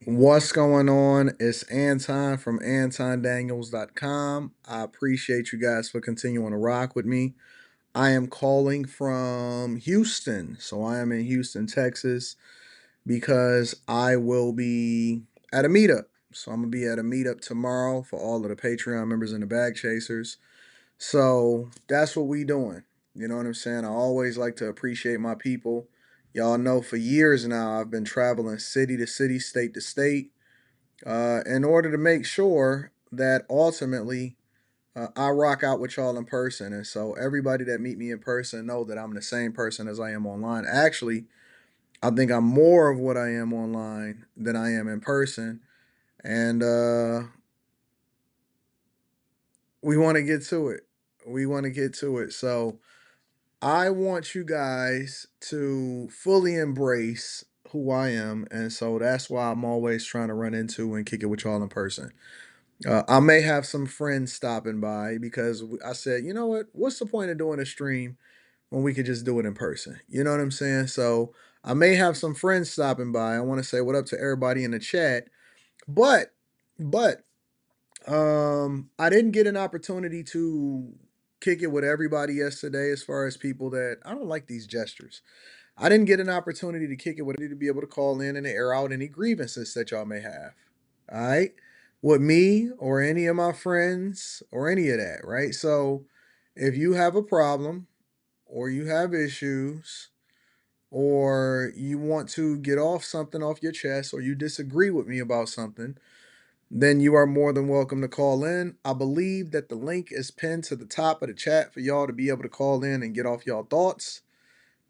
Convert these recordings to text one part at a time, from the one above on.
What's going on? It's Anton from antondaniels.com. I appreciate you guys for continuing to rock with me. I am calling from Houston. So I am in Houston, Texas, because I will be at a meetup. So I'm going to be at a meetup tomorrow for all of the Patreon members and the bag chasers. So that's what we doing. You know what I'm saying? I always like to appreciate my people. Y'all know for years now I've been traveling city to city, state to state, in order to make sure that ultimately I rock out with y'all in person. And so everybody that meet me in person know that I'm the same person as I am online. Actually, I think I'm more of what I am online than I am in person. And we want to get to it. We want to get to it. So I want you guys to fully embrace who I am. And so that's why I'm always trying to run into and kick it with y'all in person. I may have some friends stopping by because I said, you know what? What's the point of doing a stream when we could just do it in person? You know what I'm saying? So I may have some friends stopping by. I want to say what up to everybody in the chat, but but I didn't get an opportunity to kick it with everybody yesterday. As far as people that I don't like these gestures, I didn't get an opportunity to kick it with to be able to call in and air out any grievances that y'all may have. All right. With me or any of my friends or any of that. Right. So if you have a problem or you have issues or you want to get off something off your chest or you disagree with me about something, then you are more than welcome to call in. I believe that the link is pinned to the top of the chat for y'all to be able to call in and get off y'all thoughts.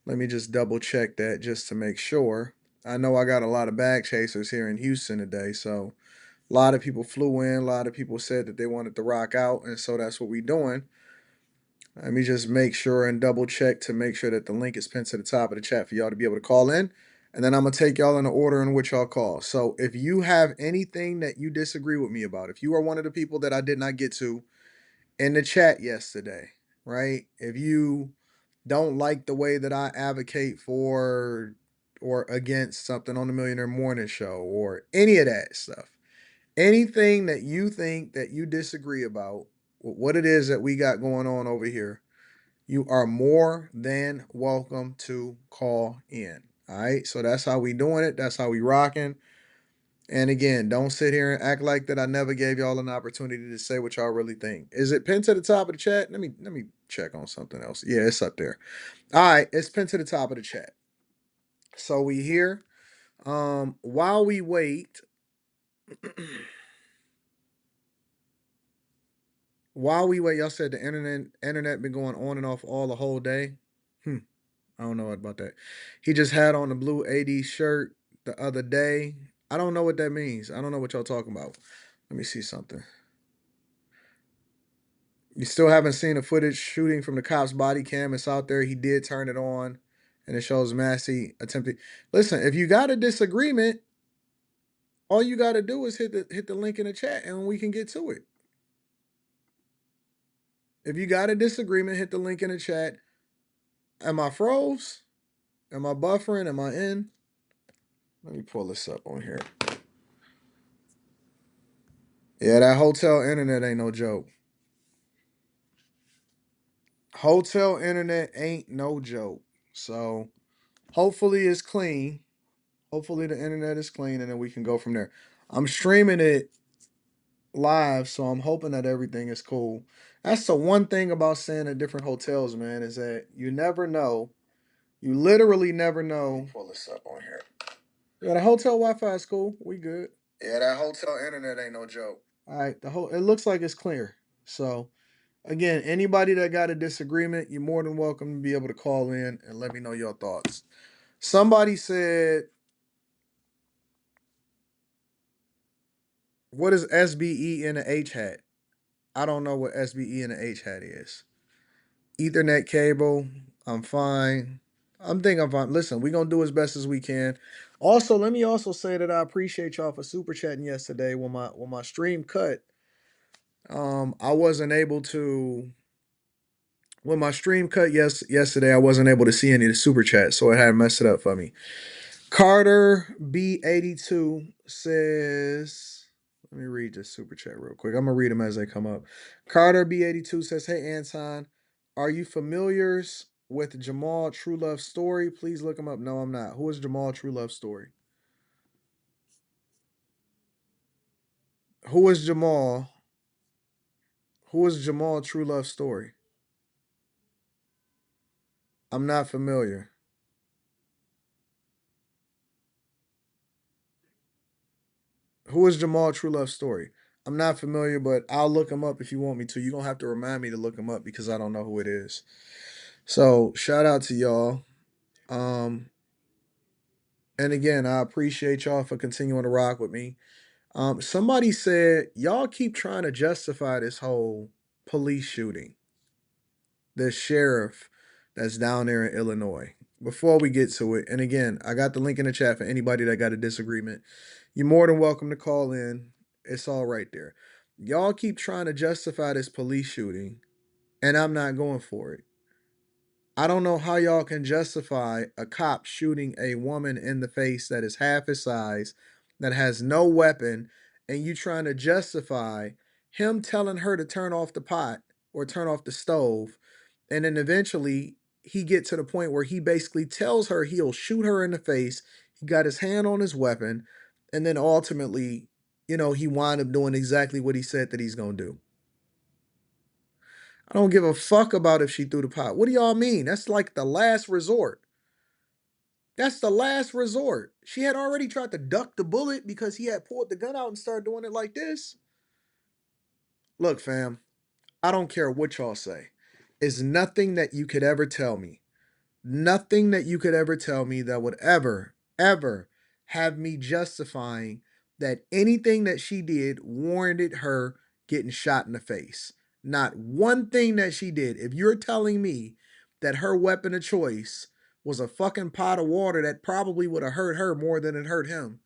Let me just double check that just to make sure. I know I got a lot of bag chasers here in Houston today, so a lot of people flew in. A lot of people said that they wanted to rock out, and so that's what we're doing. Let me just make sure and double check to make sure that the link is pinned to the top of the chat for y'all to be able to call in. And then I'm going to take y'all in the order in which y'all call. So if you have anything that you disagree with me about, if you are one of the people that I did not get to in the chat yesterday, right? If you don't like the way that I advocate for or against something on the Millionaire Morning Show or any of that stuff, anything that you think that you disagree about, what it is that we got going on over here, you are more than welcome to call in. All right. So that's how we doing it. That's how we rocking. And again, don't sit here and act like that I never gave y'all an opportunity to say what y'all really think. Is it pinned to the top of the chat? Let me check on something else. Yeah, it's up there. All right, it's pinned to the top of the chat. So we here. While we wait, while we wait, y'all said the internet been going on and off all the whole day. Hmm. I don't know about that. He just had on the blue AD shirt the other day. I don't know what that means. I don't know what y'all talking about. Let me see something. You still haven't seen the footage shooting from the cop's body cam. It's out there. He did turn it on, and it shows Massey attempting. Listen, if you got a disagreement, all you got to do is hit the link in the chat, and we can get to it. If you got a disagreement, hit the link in the chat. Am I froze? Am I buffering? Am I in? Let me pull this up on here. Yeah, that hotel internet ain't no joke. Hotel internet ain't no joke. So hopefully it's clean. Hopefully the internet is clean and then we can go from there. I'm streaming it live, so I'm hoping that everything is cool. That's the one thing about staying at different hotels, man, is that you never know. You literally never know. Pull this up on here. Yeah, the hotel Wi-Fi is cool. We good. Yeah, that hotel internet ain't no joke. All right, it looks like it's clear. So again, anybody that got a disagreement, you're more than welcome to be able to call in and let me know your thoughts. Somebody said, what is SBE in the H hat? I don't know what SBE in the H hat is. Ethernet cable, I'm fine. I'm thinking I'm fine. Listen, we're gonna do as best as we can. Also, let me also say that I appreciate y'all for super chatting yesterday when my stream cut. I wasn't able to when my stream cut yesterday, I wasn't able to see any of the super chats, so it had messed it up for me. Carter B82 says, let me read this super chat real quick. I'm gonna read them as they come up. Carter B82 says, "Hey Anton, are you familiars with Jamal True Love Story? Please look him up." No, I'm not. Who is Jamal True Love Story? Who is Jamal? Who is Jamal True Love Story? I'm not familiar. Who is Jamal True Love Story? I'm not familiar, but I'll look him up if you want me to. You're gonna have to remind me to look him up because I don't know who it is. So shout out to y'all. Um, and again, I appreciate y'all for continuing to rock with me. Somebody said y'all keep trying to justify this whole police shooting, the sheriff that's down there in Illinois. Before we get to it, and again, I got the link in the chat for anybody that got a disagreement. You're more than welcome to call in. It's all right there. Y'all keep trying to justify this police shooting, and I'm not going for it. I don't know how y'all can justify a cop shooting a woman in the face that is half his size, that has no weapon, and you trying to justify him telling her to turn off the pot or turn off the stove, and then eventually he get to the point where he basically tells her he'll shoot her in the face. He got his hand on his weapon, and then ultimately, he wind up doing exactly what he said that he's gonna do. I don't give a fuck about if she threw the pot. What do y'all mean? That's like the last resort. That's the last resort. She had already tried to duck the bullet because he had pulled the gun out and started doing it like this. Look, fam, I don't care what y'all say. It's nothing that you could ever tell me. Nothing that you could ever tell me that would ever have me justifying that anything that she did warranted her getting shot in the face. Not one thing that she did. If you're telling me that her weapon of choice was a fucking pot of water that probably would have hurt her more than it hurt him,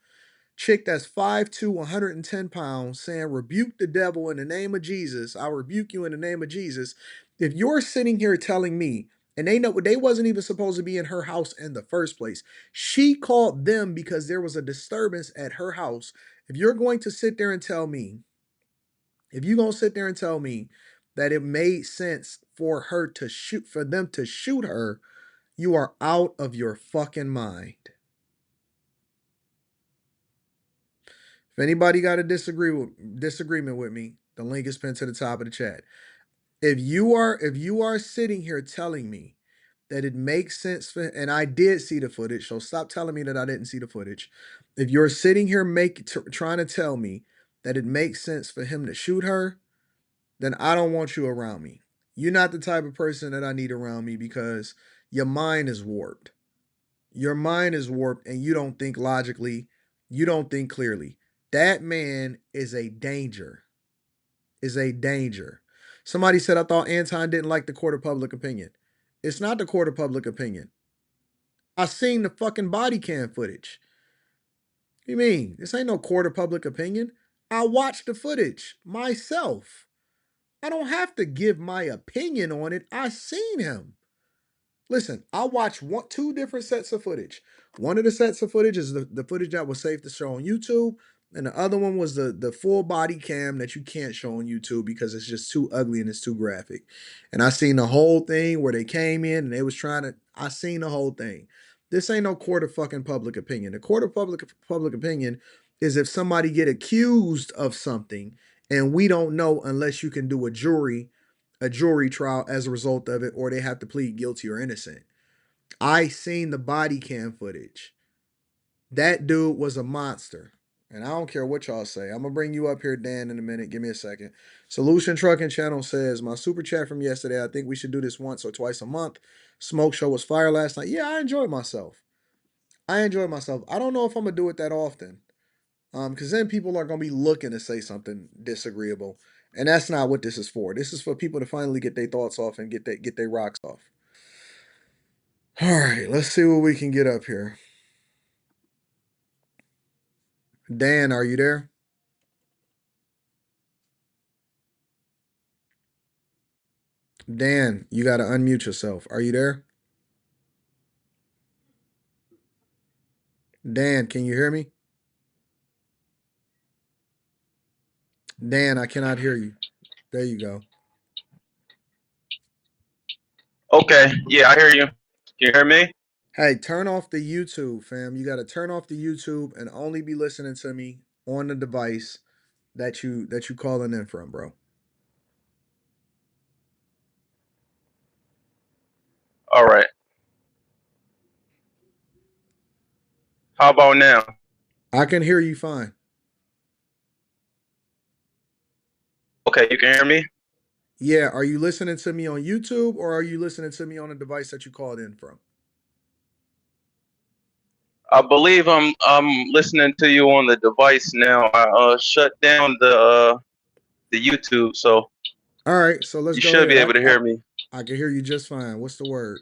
chick that's 5'2", 110 pounds, saying, "Rebuke the devil in the name of Jesus. I rebuke you in the name of Jesus." If you're sitting here telling me, and they know they wasn't even supposed to be in her house in the first place, she called them because there was a disturbance at her house. If you're going to sit there and tell me, if you're going to sit there and tell me that it made sense for her to shoot, for them to shoot her, you are out of your fucking mind. If anybody got a disagreement with me, the link is pinned to the top of the chat. If you are sitting here telling me that it makes sense for, and I did see the footage, so stop telling me that I didn't see the footage. If you're sitting here trying to tell me that it makes sense for him to shoot her, then I don't want you around me. You're not the type of person that I need around me because your mind is warped. Your mind is warped and you don't think logically, you don't think clearly. That man is a danger. Is a danger. Somebody said I thought Anton didn't like the court of public opinion. It's not the court of public opinion. I seen the fucking body cam footage. What do you mean? This ain't no court of public opinion. I watched the footage myself. I don't have to give my opinion on it. I seen him. Listen, I watched two different sets of footage. One of the sets of footage is the footage that was safe to show on YouTube, and the other one was the full body cam that you can't show on YouTube because it's just too ugly and it's too graphic. And I seen the whole thing where they came in and they was trying to. I seen the whole thing. This ain't no court of fucking public opinion. The court of public opinion is if somebody get accused of something and we don't know unless you can do a jury trial as a result of it, or they have to plead guilty or innocent. I seen the body cam footage. That dude was a monster. And I don't care what y'all say. I'm gonna bring you up here, Dan, in a minute. Give me a second. Solution Trucking Channel says, my super chat from yesterday, I think we should do this once or twice a month. Smoke show was fire last night. Yeah, I enjoyed myself. I don't know if I'm gonna do it that often. Because then people are gonna be looking to say something disagreeable. And that's not what this is for. This is for people to finally get their thoughts off and get their rocks off. All right, let's see what we can get up here. Dan, are you there? Dan, you got to unmute yourself. Are you there? Dan, can you hear me? Dan, I cannot hear you. There you go. Okay, yeah, I hear you. Can you hear me? Hey, turn off the YouTube, fam. You got to turn off the YouTube and only be listening to me on the device that you calling in from, bro. All right. How about now? I can hear you fine. Okay, you can hear me? Yeah, are you listening to me on YouTube or are you listening to me on a device that you called in from? I believe I'm listening to you on the device now. I shut down the YouTube, so All right, so let's you go should ahead. be able to hear me. I can hear you just fine. What's the word?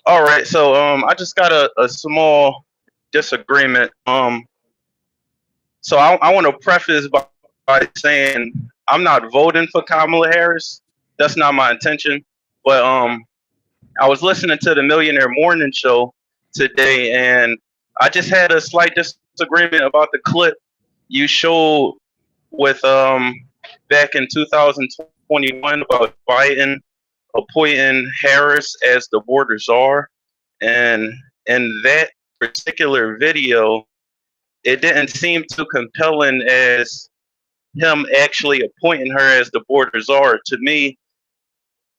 All right, so I just got a small disagreement. So I want to preface by saying I'm not voting for Kamala Harris. That's not my intention. But I was listening to the Millionaire Morning Show today, and I just had a slight disagreement about the clip you showed with back in 2021 about Biden appointing Harris as the border czar, and in that particular video, it didn't seem too compelling as him actually appointing her as the border czar. To me,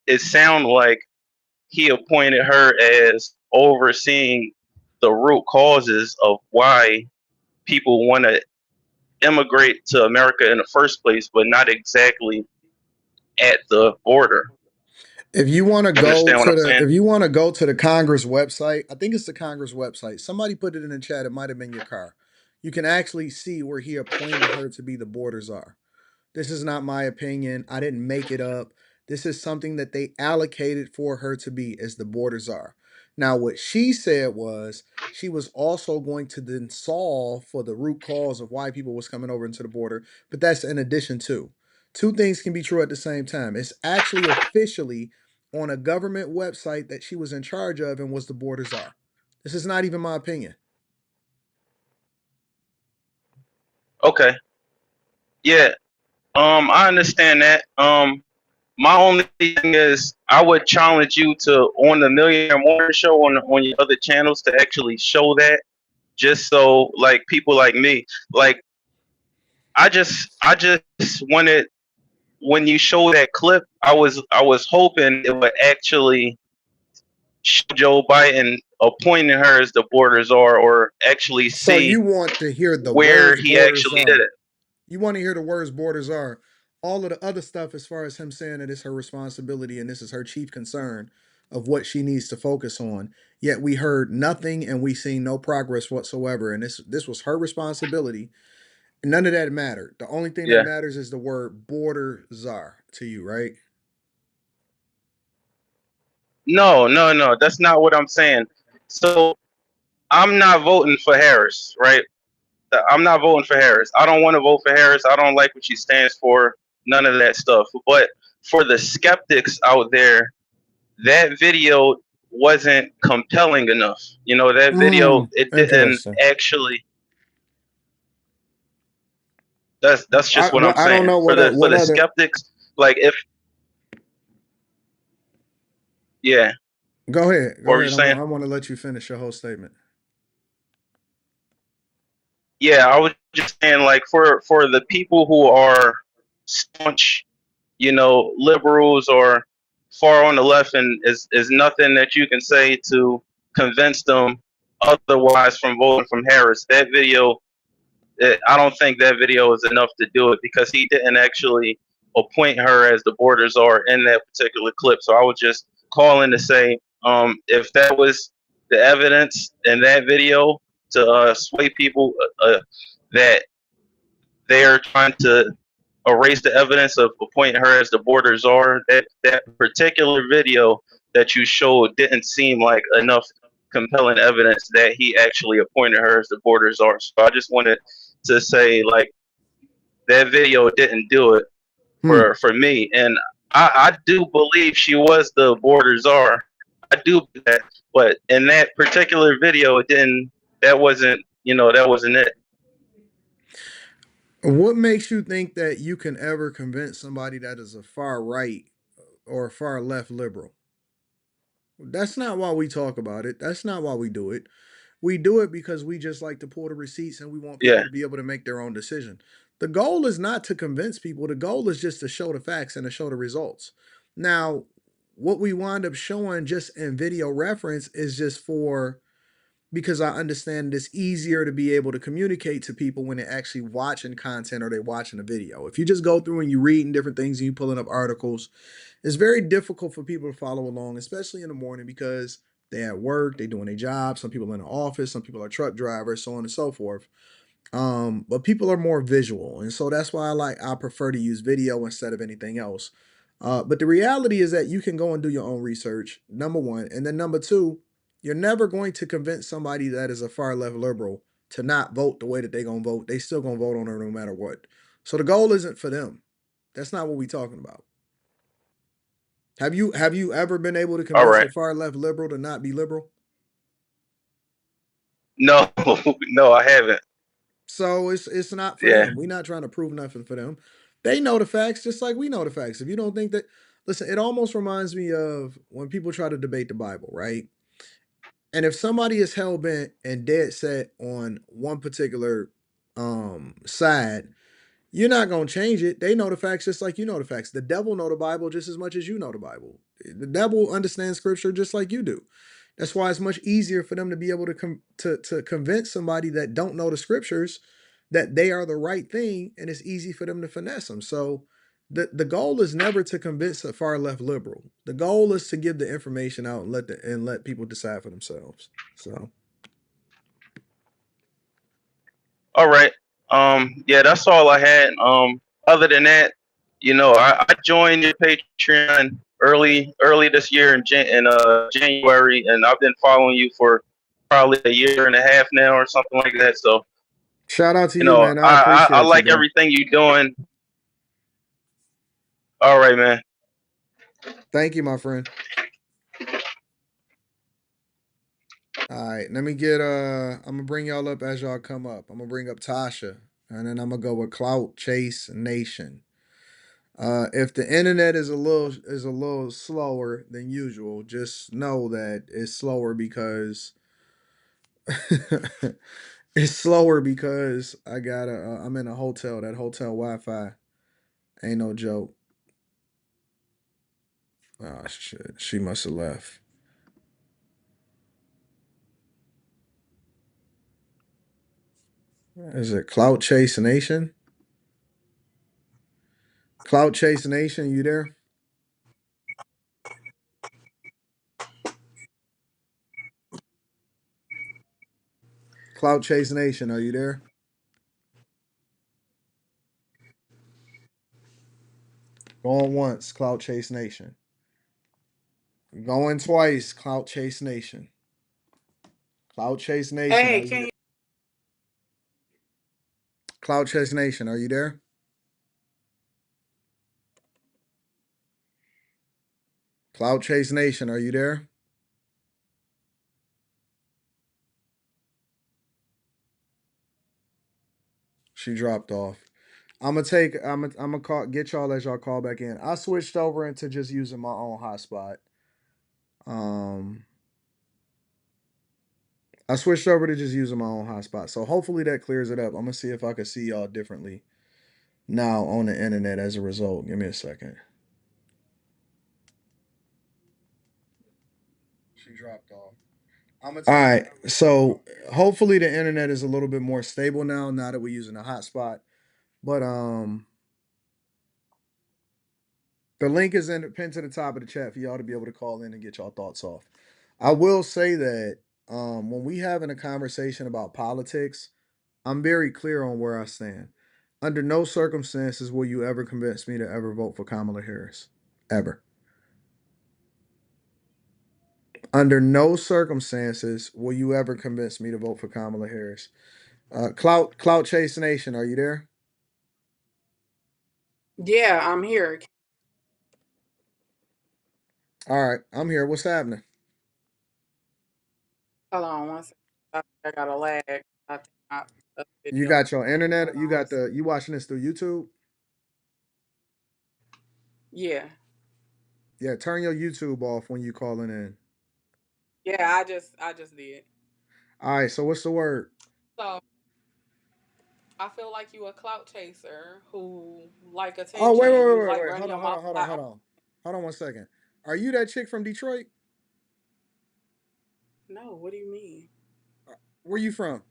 it sounded like he appointed her as overseeing the root causes of why people want to immigrate to America in the first place, but not exactly at the border. If you want to go Understand what to I'm the saying? if you want to go to the Congress website, I think it's the Congress website. Somebody put it in the chat. It might have been your car. You can actually see where he appointed her to be the border czar. This is not my opinion. I didn't make it up. This is something that they allocated for her to be as the border czar. Now, what she said was she was also going to then solve for the root cause of why people was coming over into the border, but that's in addition to. Two things can be true at the same time. It's actually officially on a government website that she was in charge of and was the border czar. This is not even my opinion. Okay. Yeah. I understand that. My only thing is, I would challenge you to on the Millionaire Morning Show on your other channels to actually show that, just so like people like me, like I just wanted when you show that clip, I was hoping it would actually show Joe Biden appointing her as the border czar, or actually So you see want to hear the where words he border actually did czar. it. You want to hear the words borders are. All of the other stuff, as far as him saying that it's her responsibility and this is her chief concern of what she needs to focus on. Yet we heard nothing and we seen no progress whatsoever. And this was her responsibility. None of that mattered. The only thing that Yeah. matters is the word border czar to you, right? No, no, no. That's not what I'm saying. So I'm not voting for Harris, right? I'm not voting for Harris. I don't want to vote for Harris. I don't like what she stands for. None of that stuff. But for the skeptics out there, that video wasn't compelling enough. You know, that video, it didn't Interesting. actually. That's just what I'm I don't saying. know For the for what the other. skeptics, like if yeah, Go ahead. what Go were you ahead. saying? I want to let you finish your whole statement. Yeah, I was just saying, like for the people who are staunch, liberals or far on the left, and is nothing that you can say to convince them otherwise from voting from Harris. That video, I don't think that video is enough to do it because he didn't actually appoint her as the border czar in that particular clip. So I was just calling to say, if that was the evidence in that video to sway people that they are trying to erase the evidence of appointing her as the border czar, that particular video that you showed didn't seem like enough compelling evidence that he actually appointed her as the border czar. So I just wanted to say, like, that video didn't do it Hmm. for me, and I do believe she was the border czar. I do that, but in that particular video, it didn't. That wasn't, that wasn't it. What makes you think that you can ever convince somebody that is a far right or a far left liberal? That's not why we talk about it. That's not why we do it. We do it because we just like to pull the receipts and we want people Yeah. to be able to make their own decision. The goal is not to convince people. The goal is just to show the facts and to show the results. Now, what we wind up showing just in video reference is just for because I understand it's easier to be able to communicate to people when they're actually watching content or they're watching a video. If you just go through and you reading different things and you pulling up articles, it's very difficult for people to follow along, especially in the morning because they at work, they doing their job. Some people in the office, some people are truck drivers, so on and so forth. But people are more visual, and so that's why I prefer to use video instead of anything else. But the reality is that you can go and do your own research, number one, and then number two, you're never going to convince somebody that is a far left liberal to not vote the way that they're gonna vote. They still gonna vote on her no matter what. So the goal isn't for them. That's not what we're talking about. Have you ever been able to All convince right. a far left liberal to not be liberal? No, no, I haven't. So it's not for Yeah. them. We're not trying to prove nothing for them. They know the facts just like we know the facts. If you don't think that, listen, it almost reminds me of when people try to debate the Bible, right? And if somebody is hell bent and dead set on one particular side, you're not gonna change it. They know the facts just like you know the facts. The devil know the Bible just as much as you know the Bible. The devil understands scripture just like you do. That's why it's much easier for them to be able to to convince somebody that don't know the scriptures that they are the right thing, and it's easy for them to finesse them. So the goal is never to convince a far left liberal. The goal is to give the information out and let people decide for themselves. So All right. Yeah, that's all I had. Other than that, I joined your Patreon early this year in January, and I've been following you for probably a year and a half now or something like that. So, shout out to you, man. I I appreciate you, like bro. everything you're doing. All right, man. Thank you, my friend. All right, let me get I'm gonna bring y'all up as y'all come up. I'm gonna bring up Tasha, and then I'm gonna go with Clout Chase Nation. If the internet is a little slower than usual, just know that it's slower because it's slower because I'm in a hotel. That hotel Wi-Fi ain't no joke. Oh shit, she must have left. Is it Clout Chase Nation? Clout Chase Nation, you there? Clout Chase Nation, are you there? Going once, Clout Chase Nation. Going twice, Clout Chase Nation. Clout Chase Nation, are Hey, you can there? you? Clout Chase Nation, are you there? Clout Chase Nation, are you there? She dropped off. I'm gonna call get y'all as y'all call back in. I switched over into just using my own hotspot. Um I switched over to just using my own hotspot. So hopefully that clears it up. I'm gonna see if I can see y'all differently now on the internet as a result. Give me a second. She dropped off. All right. So hopefully the internet is a little bit more stable now that we're using a hotspot. But the link is pinned to the top of the chat for y'all to be able to call in and get y'all thoughts off. I will say that when we having a conversation about politics, I'm very clear on where I stand. Under no circumstances will you ever convince me to ever vote for Kamala Harris. Ever. Under no circumstances will you ever convince me to vote for Kamala Harris. Clout Chase Nation, are you there? Yeah, I'm here. All right, I'm here. What's happening? Hold on one second. I think I got a lag. I think a You video. got your internet. Hold You on. got the. You watching this through YouTube? Yeah. Yeah. Turn your YouTube off when you calling in. Yeah, I just did. All right. So what's the word? So I feel like you a clout chaser who like Oh wait, wait, attention. wait, You wait, like wait. running Hold your on, hold mouth on, hold a on, lot. hold on. Hold on one second. Are you that chick from Detroit? No, what do you mean? Where you from?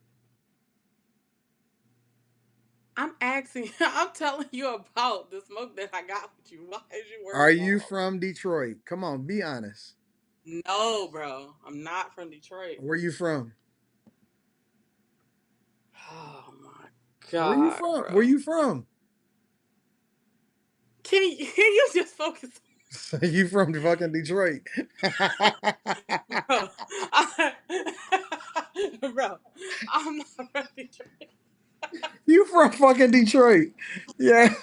I'm asking. I'm telling you about the smoke that I got with you. Why is you Are worried you about? from Detroit? Come on, be honest. No, bro. I'm not from Detroit. Where you from? Oh my Where you god, from? Where bro. you from? Can you just focus, You from fucking Detroit? bro? I, bro, I'm not from Detroit. You from fucking Detroit? Yeah.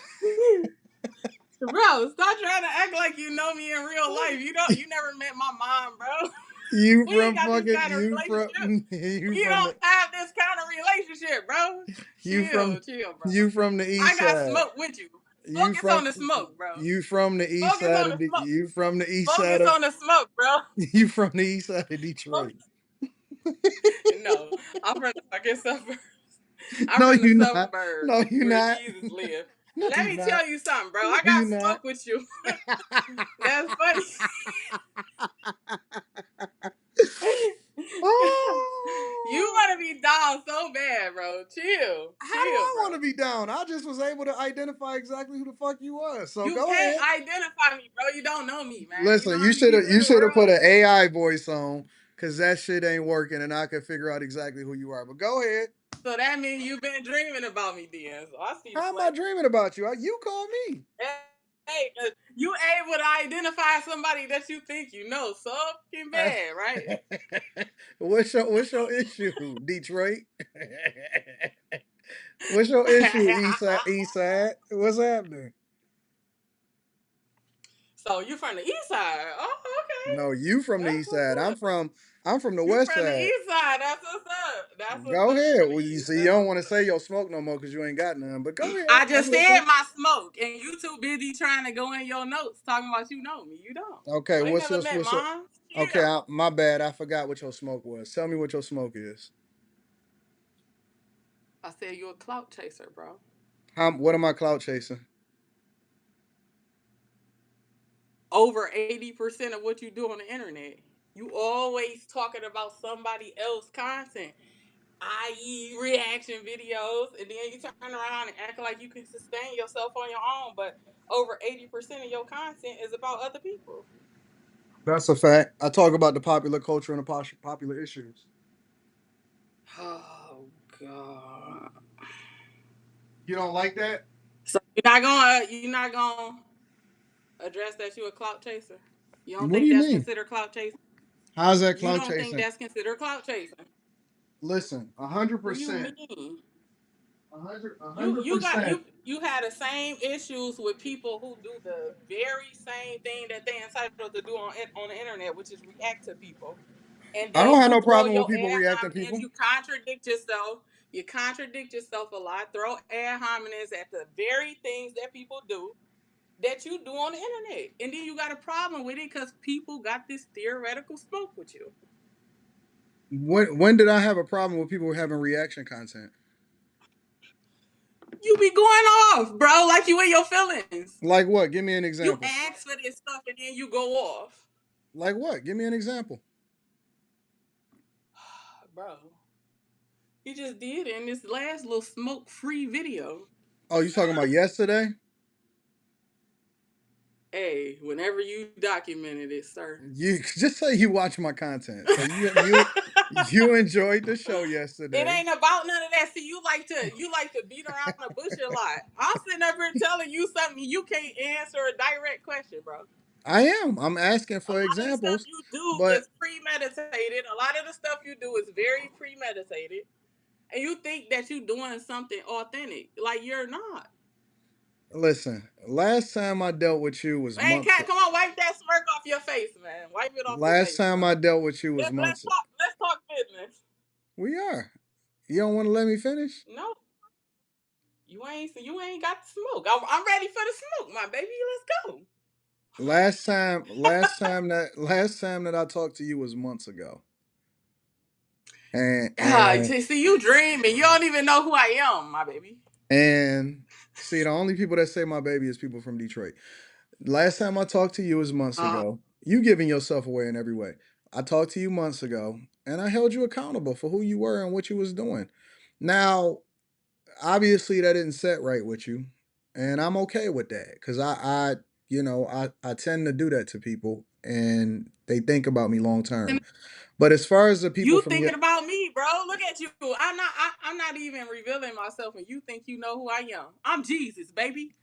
Bro, stop trying to act like you know me in real life. You never met my mom, bro. You We ain't from got this fucking kind of you from relationship. you We from don't the have this kind of relationship, bro. you from Chill, bro. you from the I east got side. smoke with you. You Focus from on the smoke, bro. you from the east Focus side on of the smoke. you from the east side Focus of on the smoke, bro. you from the east side of Detroit. Focus. No, I'm from the fucking suburbs. I'm No, from the you not. suburbs No, you where not. Jesus live. No, Let you me not. tell you something, bro. No, I you got not. smoke with you. That's funny. You Oh, want to be down so bad, bro. how do Chill, I want to bro. be down? I just was able to identify exactly who the fuck you was. So You go can't ahead. identify me, bro. You don't know me, man. You know Listen, how many people you in the should have world? put an AI voice on because that shit ain't working, and I could figure out exactly who you are. But go ahead. So that means you've been dreaming about me, then. So I see the How am I flag. dreaming about you? You call me. Hey, you able to identify somebody that you think you know so fucking bad, right? What's your issue, Detroit? What's your issue, East Side? East Side? What's happening? So you from the east side? Oh, No, okay. you from the That's East what's Side. up. I'm from the You West from the Side. east side? That's what's up. That's what's Go up. You ahead. from the Well, you east? see, you That's don't what's want to up. say your smoke no more because you ain't got none. But go ahead. I I'm just said listening. my smoke, and you too busy trying to go in your notes talking about you know me. You don't. Okay, You ain't what's never your met what's your? mom. Okay, Chill. my bad. I forgot what your smoke was. Tell me what your smoke is. I said you a clout chaser, bro. How? What am I clout chasing? Over 80% of what you do on the internet. You always talking about somebody else content, i.e. reaction videos, and then you turn around and act like you can sustain yourself on your own, but over 80% of your content is about other people. That's a fact. I talk about the popular culture and the popular issues. Oh god. You don't like that? So you're not gonna address that you a clout chaser? You don't What do think you that's mean? considered clout chasing? How's that You clout don't think chasing? that's considered clout chasing? Listen, a hundred What do you percent, mean? a You hundred you got percent. you had the same issues with people who do the very same thing that they entitled to do on the internet, which is react to people. And I then don't have you no throw problem with your people ad reacting to hominems, people. you contradict yourself. You contradict yourself a lot. Throw ad hominems at the very things that people do that you do on the internet. And then you got a problem with it because people got this theoretical smoke with you. When did I have a problem with people having reaction content? You be going off, bro, like you in your feelings. Like what? Give me an You example. ask for this stuff and then you go off. Like what? Give me an example. Bro, he just did it in this last little smoke free video. Oh, you talking about yesterday? Hey, whenever you documented it, sir. You just say you watch my content. So you enjoyed the show It yesterday. ain't about none of that. See, you like to beat around the bush a lot. I'm sitting up here telling you something you can't answer a direct question, bro. I am. I'm asking A for lot of the stuff examples, you do but is premeditated. A lot of the stuff you do is very premeditated. And you think that you're doing something authentic. Like you're not. listen. Last time I dealt with you was Man, months. cat, come on, wipe that smirk off your face, man. Wipe it off your Last face, time bro. I dealt with you was Let's months. talk. Let's talk We are. You don't want to let me finish? No, you ain't got the smoke. I'm ready for the smoke, my baby. Let's go. Last time that I talked to you was months ago. And Ah, and see, you dreaming. You don't even know who I am, my baby. and see, the only people that say my baby is people from Detroit. Last time I talked to you was months Uh, ago. You giving yourself away in every way. I talked to you months ago and I held you accountable for who you were and what you was doing. Now, obviously that didn't set right with you. And I'm okay with that. Cause I tend to do that to people and they think about me long term. But as far as the people you from your thinking about me, bro? Look at you. I'm not even revealing myself, and you think you know who I am. I'm Jesus, baby.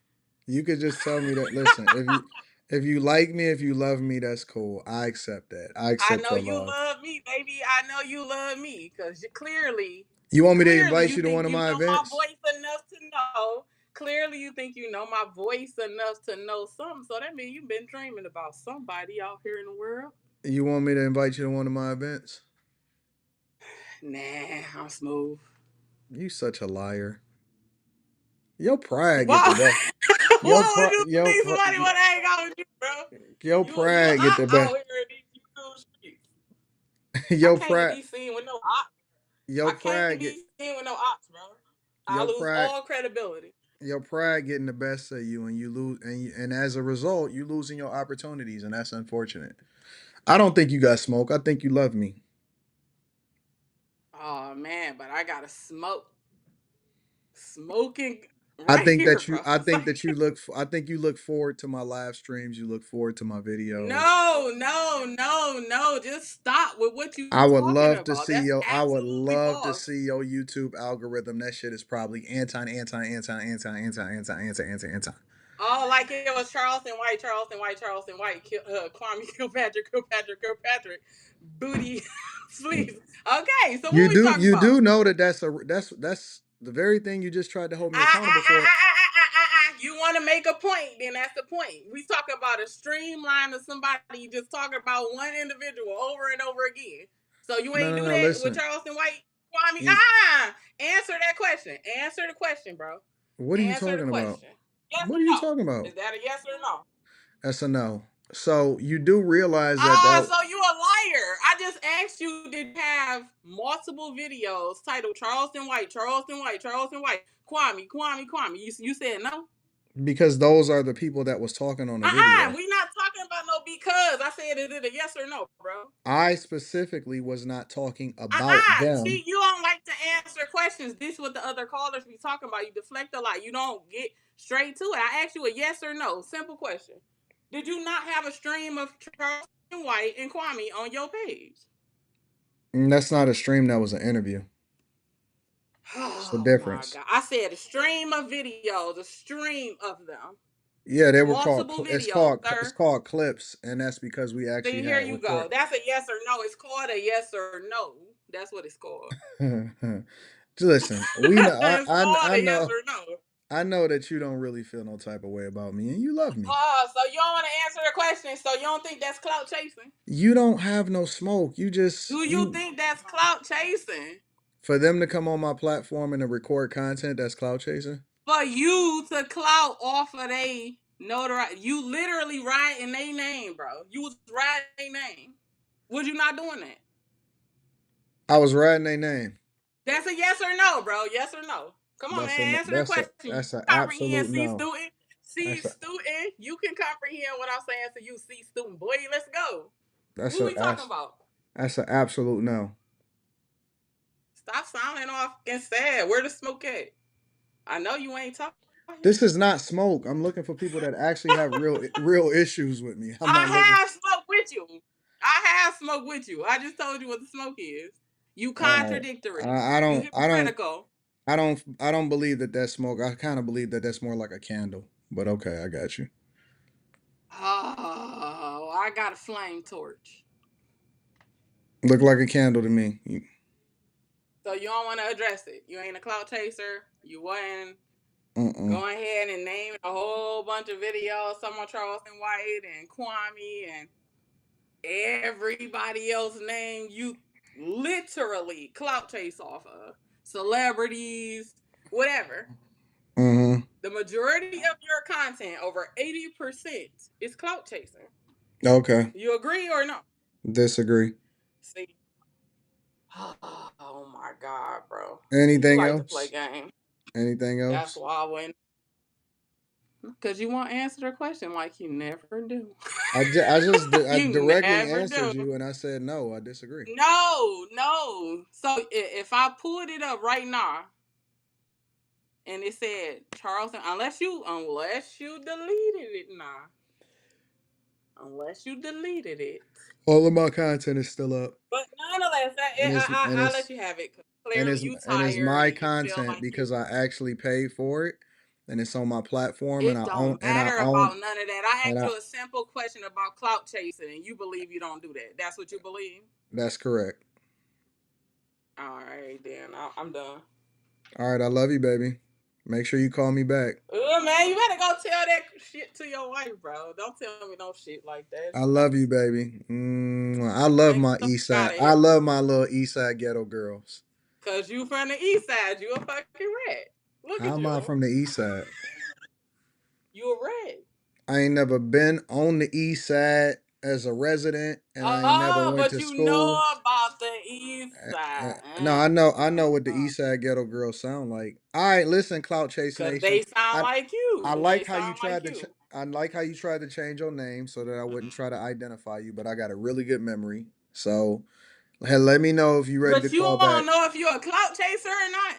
you could just tell me that listen, if you like me, if you love me, that's cool. I accept that. I I accept know your you love. love me, baby. I know you love me because clearly, You want me to clearly, invite you you to one think of you my know my events? voice enough to know. Clearly, you think you know my voice enough to know something. So that means you've been dreaming about somebody out here in the world. You want me to invite you to one of my events? Nah, I'm smooth. You such a liar. Your pride get the Wow. best. Your What would pride, you think somebody want to hang out with you, bro? your You pride get up the out best. here in these YouTube streets. I Your can't pride, be seen with no ops. your I can't pride get be seen with no ops, bro. I your lose pride, all credibility. your pride getting the best of you, and you lose, and as a result, you losing your opportunities, and that's unfortunate. I don't think you got smoke. I think you love me. Oh man, but I gotta smoking I right think here, that you. bro. I It's think like, that you look. I think you look forward to my live streams. You look forward to my videos. no, no, no, no. Just stop with what you I would talking love to about. see That's your. I would absolutely love to false. see your YouTube algorithm. That shit is probably anti. Oh, like it was Charleston White, Charleston White, Charleston White, Kwame Kilpatrick, Kilpatrick, booty, please. Okay, so what You we do. talking You about? do know that that's the very thing you just tried to hold me accountable for. You want to make a point, then that's the point. We talk about a streamline of somebody just talking about one individual over and over again. So you No, ain't no, do no. that with Listen. Charleston White, Kwame. You. Answer that question. Answer the question, bro. What are you Answer the talking about? question. Yes What or are you no? talking about? Is that a yes or no? That's a no. So you do realize that Ah, that so you a liar. I just asked you, did you have multiple videos titled Charleston White, Charleston White, Charleston White, Kwame, Kwame, Kwame? You said no? because those are the people that was talking on the video. We not talking about no because. I said, is it a yes or no, bro? I specifically was not talking about them See, you don't like to answer questions. This is what the other callers be talking about. You deflect a lot. You don't get straight to it. I asked you a yes or no. Simple question. Did you not have a stream of Charleston White and Kwame on your page? That's not a stream. That was an interview. It's the Oh my difference. god. I said a stream of videos, a stream of them. Yeah, they were called. Multiple It's videos, called. It's sir. called clips, and that's because we See, actually here had you record. go. That's a yes or no. It's called a yes or no. That's what it's called. Listen, we know. It's called I a yes know. or no. I know that you don't really feel no type of way about me, and you love me. Oh, so you don't want to answer the question. So you don't think that's clout chasing? You don't have no smoke. You just Do you you think that's clout chasing? for them to come on my platform and to record content. That's cloud chasing. For you to clout off of they notoriety, you literally writing their name, bro. You was writing their name. Was you not doing that? I was writing their name. That's a yes or no, bro. Yes or no. Come on, That's a man. Answer the that's a question. You that's an comprehend, absolute C no. student. C That's a student. You can comprehend what I'm saying to you, C student. Boy, let's go. that's What a we talking that's, about? that's an absolute no. Stop sounding off and sad. Where the smoke at? I know you ain't talking. This is not smoke. I'm looking for people that actually have real issues with me. I'm not looking. I have smoke with you. I have smoke with you. I just told you what the smoke is. You All right. contradictory. I You don't. I don't. hypocritical. I don't believe that that's smoke. I kind of believe that that's more like a candle. But okay, I got you. Oh, I got a flame torch. Look like a candle to me. So you don't want to address it. You ain't a clout chaser. You wasn't Mm-mm. going ahead and naming a whole bunch of videos. Some on Charleston White and Kwame and everybody else name you. literally clout chase off of celebrities, whatever. Mm-hmm. The majority of your content, over 80%, is clout chasing. Okay. You agree or no? Disagree. See, oh my god, bro, you Anything like to play else? games. Anything That's else? why I went. Because you won't answer the question like you never do. I You directly never answered do. you, and I said no. I disagree. No, no. So if I pulled it up right now and it said Charleston, unless you deleted it now, unless you deleted it. All of my content is still up, But nonetheless, and I'll let you have it. 'Cause clearly you it's tired my and you feel content like you. because I actually paid for it, and it's on my platform, It don't matter own about none of that. I and asked I. you a simple question about clout chasing, and you believe you don't do that. That's what you believe. That's correct. All right, then I'm done. All right, I love you, baby. Make sure you call me back. Oh man, you better go tell that shit to your wife, bro. Don't tell me no shit like that. I love you, baby. I love Man, my get the East fuck Side. out of I here. love my little East Side ghetto girls. Cause you from the east side, you a fucking rat. Look How at am I you. from the East Side? You a rat. I ain't never been on the East Side as a resident, and I ain't never Oh, went but to you know school. about the east side. No, I know what the East Side ghetto girls sound like. All right, listen, Clout Chase Cause Nation. they sound I like you. I They like how you sound like tried to. you. I like how you tried to change your name so that I wouldn't try to identify you, but I got a really good memory. So, hey, let me know if you're ready to But you call back. won't know if you're a clout chaser or not.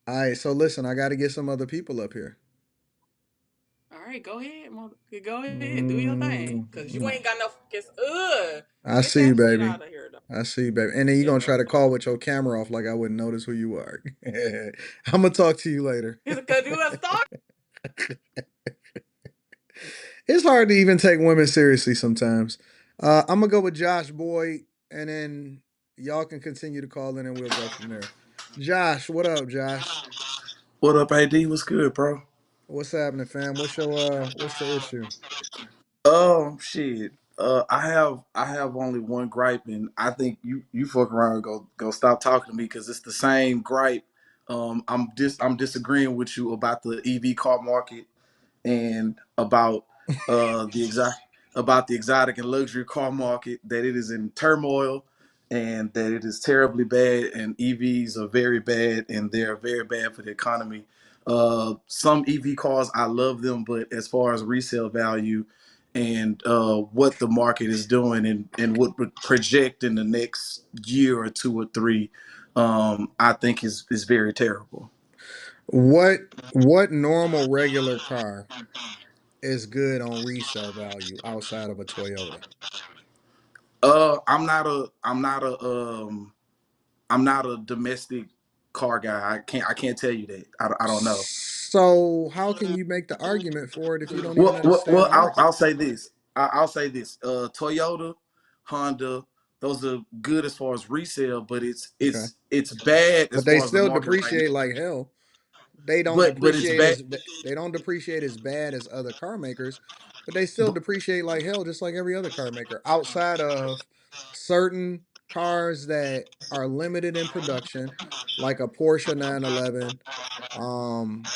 All right, so listen, I got to get some other people up here. All right, go ahead, mother. Go ahead, do your thing. Cause you Mm, ain't got no fucking I Get see you, that shit baby. out of here though. I see you, baby. And then you're Get going to the try to fuck. call with your camera off like I wouldn't notice who you are. I'm going to talk to you later. Cause you a stalker. It's hard to even take women seriously sometimes. I'm going to go with Josh Boyd, and then y'all can continue to call in and we'll go from there. Josh, what up, Josh? What up, AD? What's good, bro? What's happening, fam? What's the issue? Shit. I have only one gripe, and I think you fuck around and go stop talking to me because it's the same gripe. I'm disagreeing with you about the EV car market and the exact about the exotic and luxury car market, that it is in turmoil and that it is terribly bad, and EVs are very bad and they're very bad for the economy. Some EV cars, I love them, but as far as resale value and what the market is doing and what would project in the next year or two or three, I think is very terrible. What what normal regular car is good on resale value outside of a Toyota? I'm not a domestic car guy. I can't tell you that. I don't know. So how can you make the argument for it if you don't even Well, understand the market? I'll say this. I'll say this. Toyota, Honda, those are good as far as resale, but Okay. it's bad as But they far as the still market right depreciate now. like hell. They don't But it's depreciate bad. as they don't depreciate as bad as other car makers, but they still depreciate like hell just like every other car maker outside of certain cars that are limited in production like a Porsche 911. um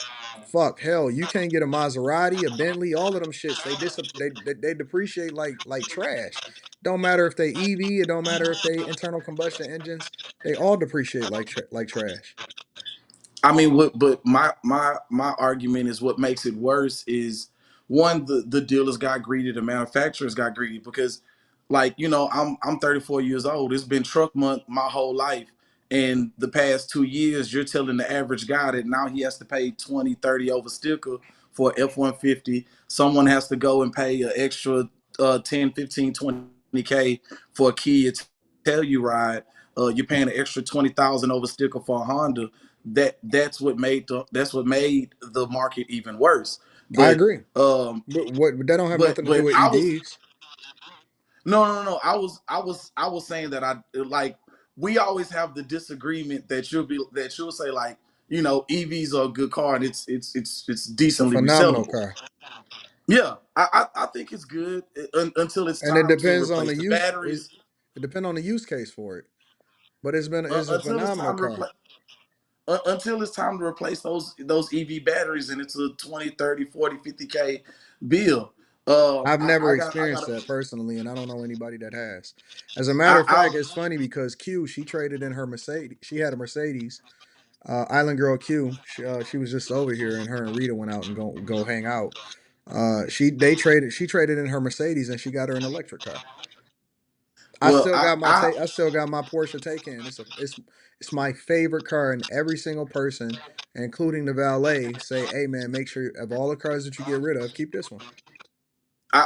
Fuck, hell, you can't get a Maserati, a Bentley, all of them shits. They depreciate like trash. Don't matter if they EV, it don't matter if they internal combustion engines. They all depreciate like trash. I mean, but my argument is what makes it worse is one, the dealers got greedy, the manufacturers got greedy because, like, I'm 34 years old. It's been truck month my whole life, and the past 2 years, you're telling the average guy that now he has to pay 20, 30 over sticker for F-150. Someone has to go and pay an extra 10, 15, 20K for a Kia Telluride. You're paying an extra 20,000 over sticker for a Honda. That's what made the market even worse. I But agree. um But that don't have nothing to do but with I was EVs. no, I was saying that I like we always have the disagreement that you'll say, like, EVs are a good car and it's It's a decently phenomenal resellable. car. Yeah, I think it's good until it's And it time to depends on replace the the use. batteries. It depends on the use case for it. But it's a Until it's phenomenal time to car. replace. Until it's time to replace those EV batteries, and it's a 20, 30, 40, 50K bill. I've never I experienced got that personally, and I don't know anybody that has. As a matter I, of fact, I've it's funny because Q, she traded in her Mercedes. She had a Mercedes, Island Girl Q. She was just over here, and her and Rita went out and go hang out. She traded in her Mercedes, and she got her an electric car. well I still got my Porsche Taycan. It's my favorite car, and every single person, including the valet, say, "Hey man, make sure of all the cars that you get rid of, keep this one."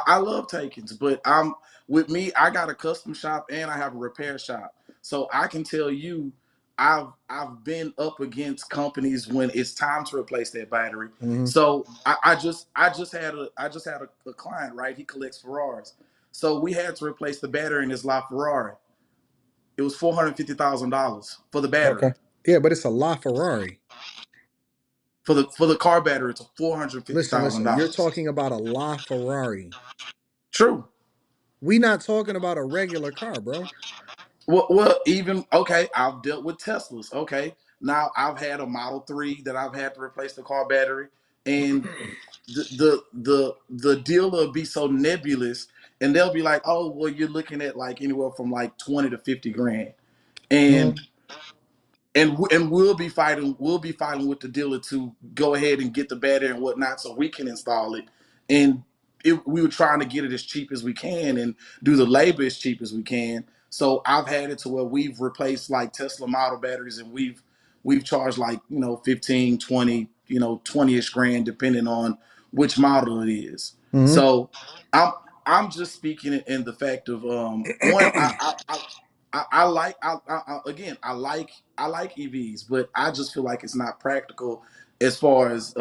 I love takings, but I'm with me. I got a custom shop and I have a repair shop, so I can tell you, I've been up against companies when it's time to replace that battery. Hmm. So I just had a client, right? He collects Ferraris, so we had to replace the battery in his LaFerrari. It was $450,000 for the battery. Okay. Yeah, but it's a LaFerrari. For the car battery, it's four hundred fifty Listen, thousand listen. You're dollars. talking about a LaFerrari. True. We not talking about a regular car, bro. Well, even okay, I've dealt with Teslas. Okay, now I've had a Model 3 that I've had to replace the car battery, and the deal will be so nebulous, and they'll be like, "Oh, well, you're looking at like anywhere from like 20 to 50 grand," and Mhm. we'll be fighting with the dealer to go ahead and get the battery and whatnot so we can install it. And we were trying to get it as cheap as we can and do the labor as cheap as we can. So I've had it to where we've replaced like Tesla model batteries, and we've charged like 15, 20, 20ish grand depending on which model it is. Mhm. So i'm I'm just speaking in the fact of one, I like again, I like EVs, but I just feel like it's not practical as far as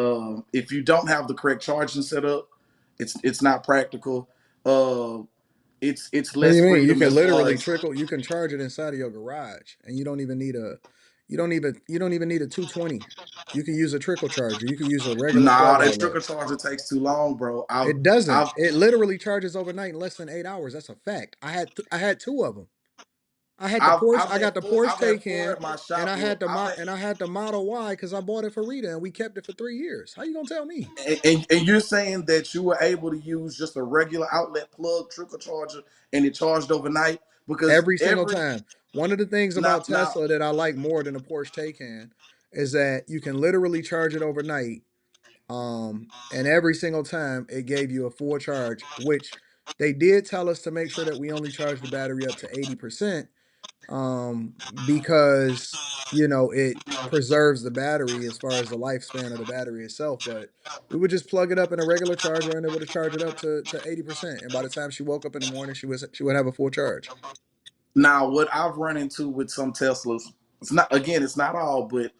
if you don't have the correct charging setup, it's not practical. Uh, it's What do less you mean? You freedom can as far literally as trickle. You can charge it inside of your garage, and you don't even need a 220. You can use a trickle charger. You can use a regular nah, 12 that outlet. trickle charger takes too long, bro. It doesn't. I've It literally charges overnight in less than 8 hours. That's a fact. I had two of them. I had the Porsche. I got the Porsche I've had four Taycan, at my and shop. Well, I had the Model Y because I bought it for Rita, and we kept it for 3 years. How you gonna tell me? and you're saying that you were able to use just a regular outlet plug trickle charger and it charged overnight because Every single every time. One of the things now about now Tesla that I like more than a Porsche Taycan is that you can literally charge it overnight. And every single time it gave you a full charge, which they did tell us to make sure that we only charge the battery up to 80%, um, because it preserves the battery as far as the lifespan of the battery itself. But we would just plug it up in a regular charger and it would charge it up to 80%. And by the time she woke up in the morning, she would have a full charge. now what I've run into with some Teslas, it's not all, but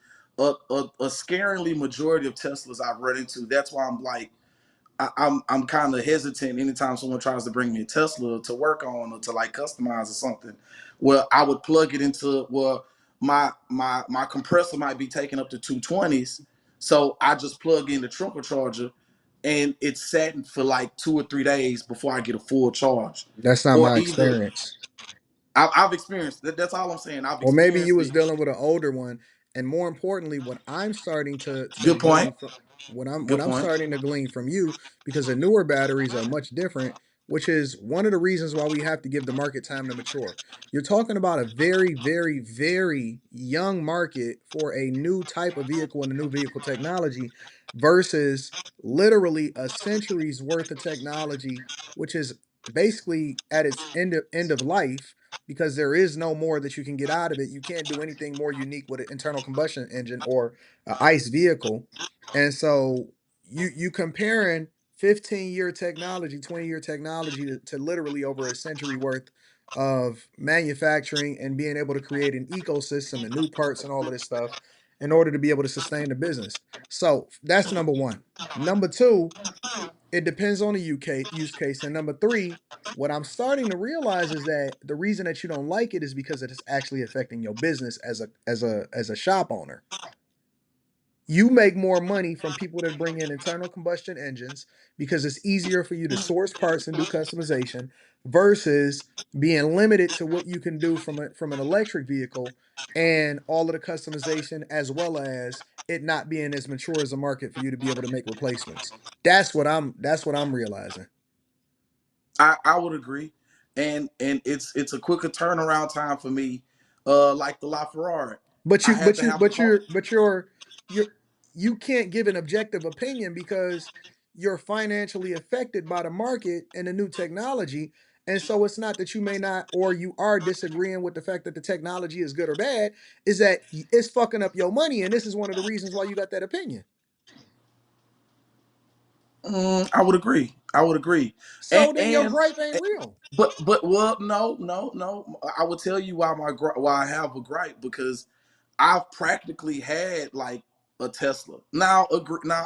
a scaringly majority of Teslas I've run into. That's why I'm like I'm kind of hesitant anytime someone tries to bring me a Tesla to work on or to like customize or something. Well, I would plug it into my compressor might be taking up to 220s, so I just plug in the trickle charger, and it's sat for like 2 or 3 days before I get a full charge. That's not Or my either experience. I've experienced that. That's all I'm saying. I've Or maybe you experienced was it. dealing with an older one. And more importantly, what I'm starting to Good point. glean from what Good I'm point. starting to glean from you, because the newer batteries are much different, which is one of the reasons why we have to give the market time to mature. You're talking about a very, very, very young market for a new type of vehicle and a new vehicle technology versus literally a century's worth of technology, which is basically at its end of life because there is no more that you can get out of it. You can't do anything more unique with an internal combustion engine or an ICE vehicle. And so you comparing 15-year technology, 20-year technology to literally over a century worth of manufacturing and being able to create an ecosystem and new parts and all of this stuff in order to be able to sustain the business. So that's number one. Number two, it depends on the UK use case. And number three, what I'm starting to realize is that the reason that you don't like it is because it is actually affecting your business as a shop owner. You make more money from people that bring in internal combustion engines because it's easier for you to source parts and do customization versus being limited to what you can do from an electric vehicle and all of the customization as well as it not being as mature as a market for you to be able to make replacements. That's what I'm realizing. I would agree, and it's a quicker turnaround time for me. Like the LaFerrari, But I you, had but to you, have a but car. you're you can't give an objective opinion because you're financially affected by the market and the new technology. And so it's not that you may not or you are disagreeing with the fact that the technology is good or bad, is that it's fucking up your money. And this is one of the reasons why you got that opinion. I would agree. I would agree. So then your And gripe ain't real. but well, no, no, no. I would tell you why why I have a gripe, because I've practically had like a Tesla. Now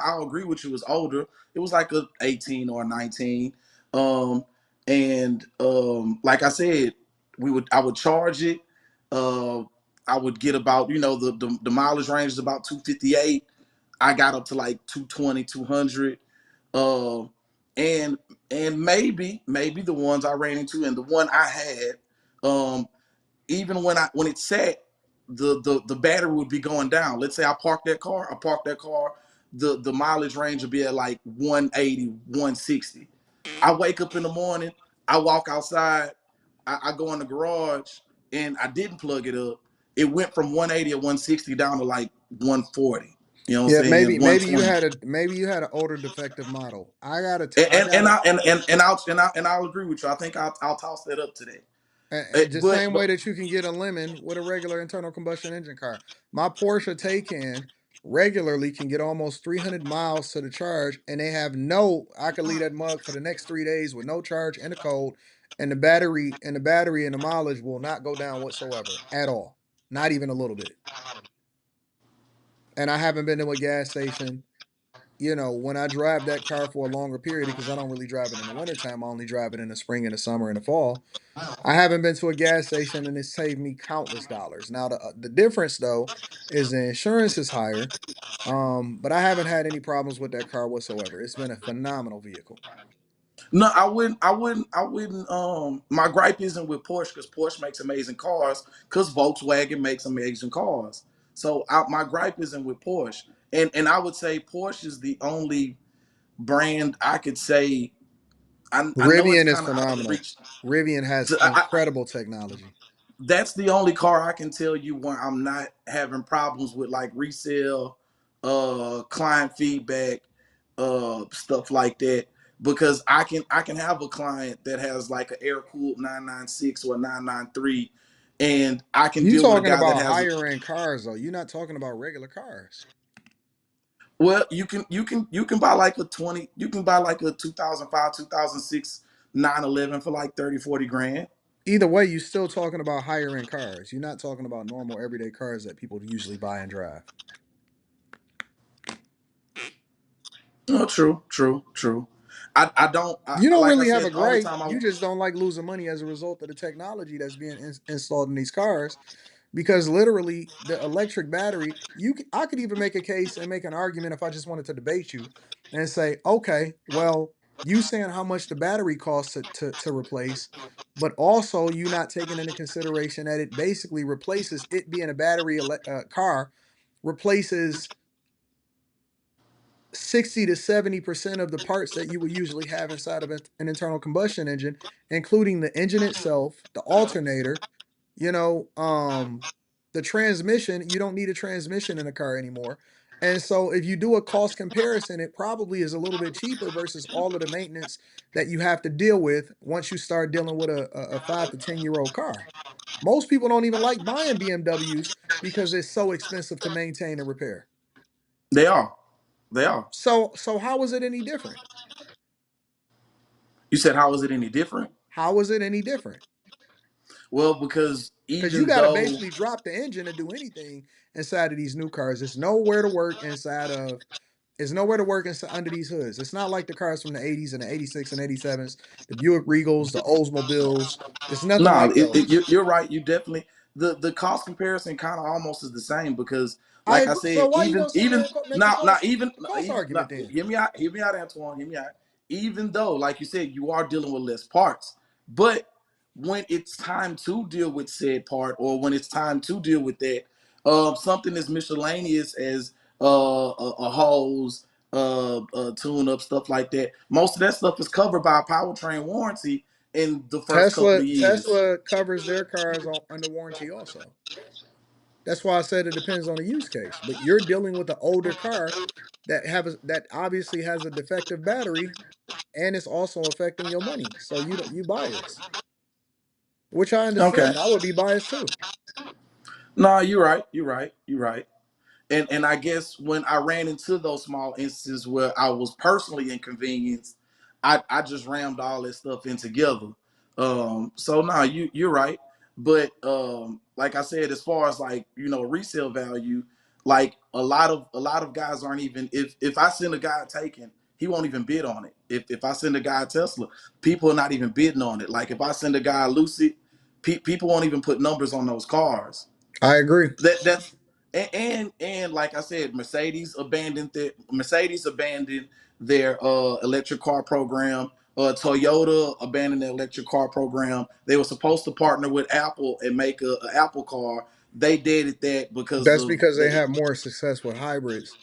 I'll agree with you. It's older. It was like a 18 or a 19. Um, and like I said, I would charge it. Uh, I would get about, the mileage range is about 258. I got up to like 220, 200. Uh, and and maybe the ones I ran into and the one I had, even when it sat, the battery would be going down. Let's say I parked that car, the mileage range would be at like 180, 160. I wake up in the morning, I walk outside, I go in the garage, and I didn't plug it up. It went from 180 or 160 down to like 140. You know what I'm Yeah, saying? maybe you had an older defective model. I gotta t- And I and gotta I and I'll agree with you. I think I'll toss that up today. And the But same way that you can get a lemon with a regular internal combustion engine car. My Porsche Taycan regularly can get almost 300 miles to the charge, and they have I could leave that mug for the next 3 days with no charge and the cold, and the battery and the mileage will not go down whatsoever at all, not even a little bit. And I haven't been to a gas station. When I drive that car for a longer period, because I don't really drive it in the wintertime, I only drive it in the spring and the summer and the fall. I haven't been to a gas station and it's saved me countless dollars. Now the difference though is the insurance is higher. But I haven't had any problems with that car whatsoever. It's been a phenomenal vehicle. no, I wouldn't. My gripe isn't with Porsche, because Porsche makes amazing cars, because Volkswagen makes amazing cars. So my gripe isn't with Porsche, and I would say Porsche is the only brand I could say. I know it's Rivian is kind of hard to phenomenal. reach. Rivian has incredible technology. That's the only car I can tell you where I'm not having problems with, like resale, client feedback, stuff like that. Because I can have a client that has like an air cooled 996 or a 993, and I can You deal with a talking guy that about has higher end cars though. You're not talking about regular cars. well, you can buy like a 20, you can buy like a 2005, 2006 911 for like 30, 40 grand. Either way, you're still talking about higher end cars. You're not talking about normal everyday cars that people usually buy and drive. No, true, true, true. I don't You don't like I really have said, a the only gripe. time I You just don't like losing money as a result of the technology that's being installed in these cars. Because literally, the electric battery, I could even make a case and make an argument if I just wanted to debate you and say, okay, well, you saying how much the battery costs to replace, but also you not taking into consideration that it basically replaces it being a car, replaces 60 to 70% of the parts that you would usually have inside of an internal combustion engine, including the engine itself, the alternator, you know, um, the transmission. You don't need a transmission in a car anymore. And so if you do a cost comparison, it probably is a little bit cheaper versus all of the maintenance that you have to deal with once you start dealing with a 5 to 10 year old car. Most people don't even like buying BMWs because it's so expensive to maintain and repair. they are. They are. So how is it any different? You said, how is it any different? How is it any different? Well, because Because you even got to though basically drop the engine to do anything inside of these new cars. There's nowhere to work inside of. There's nowhere to work inside under these hoods. It's not like the cars from the 80s and the 86 and 87s, the Buick Regals, the Oldsmobiles. It's nothing no, like those. you're right. You definitely the cost comparison kind of almost is the same because, I like I agree. So said, why you gonna sit here and make not even a cost even argument not, then? hear me out, Antoine, hear me out. Even though, like you said, you are dealing with less parts, but when it's time to deal with said part, or when it's time to deal with that, something as miscellaneous as a hose, tune up, stuff like that. Most of that stuff is covered by a powertrain warranty in the first couple of years. Tesla covers their cars under warranty also. That's why I said it depends on the use case. But you're dealing with an older car that obviously has a defective battery, and it's also affecting your money. So you bias, which I Okay. understand. I would be biased too. No, you're right. You're right. You're right. And I guess when I ran into those small instances where I was personally inconvenienced, I just rammed all that stuff in together. So no, you're right. But like I said, as far as like, resale value, like a lot of guys aren't even, if I send a guy taken, he won't even bid on it. If I send a guy a Tesla, people are not even bidding on it. Like if I send a guy a Lucid, people won't even put numbers on those cars. I agree. That's and like I said, Mercedes abandoned their electric car program. Toyota abandoned their electric car program. They were supposed to partner with Apple and make a Apple car. They did that because That's of because they the. have more success with hybrids,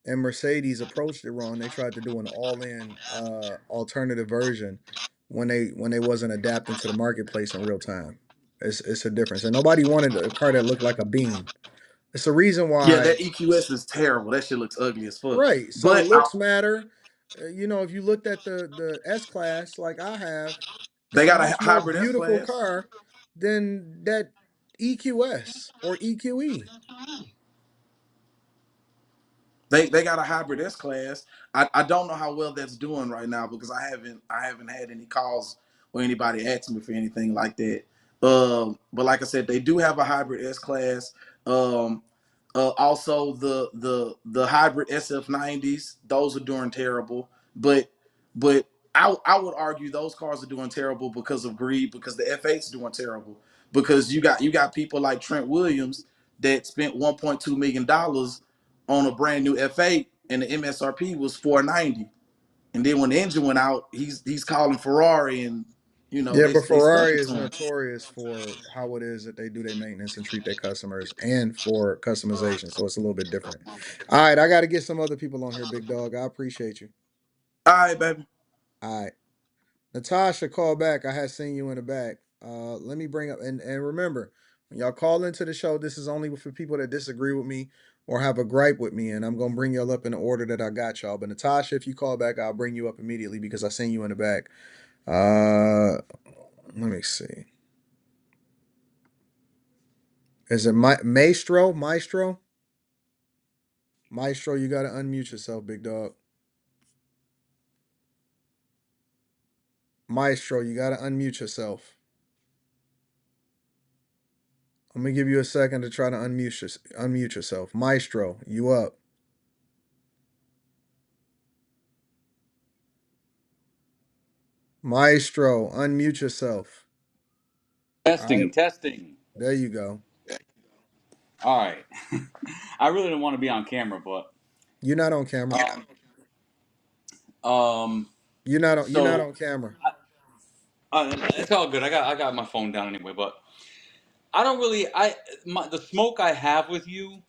and Mercedes approached it wrong. They tried to do an all-in alternative version when they wasn't adapting to the marketplace in real time. It's a difference, and nobody wanted a car that looked like a bean. It's the reason Yeah, why. that EQS is terrible. That shit looks ugly as fuck. Right. So But I, looks matter. If you looked at the S class like I have, they it's a got a much more hybrid S beautiful class. car than that EQS or EQE. They got a hybrid S class. I don't know how well that's doing right now because I haven't had any calls or anybody asking me for anything like that. But like I said, they do have a hybrid S class. Um, Also the hybrid SF90s, those are doing terrible. But I would argue those cars are doing terrible because of greed, because the F8's doing terrible. Because you got people like Trent Williams that spent $1.2 million on a brand new F8, and the MSRP was 490. And then when the engine went out, he's calling Ferrari, and Yeah, they but they stuck Ferrari it is to him. notorious for how it is that they do their maintenance and treat their customers and for customization. So it's a little bit different. All right, I got to get some other people on here, big dog. I appreciate you. All right, baby. All right. Natasha, call back. I had seen you in the back. Let me bring up and remember, when y'all call into the show, this is only for people that disagree with me or have a gripe with me, and I'm gonna bring y'all up in the order that I got y'all. But Natasha, if you call back, I'll bring you up immediately because I seen you in the back. Let me see. Is it Maestro? Maestro? Maestro, you gotta unmute yourself, big dog. Maestro, you gotta unmute yourself. I'm gonna give you a second to try to unmute yourself. Maestro, you up? Maestro, unmute yourself. All right, Testing, testing. there you go. All right. I really didn't want to be on camera, but You're not on camera. um, You're not so on camera. it's all good. I got my phone down anyway, but I don't really. The smoke I have with you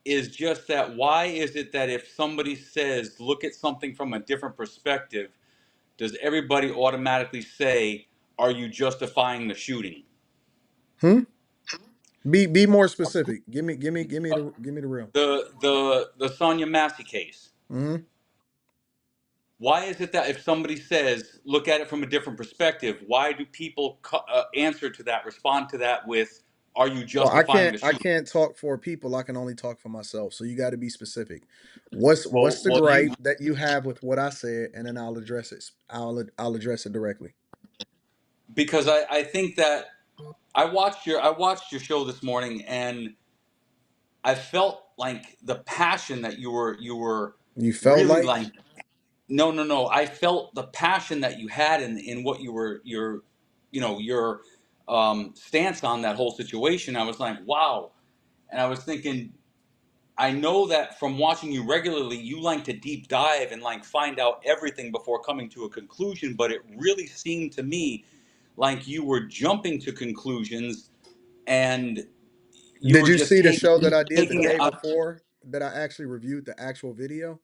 is just that. Why is it that if somebody says look at something from a different perspective, does everybody automatically say, "Are you justifying the shooting?" Hmm? Be more specific. Give me the real. The Sonia Massey case. Hmm. Why is it that if somebody says, look at it from a different perspective, why do people answer to that, respond to that with, are you Well, I justifying can't the I shooting? can't talk for people. I can only talk for myself. So you got to be specific. What's the Well, gripe that you have with what I said, and then I'll address it. I'll address it directly. because I think that I watched your show this morning and I felt like the passion that you were You felt really like like no, I felt the passion that you had in what you were your stance on that whole situation. I was like, wow. And I was thinking, I know that from watching you regularly, you like to deep dive and like find out everything before coming to a conclusion. But it really seemed to me like you were jumping to conclusions and you Did were you just see the show that I did the taking it day out. before that I actually reviewed the actual video?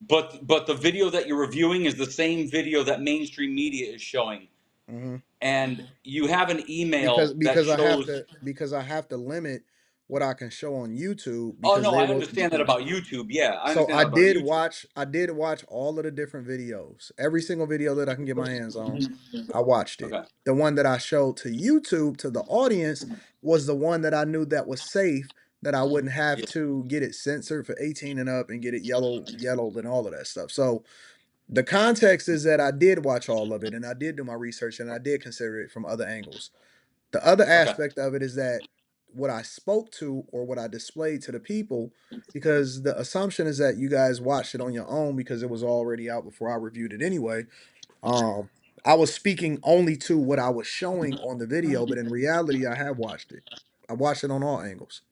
But the video that you're reviewing is the same video that mainstream media is showing, Hmm. and you have an Because email that because I have shows. to because I have to limit what I can show on YouTube Oh because no, they I will. understand that about YouTube. Yeah, I So understand that about YouTube. I did watch all of the different videos. Every single video that I can get my hands on, I watched it. Okay. The one that I showed to YouTube to the audience was the one that I knew that was safe, that I wouldn't have Yeah. to get it censored for 18 and up and get it yellowed and all of that stuff. So the context is that I did watch all of it and I did do my research and I did consider it from other angles. The other Okay. aspect of it is that what I spoke to or what I displayed to the people, because the assumption is that you guys watched it on your own because it was already out before I reviewed it anyway. Um, I was speaking only to what I was showing on the video, but in reality, I have watched it. I watched it on all angles.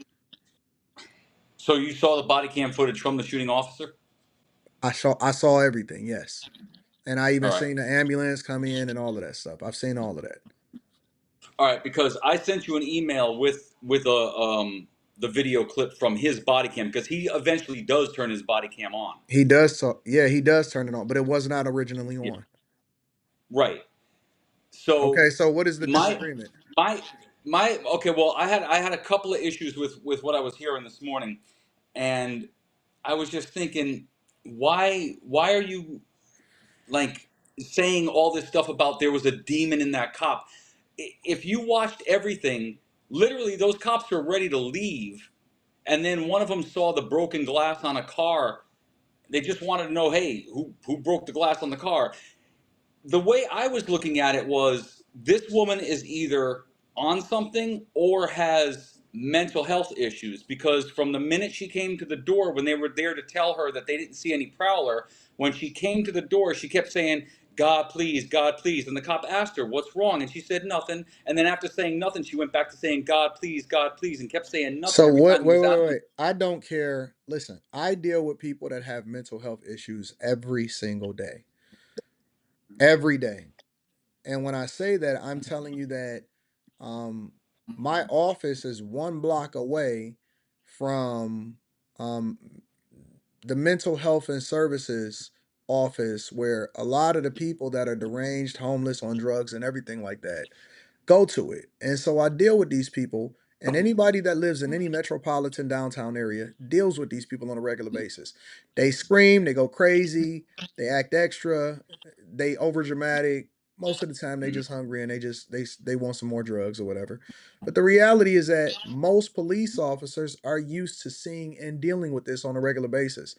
So you saw the body cam footage from the shooting officer? I saw everything, yes. And I All even right. seen the ambulance come in and all of that stuff. I've seen all of that. All right, because I sent you an email with a the video clip from his body cam because he eventually does turn his body cam on. He does so yeah, he does turn it on, but it was not originally Yeah. on. Right. So Okay, so what is the my disagreement? my my okay, well, I had a couple of issues with what I was hearing this morning, and I was just thinking, why are you like saying all this stuff about there was a demon in that cop? If you watched everything, literally those cops were ready to leave, and then one of them saw the broken glass on a car. They just wanted to know, hey, who broke the glass on the car? The way I was looking at it was this woman is either on something or has mental health issues because from the minute she came to the door, when they were there to tell her that they didn't see any prowler, when she came to the door, she kept saying, God, please, God, please. And the cop asked her, what's wrong? And she said nothing. And then after saying nothing, she went back to saying, God, please, and kept saying nothing So every what time he wait, was wait, asking. wait. I don't care. Listen, I deal with people that have mental health issues every single day. Every day. And when I say that, I'm telling you that um my office is 1 block away from um the mental health and services office where a lot of the people that are deranged, homeless, on drugs and everything like that go to it. And so I deal with these people, and anybody that lives in any metropolitan downtown area deals with these people on a regular basis. They scream, they go crazy, they act extra, they over dramatic. Most of the time they just hungry and they want some more drugs or whatever. But the reality is that most police officers are used to seeing and dealing with this on a regular basis.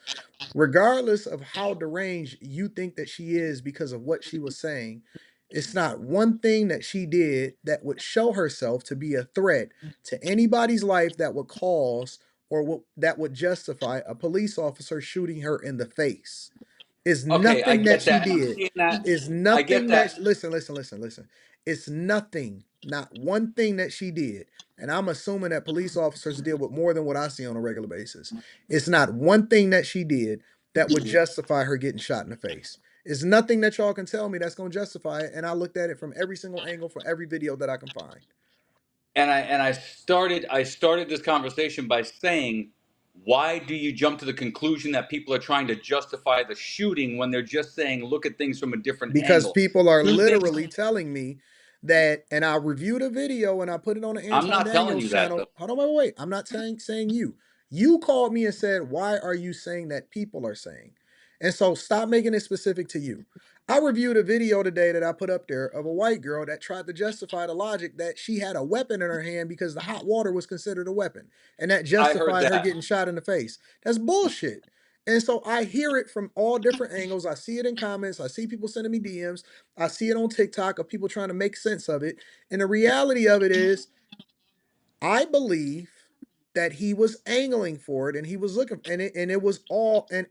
Regardless of how deranged you think that she is because of what she was saying, it's not one thing that she did that would show herself to be a threat to anybody's life that would cause or that would justify a police officer shooting her in the face. Is Okay, I nothing that get she that. And I'm did. seeing that. Is I get nothing that. that listen. It's nothing, not one thing that she did. And I'm assuming that police officers deal with more than what I see on a regular basis. It's not one thing that she did that would justify her getting shot in the face. It's nothing that y'all can tell me that's going to justify it. And I looked at it from every single angle for every video that I can find. And I started this conversation by saying, why do you jump to the conclusion that people are trying to justify the shooting when they're just saying look at things from a different Because angle? people are Two things. literally telling me that, and I reviewed a video and I put it on the I'm Anton not telling Daniels you that though. channel. Hold on, wait. I'm not saying you. You called me and said, "Why are you saying that people are saying?" And so stop making it specific to you. I reviewed a video today that I put up there of a white girl that tried to justify the logic that she had a weapon in her hand because the hot water was considered a weapon, and that I heard justified her that. getting shot in the face. That's bullshit. And so I hear it from all different angles. I see it in comments. I see people sending me DMs. I see it on TikTok of people trying to make sense of it. And the reality of it is, I believe that he was angling for it and he was looking and it was all and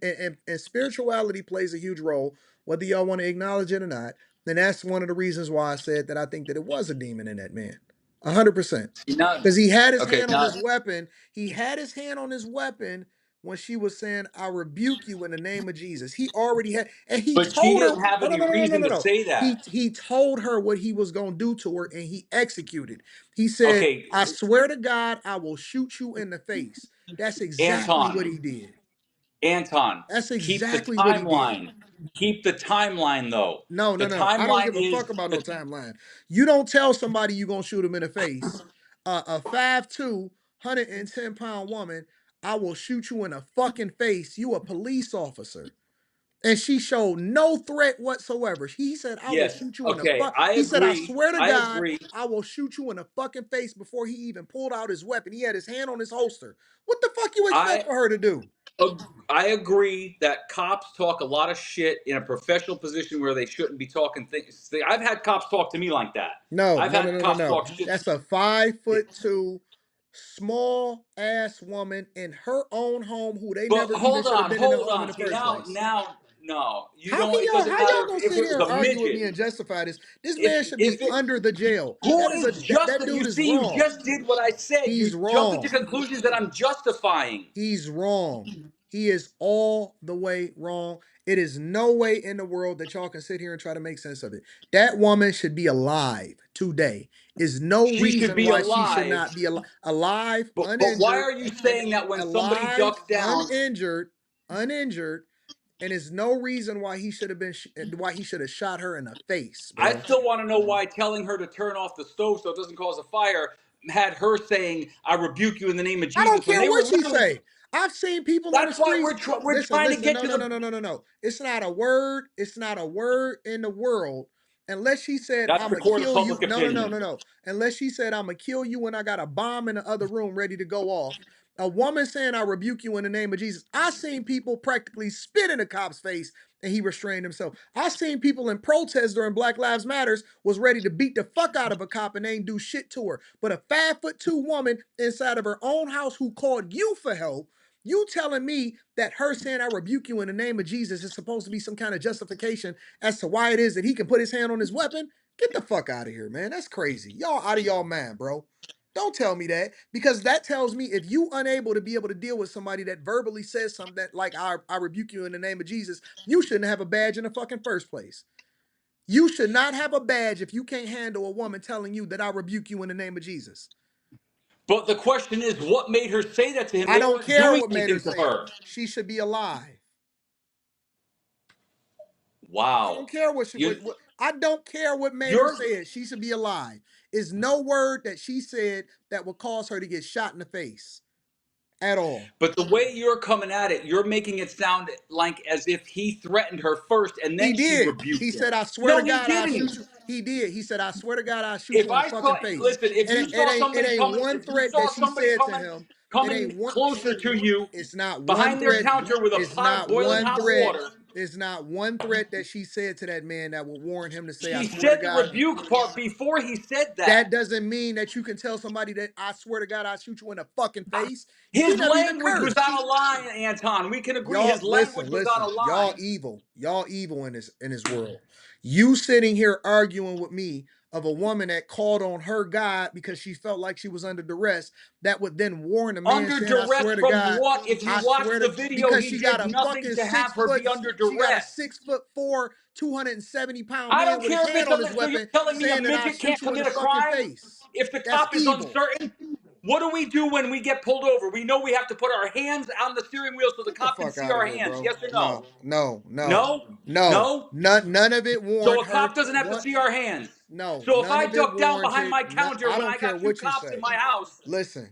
spirituality plays a huge role, whether y'all want to acknowledge it or not. then that's one of the reasons why I said that I think that it was a demon in that man. 100%. Now, Because he had his okay, hand on now, his weapon. He had his hand on his weapon when she was saying, I rebuke you in the name of Jesus. He already had, and he but she told her, didn't have no, no, any no, no, no, no, reason no, to no. say that. He told her what he was gonna do to her, and he executed. He said, Okay, I swear to God, I will shoot you in the face. That's exactly what he Anton, did. Anton, That's keep the exactly what he did. timeline. Keep the timeline, though. No, The no, no. I don't timeline give a is fuck about no the, timeline. You don't tell somebody you gonna shoot him in the face. A 5'2", 110-pound woman, I will shoot you in the fucking face. You a police officer. And she showed no threat whatsoever. He said, I will yes. shoot you in the Okay, fuck. I He said, I agree. swear to I God, agree. I will shoot you in the fucking face before he even pulled out his weapon. He had his hand on his holster. What the fuck you expect I for her to do? I agree that cops talk a lot of shit in a professional position where they shouldn't be talking things. I've had cops talk to me like that. No, I've no, no, had no, no, cops no. talk shit. That's a 5'2" small ass woman in her own home who they But never even should have been in the hold home in on. the See, first place. no, you How don't. can It y'all doesn't how matter y'all gonna if sit it was here and a argue with midget. me and justify this? This man should be If it under the jail. who That is is that just dude you is see, you wrong. just did what I said. You He's jumped into wrong. conclusions that I'm justifying. He's wrong. He is all the way wrong. It is no way in the world that y'all can sit here and try to make sense of it. That woman should be alive today. Is no She should reason be why she should alive. not be alive, But why uninjured, are you and saying that when somebody alive, ducks down? uninjured, and there's no reason why he should have why he should have shot her in the face, I bro. still want to know why telling her to turn off the stove so it doesn't cause a fire had her saying, "I rebuke you in the name of I don't Jesus," when care they what were she literally. say. I've seen people on the That's why streets. we're Listen, trying to listen. get No, to no, no, the. no, no, no, no. It's not a word. It's not a word in the world. Unless she said, That's the I'ma court of kill you. public No, no, no, opinion. no, no. Unless she said, I'ma kill you when I got a bomb in the other room ready to go off. A woman saying, I rebuke you in the name of Jesus. I seen people practically spit in a cop's face and he restrained himself. I seen people in protest during Black Lives Matters was ready to beat the fuck out of a cop and they ain't do shit to her. But a 5'2" woman inside of her own house who called you for help, you telling me that her saying I rebuke you in the name of Jesus is supposed to be some kind of justification as to why it is that he can put his hand on his weapon? Get the fuck out of here, man. That's crazy. Y'all out of y'all mind, bro. Don't tell me that, because that tells me if you unable to be able to deal with somebody that verbally says something that like I rebuke you in the name of Jesus, you shouldn't have a badge in the fucking first place. You should not have a badge if you can't handle a woman telling you that I rebuke you in the name of Jesus. But the question is, what made her say that to him? I They don't weren't care doing what made her anything to say it. her. She should be alive. I Wow. don't care what she You, what I don't care what made her you're say it. She should be alive. Is no word that she said that would cause her to get shot in the face at all. But the way you're coming at it, you're making it sound like as if he threatened her first and He then she did. He rebuked him. said, I swear to No, he God, I'll shoot didn't. you. He did. He said, I swear to God, I'll shoot you If in the I saw, fucking face. listen, if And you it, it saw ain't it somebody ain't coming, one if you threat that saw she somebody said to coming him. It coming ain't one closer to you it's not one behind their threat. counter with a It's pot of not boiling one hot threat. water, It's not one threat that she said to that man that would warrant him to say, I she swear to said the God. rebuke part before he said That that. doesn't mean that you can tell somebody that I swear to God I'll shoot you in the fucking face. She His never even language was cursed. out of line, Anton. We can agree Y'all his language listen, was out listen. of Y'all line. evil. Y'all evil in this world. You sitting here arguing with me of a woman that called on her God because she felt like she was under duress, that would then warn a man Under saying, I duress swear to from God, what? If you I watch swear the to video, because he she got did a nothing fucking to have her be under she got a duress. 6'4", 270-pound I man don't with his care if hand it's on his so you're weapon telling me a saying that I'll midget shoot can't you in the commit a fucking crime? face. If the That's cop is evil. uncertain, what do we do when we get pulled over? We know we have to put our hands on the steering wheel so the Get the cop can fuck see out of our here, hands. bro. Yes or no? No, no, no, No? no. No? None of it So warned a her. cop doesn't have to What? see our hands. No, So if none I of it duck down behind warranted. my No, counter I when don't I care got two what you cops in say. my house, Listen,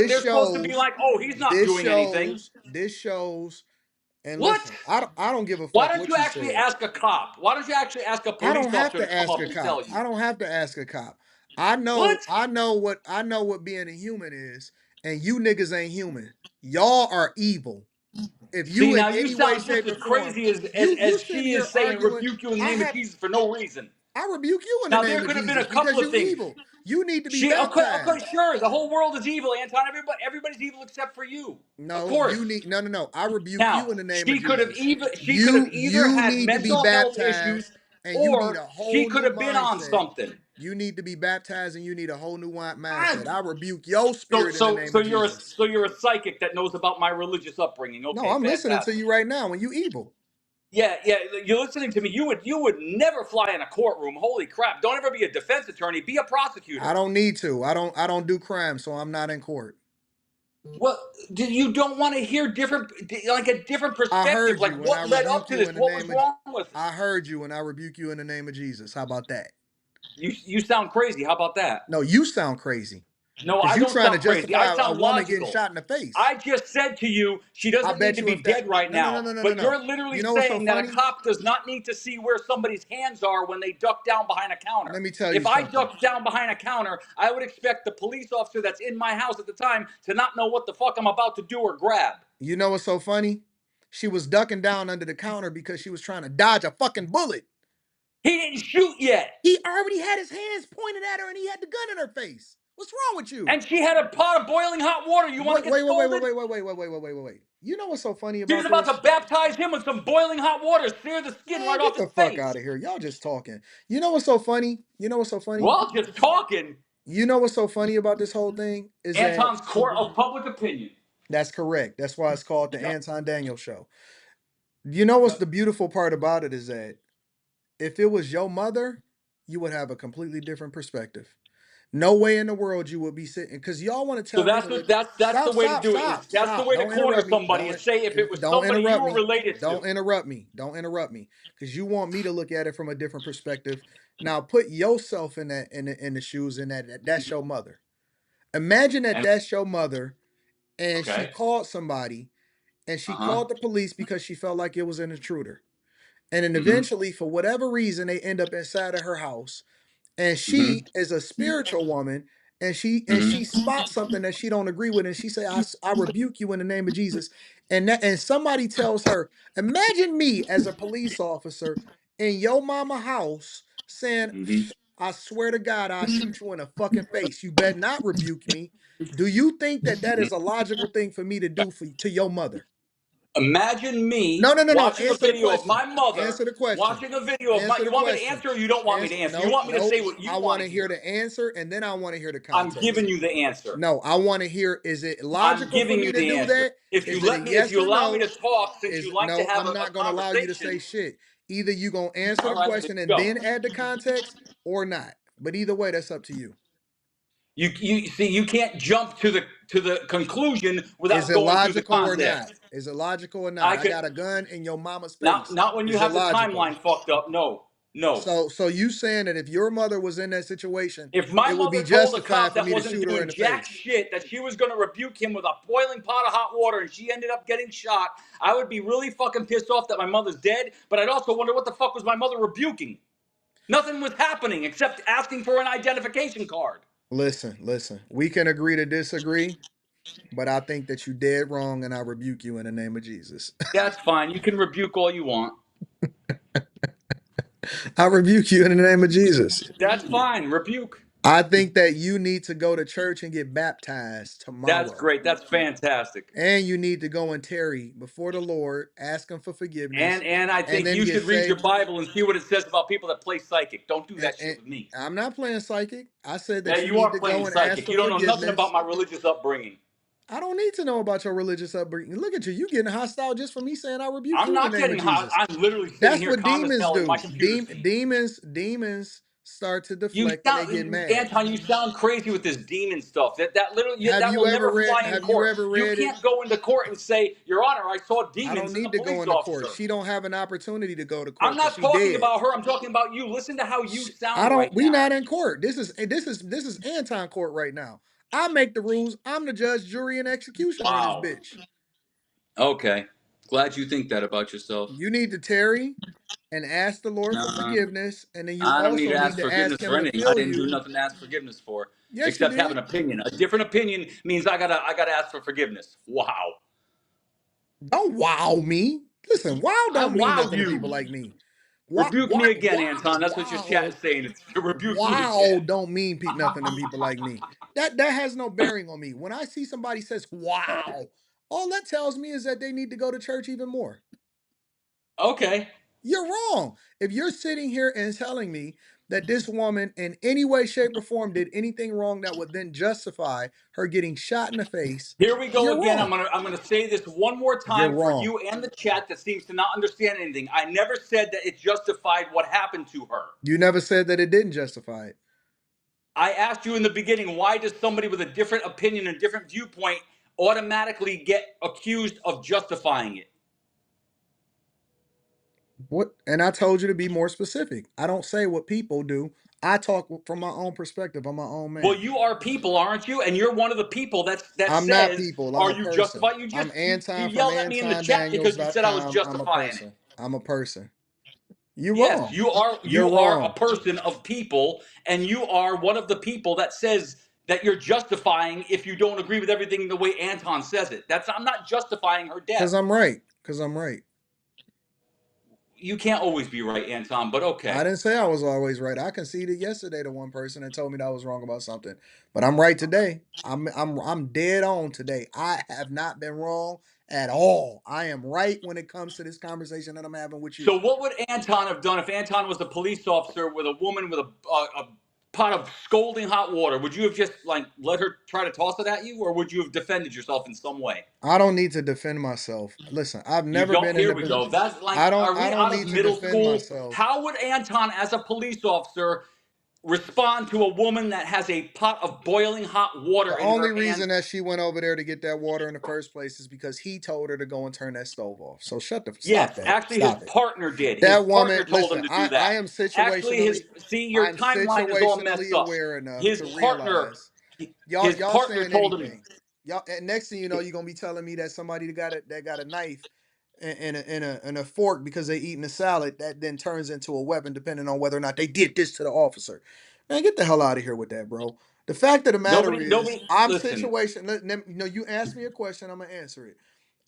they're supposed to be like, "Oh, he's not doing anything." this shows, and What? listen, I don't give a Why fuck don't you what you actually said. ask a cop? Why don't you actually ask a I don't police have officer to to come ask up a and cop. tell you? I don't have to ask a cop. What? I know what being a human is, and you niggas ain't human. Y'all are evil. If See, you in now you any way, sound just shape, as or form, crazy as, as, you as sitting she here is saying arguing. rebuke you in the I name of have Jesus for no reason. I rebuke you in the Now, there name of could have been a Jesus couple because of you things. evil. You need to be She, okay, okay, baptized. sure. The whole world is evil, Anton. Everybody's evil except for you. Of No, course. you need no. I rebuke Now, you in the name of Jesus. she could have either You had need to be mental health baptized. issues. and you need Or a she whole could new have been on mindset. something. You need to be baptized and you need a whole new I, mindset. I rebuke your so spirit in the so name so of you're a Jesus. so you're a psychic that knows about my religious upbringing. No, Okay, I'm listening to fantastic. you right now and you evil. Yeah, yeah, you're listening to me. You would never fly in a courtroom. Holy crap! Don't ever be a defense attorney. Be a I prosecutor. don't need to. I don't do crime, so I'm not in court. Well, you don't want to hear different, like a different I perspective. heard Like you and I what led up rebuke to you this? in the What was name of wrong with it? I heard you and I rebuke you in the name of Jesus. How about that? You sound crazy. How about that? No, you sound crazy. No, Because I you don't trying to sound crazy. I justify a sound woman getting logical. shot in the face. I just said to you, she I doesn't need bet to you be if that dead right no no no now. no no no But no. you're literally You know what's so saying that a funny? cop does not need to see where somebody's hands are when they duck down behind a counter. Let me tell you If I something. ducked down behind a counter, I would expect the police officer that's in my house at the time to not know what the fuck I'm about to do or grab. You know what's so funny? She was ducking down under the counter because she was trying to dodge a fucking bullet. He didn't shoot yet. He already had his hands pointed at her and he had the gun in her face. What's wrong with you? And she had a pot of boiling hot water. You want to Wait, get wait, wait, wait, wait, scolded? wait, wait, wait, wait, wait, wait, wait, wait. You know what's so funny She was about about to this? baptize him with some boiling hot water, sear the skin Man, right get off the his fuck out face. of here. Y'all just talking. You know what's so funny? You know what's so funny? Well, just talking. You know what's so funny about this whole thing is that Anton's court of public opinion. that's correct. That's why it's called the Anton Daniels show. You know what's Yep. the beautiful part about it is that if it was your mother, you would have a completely different perspective. No way in the world you would be sitting because y'all want to So tell me that's to what that's the stop, way to stop, do it. Is stop, that's the stop. way to Don't corner interrupt me. somebody is say if it was Don't somebody you interrupt were me. related to. Don't interrupt me. Don't interrupt me. Because you want me to look at it from a different perspective. Now put yourself in that in the shoes in that's your mother. Imagine that And that's your mother and she okay. called somebody and Uh she huh. called the police because she felt like it was an intruder. And then Mhm. eventually, for whatever reason, they end up inside of her house and Mhm. she is a spiritual woman and she Mhm. spots something that she don't agree with and she say I rebuke you in the name of Jesus and somebody tells her imagine me as a police officer in your mama house saying Mhm. I swear to God I'll shoot you in the fucking face, you better not rebuke me. Do you think that that Mhm. is a logical thing for me to do for to your mother? Imagine No, me no, no, no. watching a Answer the video of question. my mother Answer the question. watching a video of my. Answer You the want me to question. answer or you don't want me to Answer. answer? You Nope, want me to nope. say what you I want want to to hear hear? the answer and then I want to hear the I'm context. giving you the answer. No, I want to hear is it I'm logical for giving me you to the do answer. that? If you Is it a let me, if yes you or allow me no? to talk, since Is you like to no, have I'm a not going to allow you to conversation, say shit. Either you going to answer all the right, there question you and go. then add the context or not. But either way, that's up to you. You see, you can't jump to the conclusion Is without it going through the logical or not? context. Is it logical or not? I I could got a gun in your mama's face. not when you Is it have the logical? timeline fucked up. No, no. So you saying that if your mother was in that situation, If my it would be mother told a justified cop for that me to wasn't shoot her in doing the jack face? shit that she was going to rebuke him with a boiling pot of hot water and she ended up getting shot, I would be really fucking pissed off that my mother's dead, but I'd also wonder what the fuck was my mother rebuking? Nothing was happening except asking for an identification card. Listen, listen. We can agree to disagree, but I think that you dead wrong, and I rebuke you in the name of Jesus. That's fine. You can rebuke all you want. I rebuke you in the name of Jesus. That's fine. Rebuke. I think that you need to go to church and get baptized That's tomorrow. great. That's fantastic. And you need to go and tarry before the Lord, ask him for forgiveness, And I and think then you get should read your saved. Bible and see what it says about people that play psychic. Don't do And, that shit and with me. I'm not playing psychic. I said Yeah, that you you need are to go playing and ask psychic. for You don't know nothing about forgiveness. my religious upbringing. I don't need to know about your religious upbringing. Look at you. You getting hostile just for me saying I rebuke I'm you in the not name of getting hot. Jesus. I'm literally sitting That's here what calm as demons hell in my do. computer seat. Demons start to You deflect and they get sound, mad. Anton. You sound crazy with this demon stuff. That will never fly in Have you court. ever You read it? can't go into court and say, "Your Honor, I saw I don't demons in the need to go police into court. officer." She don't have an opportunity to go to I'm court because not she talking dead. about her. I'm talking about you. Listen to how you I sound don't right we now. not in court. This is Anton court right now. I make the rules. I'm the judge, jury, and executioner in this Wow. bitch. Okay. Glad you think that about yourself. You need to tarry and ask the Lord for Uh, forgiveness, and then you I don't need also to need ask to ask forgiveness him for to anything. I fill didn't do you. nothing to ask forgiveness for, Yes, you except have did. an opinion. A different opinion means I gotta ask for forgiveness. Wow. Don't wow me. Listen, wow I don't mean wow nothing to people you. like me. Rebuke me again, Anton. That's what your chat Wow. is saying. It's to rebuke me Wow again. don't mean nothing to people like me. That has no bearing on me. When I see somebody says wow, all that tells me is that they need to go to church even more. Okay. You're wrong. If you're sitting here and telling me that this woman in any way, shape, or form did anything wrong that would then justify her getting shot in the face, Here we go you're again. wrong. I'm gonna say this one more You're time for wrong. you and the chat that seems to not understand anything. I never said that it justified what happened to her. You never said that it didn't justify it. I asked you in the beginning, why does somebody with a different opinion and different viewpoint automatically get accused of justifying it? What? And I told you to be more specific. I don't say what people do. I talk from my own perspective. I'm my own Well, man. you are people, aren't you? And you're one of the people that I'm not says, people. I'm "Are a you person. justified?" I'm You Anton from yelled at me in the chat because you said I was antondaniels.com. I'm a justifying it. person. I'm a person. You're Yes, wrong. You're you are a wrong. person of people, and you are one of the people that says that you're justifying if you don't agree with everything the way Anton says it. That's I'm not justifying her Because death. I'm right. Because I'm right. You can't always be right, Anton, but I okay. didn't say I was always right. I conceded yesterday to one person and told me that I was wrong about something. But I'm right today. I'm dead on today. I have not been wrong at all. I am right when it comes to this conversation that I'm having with you. So what would Anton have done if Anton was a police officer with a woman with a pot of scalding hot water? Would you have just like let her try to toss it at you, or would you have defended yourself in some way? I don't need to defend myself. Listen, I've You never don't. been in Here the we position. go. That's like, I are we don't out of need to middle defend school? myself. How would Anton, as a police officer, respond to a woman that has a pot of boiling hot The water in only her hand? reason that she went over there to get that water in the first place is because he told her to go and turn that stove off. So stop Yes, that. actually, his Stop it. partner did. His That partner woman, told him listen, to do I that. am Actually, situationally your I'm timeline is all situationally messed up. aware enough His to partner, realize his y'all partner saying told him. anything. Y'all and next thing you know, you're gonna be telling me that somebody that got a knife and a fork because they eating a salad that then turns into a weapon depending on whether or not they did this to the officer. Man, get the hell out of here with that, bro. The fact of the matter is, Nobody. I'm Listen. situation. You asked me a question, I'm gonna answer it.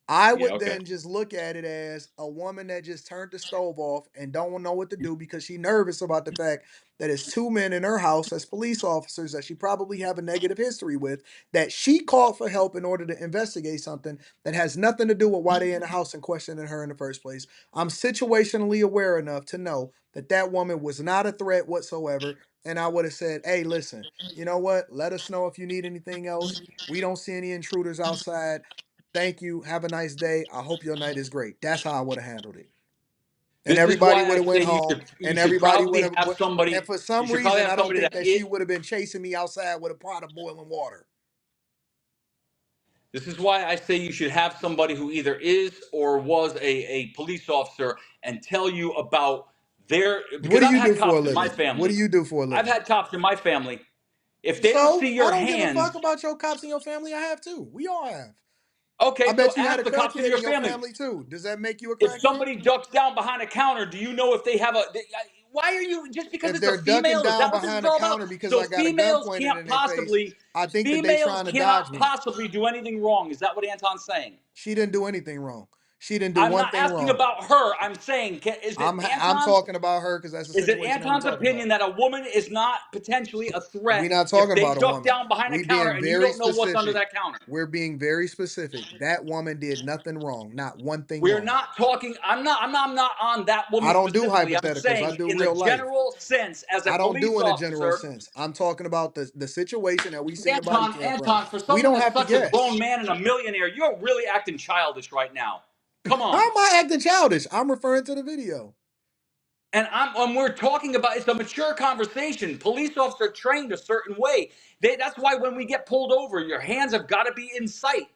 I Yeah. would Okay. then just look at it as a woman that just turned the stove off and don't know what to do because she's nervous about the fact that it's two men in her house as police officers that she probably have a negative history with that she called for help in order to investigate something that has nothing to do with why they in the house and questioning her in the first place. I'm situationally aware enough to know that that woman was not a threat whatsoever. And I would have said, hey, listen, you know what? Let us know if you need anything else. We don't see any intruders outside. Thank you. Have a nice day. I hope your night is great. That's how I would have handled it. And This is everybody why would I have say went home you and should everybody would probably have have and somebody. for You some should probably reason have I don't somebody think that that she it. would have been chasing me outside with a pot of boiling water. This is why I say you should have somebody who either is or was a police officer and tell you about their, What because do I've you do had for a cops in my living? What do family. you do for a I've living? had cops in my family. If they don't So see I your don't give a hands, fuck about your cops in your family. I have too. We all have. I okay, so bet you had ask a the cops in crackhead in your your family. family too. Does that make you a If crackhead? somebody ducks down behind a counter, do you know if they have a? Why are you just because If it's a they're ducking female? Is down that what this is behind a all about? counter because So I got a gun females pointed can't in their face, possibly, I think that they females trying to dodge cannot me. possibly do anything wrong. Is that what Anton's saying? She didn't do anything wrong. She didn't do I'm one not thing asking wrong. about her. I'm saying, I'm talking about her because that's the Is it situation that we're Anton's talking about. opinion that a woman is not potentially a threat We're not if talking they about a duck woman. down behind a We counter being and you very don't know what's under specific. that counter? We're being very specific. That woman did nothing wrong. Not one thing We're wrong. not talking. I'm not on that I woman don't do specifically. I'm hypotheticals. I saying do in the real life. general sense, as a I don't do police in a general officer, sense. I'm talking about the situation that we seen the body Anton, cam from. Anton, for We someone don't that's have to such a grown guess. man and a millionaire, you're really acting childish right now. Come How on. am I acting childish? I'm referring to the video. And we're talking about it's a mature conversation. Police officer trained a certain way. That's why when we get pulled over, your hands have got to be in sight.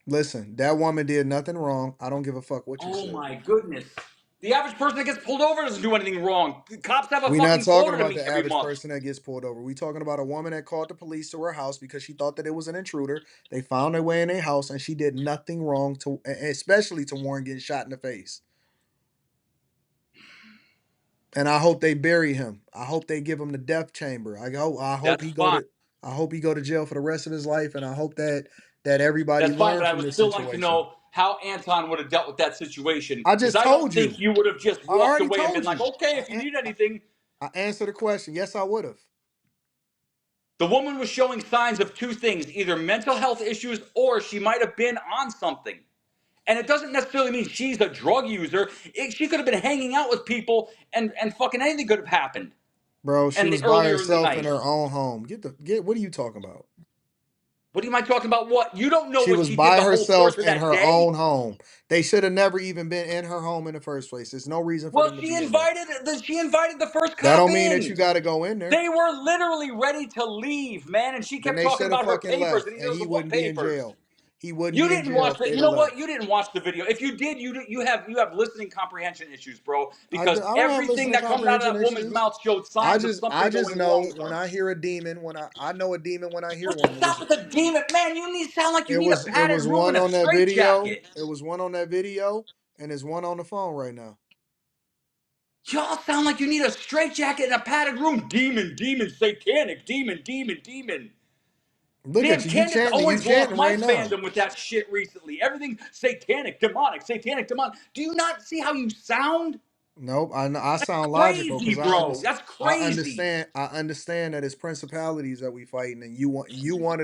Listen, that woman did nothing wrong. I don't give a fuck what you Oh say. my goodness. The average person that gets pulled over doesn't do anything wrong. The cops have a We're not fucking talking quota to about meet the every average month. person that gets pulled over. We're talking about a woman that called the police to her house because she thought that it was an intruder. They found their way in their house and she did nothing wrong to, especially to Warren getting shot in the face. And I hope they bury him. I hope they give him the death chamber. I hope That's he go fine. to I hope he go to jail for the rest of his life. And I hope that everybody That's fine, learn but I from would this still like to situation. know how Anton would have dealt with that situation I because just I don't told think you. you would have just I walked already away and been told like, you. okay, if you need anything. I answered the question. Yes, I would have. The woman was showing signs of two things, either mental health issues or she might have been on something. And it doesn't necessarily mean she's a drug user. She could have been hanging out with people, and fucking anything could have happened. Bro, she And was by earlier in the herself in night. her own home. What are you talking about? What am I talking about? What? You don't know She what was she did by the whole herself course of in that her day. own home. They should have never even been in her home in the first place. There's no reason for Well, them to she be in there. invited the first That cop don't mean that in. you got to go in there. They were literally ready to leave, man, and she Then kept they talking should have about her fucking papers, left, and he and doesn't he know what wouldn't be in papers. jail. He wouldn't You be in didn't jail watch if the. they'd You have know what? left. You didn't watch the video. If you did, you have listening comprehension issues, bro. Because I don't have everything listening that comes out of comprehension that woman's issues. mouth showed I signs of just I something just going wrong know with when her. I hear a demon, when I know a demon when I hear What the one. stop with the demon, man? You need sound like you need a It padded was room one and a on that video. straitjacket. It was one on that video, and there's one on the phone right now. Y'all sound like you need a straitjacket and a padded room. Demon, demon, satanic, demon, demon, demon. Look at Damn, you. You Candace chanting. You Owens lost chanting my right now. fandom with that shit recently. Everything satanic, demonic, satanic, demonic. Do you not see how you sound? Nope. I sound logical Crazy, because bro. That's crazy. I understand that it's principalities that we fighting, and you one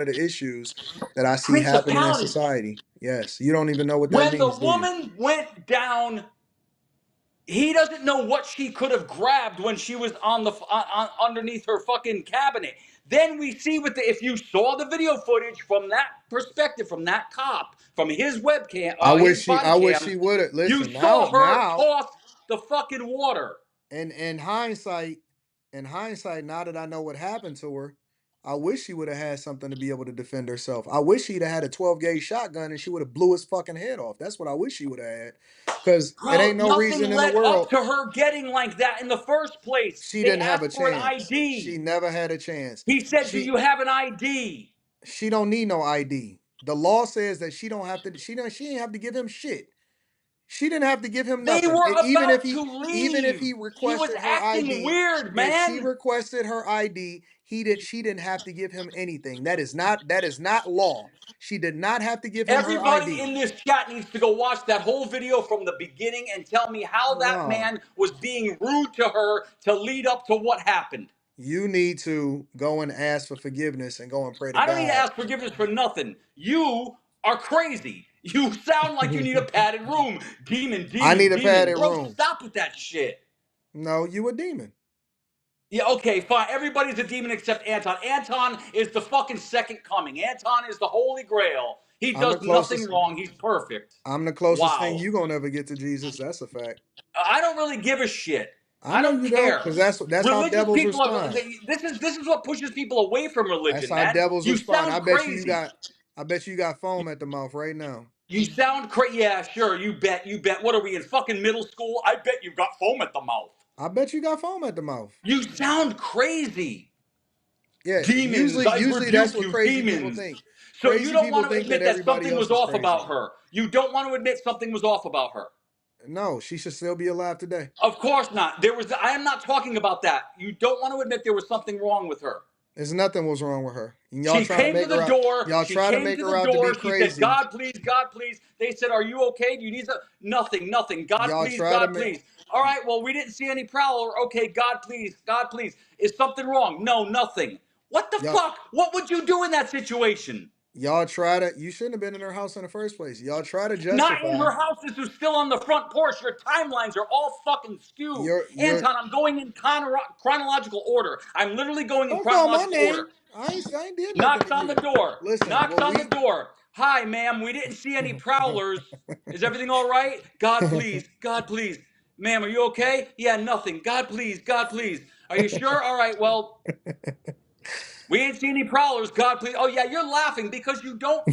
of the issues that I see happening in Principality. society. Yes, you don't even know what that When the means, do you? woman went down, he doesn't know what she could have grabbed when she was underneath her fucking cabinet. Then we see if you saw the video footage from that perspective, from that cop, from his webcam, his body I wish cam, she would have you listen saw her now. toss the fucking water. And in hindsight, now that I know what happened to her, I wish she would have had something to be able to defend herself. I wish she'd have had a 12 gauge shotgun and she would have blew his fucking head off. That's what I wish she would have had. Cause it Bro, ain't no nothing reason in the led up world to her getting like that in the first place. she They didn't have a asked for an chance. She ID. never had a chance. He said, "Do She you have an ID?" she don't need no ID. The law says that she ain't have to give him shit. She didn't have to give him They nothing. were about to Even if leave. he He was requested her acting ID, weird, if she man. requested her ID, she didn't have to give him anything. That is not law. She did not have to give him her Everybody ID. in this chat needs to go watch that whole video from the beginning and tell me how that No. man was being rude to her to lead up to what happened. You need to go and ask for forgiveness and go and pray to I don't need to God. ask forgiveness for nothing. You are crazy. You sound like you need a padded room. Demon, I demon, need a demon. padded Bro, room. stop with that shit. No, you a demon. Yeah, okay, fine. Everybody's a demon except Anton. Anton is the fucking second coming. Anton is the holy grail. He I'm the does nothing closest wrong. He's perfect. I'm the closest thing Wow. you gonna ever get to Jesus. That's a fact. I don't really give a shit. I I know don't you don't, care. because that's how Religious devils people are. respond. This is what pushes people away from That's religion, how man. devils You respond. sound crazy. I bet you got foam at the mouth right now. You sound crazy. Yeah, sure. You bet. You bet. What are we in fucking middle school? I bet you got foam at the mouth. I bet you got foam at the mouth. You sound crazy. Yeah, Demons, I usually that's rebuke what you, crazy people demons. think. So you Crazy don't people want to think that admit that everybody something else was is off crazy. about her. You don't want to admit something was off about her. No, she should still be alive today. Of course not. I am not talking about that. You don't want to admit there was something wrong with her. There's nothing was wrong with her. And She came to the door. y'all She try to came make to her the out to be door. She said, crazy. "God, please, God, please." They said, "Are you okay? Do you need some?" Nothing, nothing. God, Y'all please, try to God, make please. All right, well, we didn't see any prowler. Okay, God, please, God, please. Is something wrong? No, nothing. What the y'all fuck? What would you do in that situation? y'all try to you shouldn't have been in her house in the first place. Y'all try to Not in justify her house. This is still on the front porch. Your timelines are all fucking skewed. your Anton, I'm going in chronological order. I'm literally going in don't call my chronological name. order. I ain't did nothing Knocks to on the you. door. Listen, Knocks on the door. Hi, ma'am. We didn't see any prowlers. Is everything all right? God, please. God, please. Ma'am, are you okay? Yeah, nothing. God, please. God, please. Are you sure? All right. Well, we ain't seen any prowlers. God, please. Oh, yeah, you're laughing because you don't.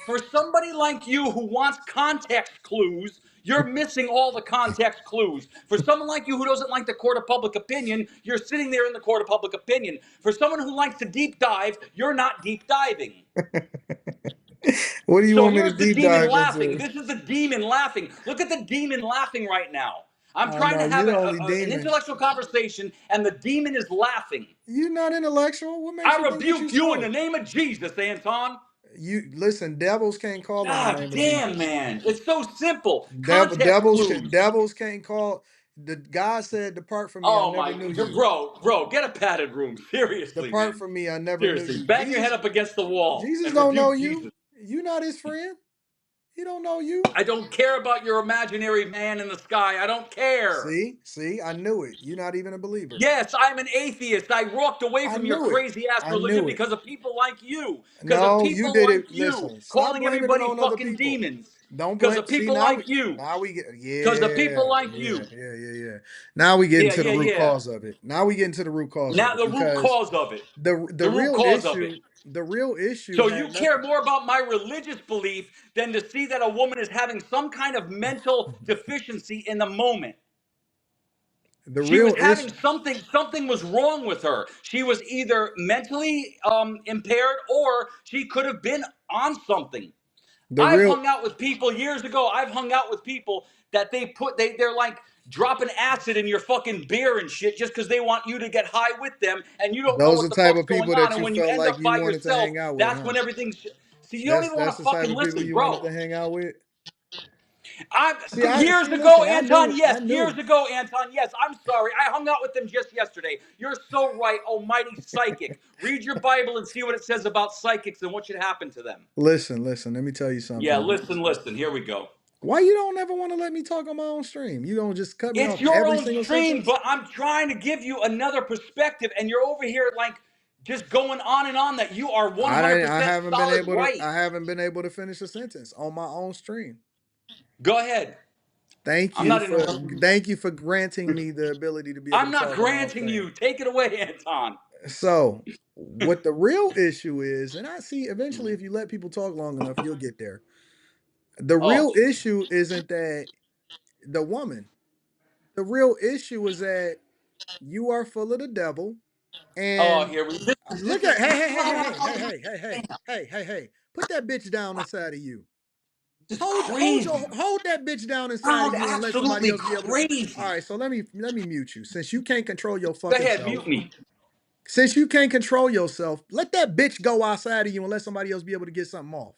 For somebody like you who wants context clues, you're missing all the context clues. For someone like you who doesn't like the court of public opinion, you're sitting there in the court of public opinion. For someone who likes to deep dive, you're not deep diving. What do you So want me to here's the deep demon dive laughing. into? This is the demon laughing. Look at the demon laughing right now. I'm trying No, to you have the only an demon. intellectual conversation, and the demon is laughing. You're not intellectual. What makes I you think that you rebuke you in the so? name of Jesus, Anton. You listen, devils can't call on the God name of damn, Jesus. man. It's so simple. Context clues. Devils can't call. The God said, "Depart from me, I Oh never my, knew you. bro, get a padded room. Seriously, Depart man. from me, I never knew Seriously. you." Bang your head up against the wall Jesus and don't know rebuke you. Jesus. You not his friend. He don't know you. I don't care about your imaginary man in the sky. I don't care. See, I knew it. You're not even a believer. Yes, I'm an atheist. I walked away I from your knew it. crazy ass I religion knew it. because of people like you. Because of No, you people did like it. you Listen, stop calling blaming it everybody on other fucking people. demons. Don't Because blame. of See, people like you. now we get, Because of people yeah, like yeah, you. yeah, yeah, yeah. Now we get Yeah, into the yeah, root yeah. cause of it. Now we get into the root cause of Now it the root because cause of it. the The root real cause of it. issue, the real issue So you had care nothing. more about my religious belief than to see that a woman is having some kind of mental deficiency in the moment. The She was real having issue, something was wrong with her. She was either mentally impaired or she could have been on something. the I've real, hung out with people years ago. I've hung out with people that they're like dropping acid in your fucking beer and shit just because they want you to get high with them and you don't know those are what the the type fuck's of going people on. that And you when you felt end like up you by wanted to yourself, hang out with, that's huh? when everything's. See, you don't That's even want that's to the type fucking of people listen, you wanted bro. to hang out with. I years ago, Listen, I Anton. knew, Yes, years ago, Anton. Yes, I'm sorry. I hung out with them just yesterday. You're so right, almighty psychic. Read your Bible and see what it says about psychics and what should happen to them. listen. Let me tell you Yeah, something. listen. Here we go. Why you don't ever want to let me talk on my own stream? You gonna just cut me It's off your every own single stream, sentence? but I'm trying to give you another perspective, and you're over here like just going on and on that you are I 100% haven't been solid able to right. I haven't been able to finish a sentence on my own stream. Go ahead. Thank I'm you not for interrupting. thank you for granting me the ability to be able I'm to not talk on my own granting stream. you. Take it away, Anton. So, what the real issue is, and I see eventually if you let people talk long enough, you'll get there. The Oh, real issue isn't that the woman. The real issue is that you are full of the devil oh, and here we. This is look this at is hey this hey is hey what I hey want hey to hey fucking hey hey hey understand. hey hey hey put that bitch down inside of you. It's crazy. Hold that bitch down inside of Sound you and let somebody absolutely else be able to. All crazy. right, so let me mute you since you can't control your Go fucking ahead, self. mute me. Since you can't control yourself, let that bitch go outside of you and let somebody else be able to get something off.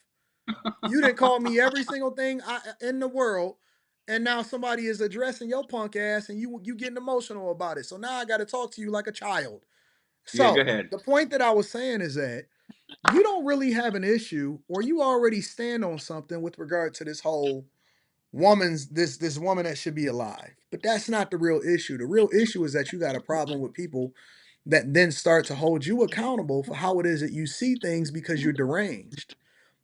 You didn't call me every single thing in the world, and now somebody is addressing your punk ass, and you getting emotional about it. So now I got to talk to you like a child. Yeah, go So ahead. the point that I was saying is that you don't really have an issue, or you already stand on something with regard to this whole this woman that should be alive. But that's not the real issue. The real issue is that you got a problem with people that then start to hold you accountable for how it is that you see things because you're deranged.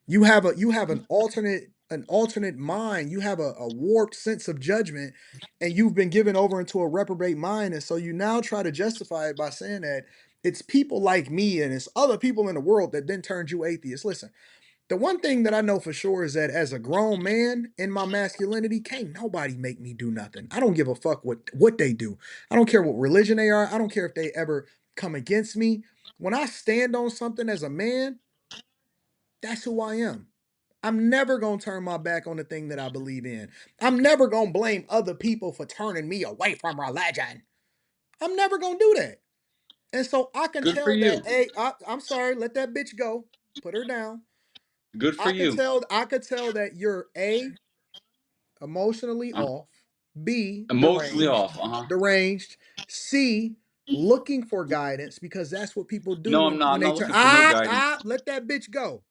You have an alternate mind. You have a warped sense of judgment, and you've been given over into a reprobate mind. And so you now try to justify it by saying that it's people like me and it's other people in the world that then turned you atheist. Listen, the one thing that I know for sure is that as a grown man in my masculinity, can't nobody make me do nothing. I don't give a fuck what they do. I don't care what religion they are. I don't care if they ever come against me. When I stand on something as a man, that's who I am. I'm never going to turn my back on the thing that I believe in. I'm never going to blame other people for turning me away from religion. I'm never going to do that. And so I can Good for tell that, you. hey, I'm sorry, let that bitch go. Put her down. Good for you. I could tell that you're A, emotionally Uh, off, B, Emotionally off. Uh huh. deranged, C, looking for guidance because that's what people do No, when I'm not. when I'm they not turn looking for no guidance. let that bitch go.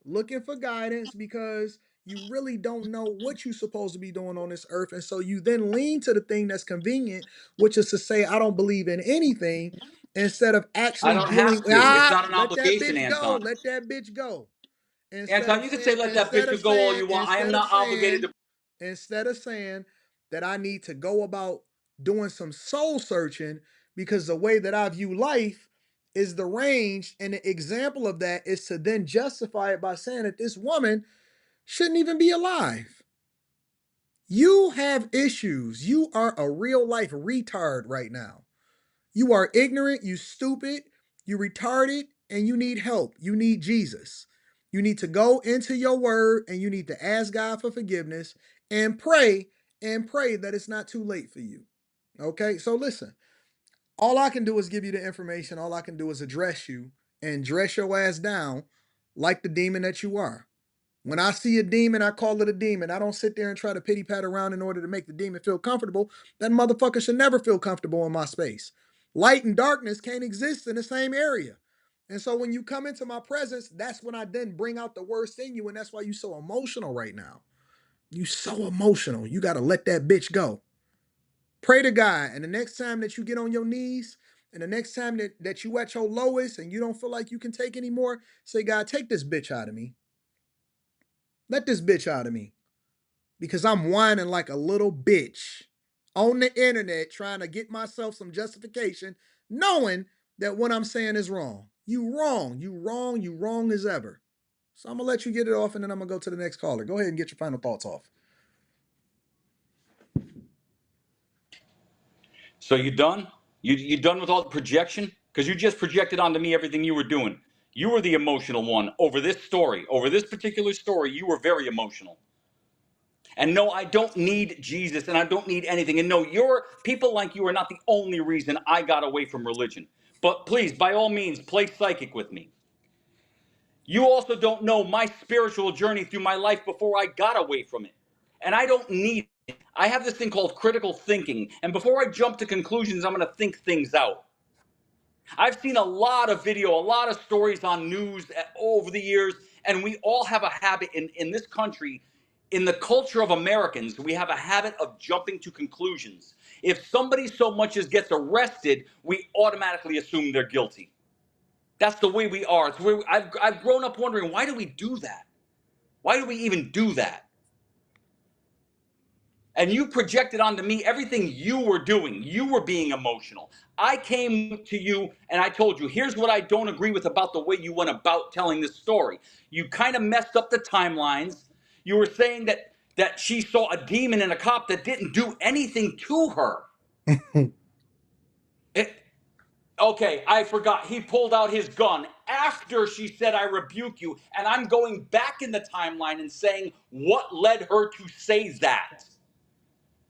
Looking for guidance because you really don't know what you're supposed to be doing on this earth. And so you then lean to the thing that's convenient, which is to say, I don't believe in anything, instead of I actually don't dealing, have to. It's not an let that obligation, bitch go, Anton. let that bitch go. Anton, you can say let that bitch go all you want. I am not obligated to. Instead of saying that I need to go about doing some soul searching because the way that I view life is the range, and the example of that is to then justify it by saying that this woman shouldn't even be alive. You have issues. You are a real life retard right now. You are ignorant, you stupid, you retarded, and you need help. You need Jesus. You need to go into your word and you need to ask God for forgiveness and pray that it's not too late for you. Okay? So listen, all I can do is give you the information. All I can do is address you and dress your ass down like the demon that you are. When I see a demon, I call it a demon. I don't sit there and try to pity pat around in order to make the demon feel comfortable. That motherfucker should never feel comfortable in my space. Light and darkness can't exist in the same area. And so when you come into my presence, that's when I then bring out the worst in you. And that's why you so emotional right now. You so emotional. You got to let that bitch go. Pray to God. And the next time that you get on your knees, and the next time that you at your lowest and you don't feel like you can take anymore, say, God, take this bitch out of me. Let this bitch out of me. Because I'm whining like a little bitch on the internet trying to get myself some justification, knowing that what I'm saying is wrong. You wrong. You wrong. You wrong as ever. So I'm gonna let you get it off, and then I'm gonna go to the next caller. Go ahead and get your final thoughts off. So you done? You done with all the projection? Because you just projected onto me everything you were doing. You were the emotional one over this story. Over this particular story, you were very emotional. And no, I don't need Jesus and I don't need anything. And no, you're people like you are not the only reason I got away from religion. But please, by all means, play psychic with me. You also don't know my spiritual journey through my life before I got away from it. And I don't need it. I have this thing called critical thinking. And before I jump to conclusions, I'm going to think things out. I've seen a lot of video, a lot of stories on news over the years, and we all have a habit in this country, in the culture of Americans, we have a habit of jumping to conclusions. If somebody so much as gets arrested, we automatically assume they're guilty. That's the way we are. It's where I've grown up wondering, why do we do that? Why do we even do that? And you projected onto me everything you were doing. You were being emotional. I came to you and I told you, here's what I don't agree with about the way you went about telling this story. You kind of messed up the timelines. You were saying that she saw a demon in a cop that didn't do anything to her. It, okay, I forgot. He pulled out his gun after she said, I rebuke you. And I'm going back in the timeline and saying, what led her to say that?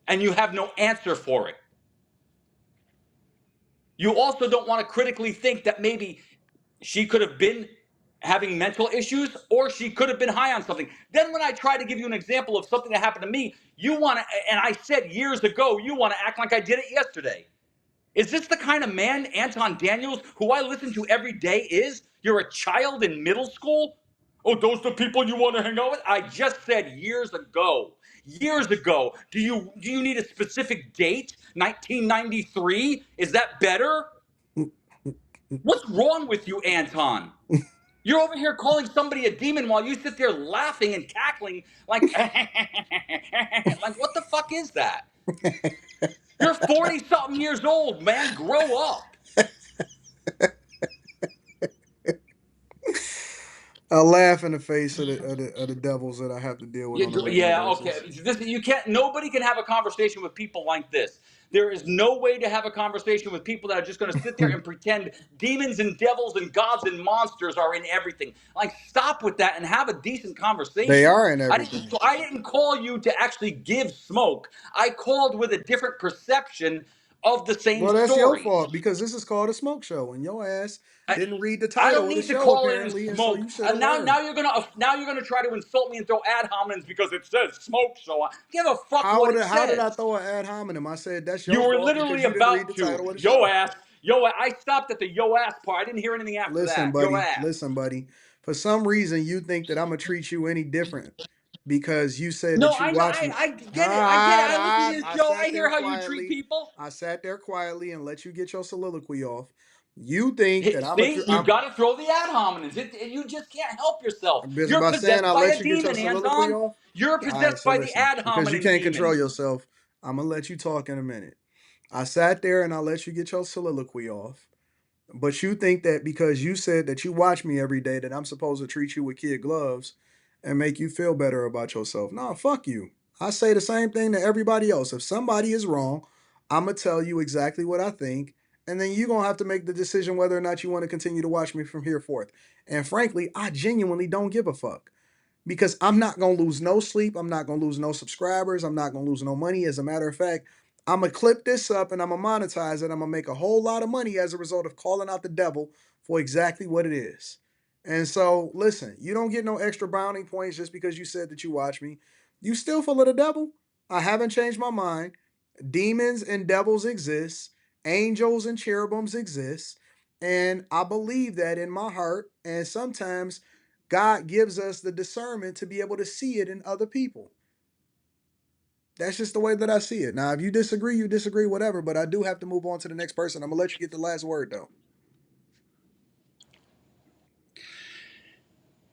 And you have no answer for it. You also don't want to critically think that maybe she could have been having mental issues or she could have been high on something. Then when I try to give you an example of something that happened to me, you want to, and I said years ago, you want to act like I did it yesterday. Is this the kind of man Anton Daniels, who I listen to every day, is? You're a child in middle school? Oh, those the people you want to hang out with? I just said years ago. Years ago. Do you need a specific date? 1993? Is that better? What's wrong with you, Anton? You're over here calling somebody a demon while you sit there laughing and cackling like like what the fuck is that? You're 40 something years old, man. Grow up. I laugh in the face of the devils that I have to deal with on a regular Yeah, okay. basis. You can't. Nobody can have a conversation with people like this. There is no way to have a conversation with people that are just going to sit there and pretend demons and devils and gods and monsters are in everything. Like, stop with that and have a decent They conversation. are in I didn't. everything. I didn't call you to actually give smoke. I called with a different perception of the same Well, that's your story. fault because this is called a smoke show, and your ass I, didn't read the I don't title of the need to show call it in apparently, and so smoke. you should have And learned. now you're gonna try to insult me and throw ad hominems because it says smoke. So I give a fuck what it How did I says. throw an ad hominem? I said that's You your were fault because literally you didn't read the about to. title of the Yo show. ass. Yo, I stopped at the yo ass part. I didn't hear anything after Listen, that. Yo buddy. ass. Listen, buddy. For some reason, you think that I'm gonna treat you any different because you said No, that you I know. watch me. I get it. I get it. I listen to this I show. I sat there hear how you treat quietly. people. I sat there quietly and let you get your soliloquy off. You think Hey, that I'm a. see, you got to throw the ad hominems. You just can't help yourself. Just You're by saying possessed I'll by let a you get your demon, soliloquy Anton. off. You're All right, possessed so by the listen, ad because you hominem can't control demon. yourself, I'm gonna let you talk in a minute. I sat there and I let you get your soliloquy off. But you think that because you said that you watch me every day that I'm supposed to treat you with kid gloves and make you feel better about yourself. No, fuck you. I say the same thing to everybody else. If somebody is wrong, I'm gonna tell you exactly what I think, and then you're gonna have to make the decision whether or not you want to continue to watch me from here forth. And frankly, I genuinely don't give a fuck because I'm not going to lose no sleep. I'm not going to lose no subscribers. I'm not going to lose no money. As a matter of fact, I'm going to clip this up and I'm going to monetize it. I'm going to make a whole lot of money as a result of calling out the devil for exactly what it is. And so, listen, you don't get no extra brownie points just because you said that you watch me. You still full of the devil. I haven't changed my mind. Demons and devils exist. Angels and cherubims exist. And I believe that in my heart. And sometimes God gives us the discernment to be able to see it in other people. That's just the way that I see it. Now, if you disagree, whatever. But I do have to move on to the next person. I'm gonna let you get the last word though.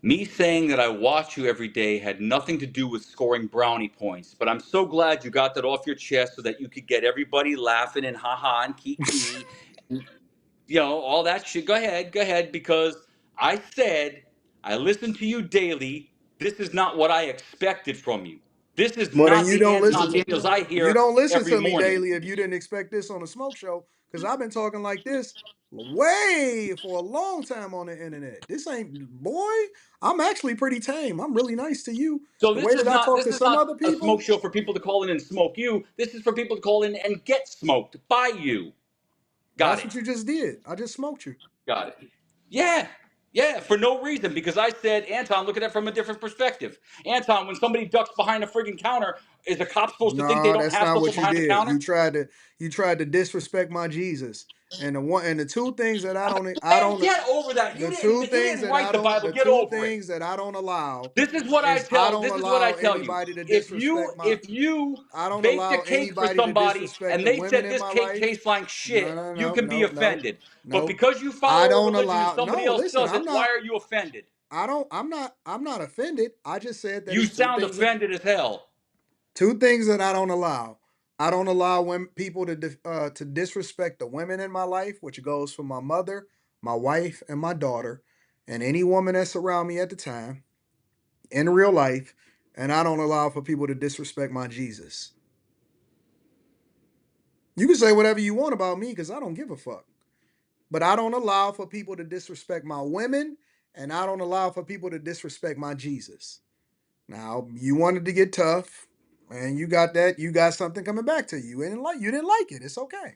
Me saying that I watch you every day had nothing to do with scoring brownie points, but I'm so glad you got that off your chest so that you could get everybody laughing and haha and kiki, you know, all that shit. Go ahead, because I said I listen to you daily. This is not what I expected from you. This is Well, then not you the don't Anton listen to Daniels I you hear don't listen every to me morning. daily if you didn't expect this on a smoke show. Because I've been talking like this way for a long time on the internet. This ain't boy. I'm actually pretty tame. I'm really nice to you. So The way that I talk this to is some not other a smoke people, show for people to call in and smoke you. This is for people to call in and get smoked by you. Got that's it. what you just did. I just smoked you. Got it. Yeah. Yeah, for no reason, because I said, Anton, look at that from a different perspective. Anton, when somebody ducks behind a friggin' counter, is a cop supposed to think they No, don't that's have not something what you behind the did. counter? You tried to disrespect my Jesus. And the two things that I Man, don't get over that. the two You things didn't that write I the don't Bible. the Get two over it. things that I don't allow is This is what I tell you. If you I don't baked a allow cake for anybody to somebody disrespect and the they women said in this my cake life. tastes like No, shit, no, you no, can be no, no, offended. But no. because you I follow a don't religion and allow somebody no, else listen, doesn't, why are you offended? I'm not offended. I just said that You it's sound offended as hell. two things that I don't allow. I don't allow when people to disrespect the women in my life, which goes for my mother, my wife, and my daughter, and any woman that's around me at the time in real life. And I don't allow for people to disrespect my Jesus. You can say whatever you want about me because I don't give a fuck. But I don't allow for people to disrespect my women, and I don't allow for people to disrespect my Jesus. Now, you wanted to get tough, and you got that. You got something coming back to you. And you didn't like it. It's okay.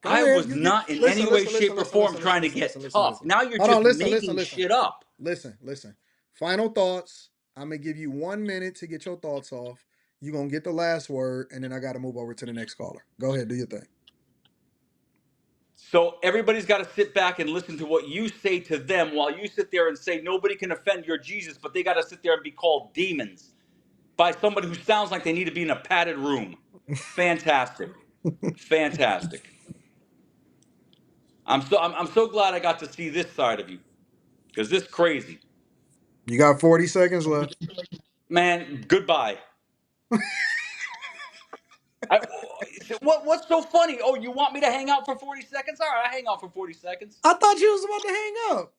Go I ahead. was You get not in any way, shape, or form trying to get tough. listen. Now you're Hold on, just making shit up. listen. Final thoughts. I'm gonna give you 1 minute to get your thoughts off. You're gonna get the last word, and then I gotta move over to the next caller. Go ahead, do your thing. So everybody's got to sit back and listen to what you say to them while you sit there and say nobody can offend your Jesus, but they got to sit there and be called demons by somebody who sounds like they need to be in a padded room. Fantastic. Fantastic. I'm so glad I got to see this side of you because this is crazy. You got 40 seconds left. Man, goodbye. I, what's so funny? Oh, you want me to hang out for 40 seconds? All right, I hang out for 40 seconds. I thought you was about to hang up.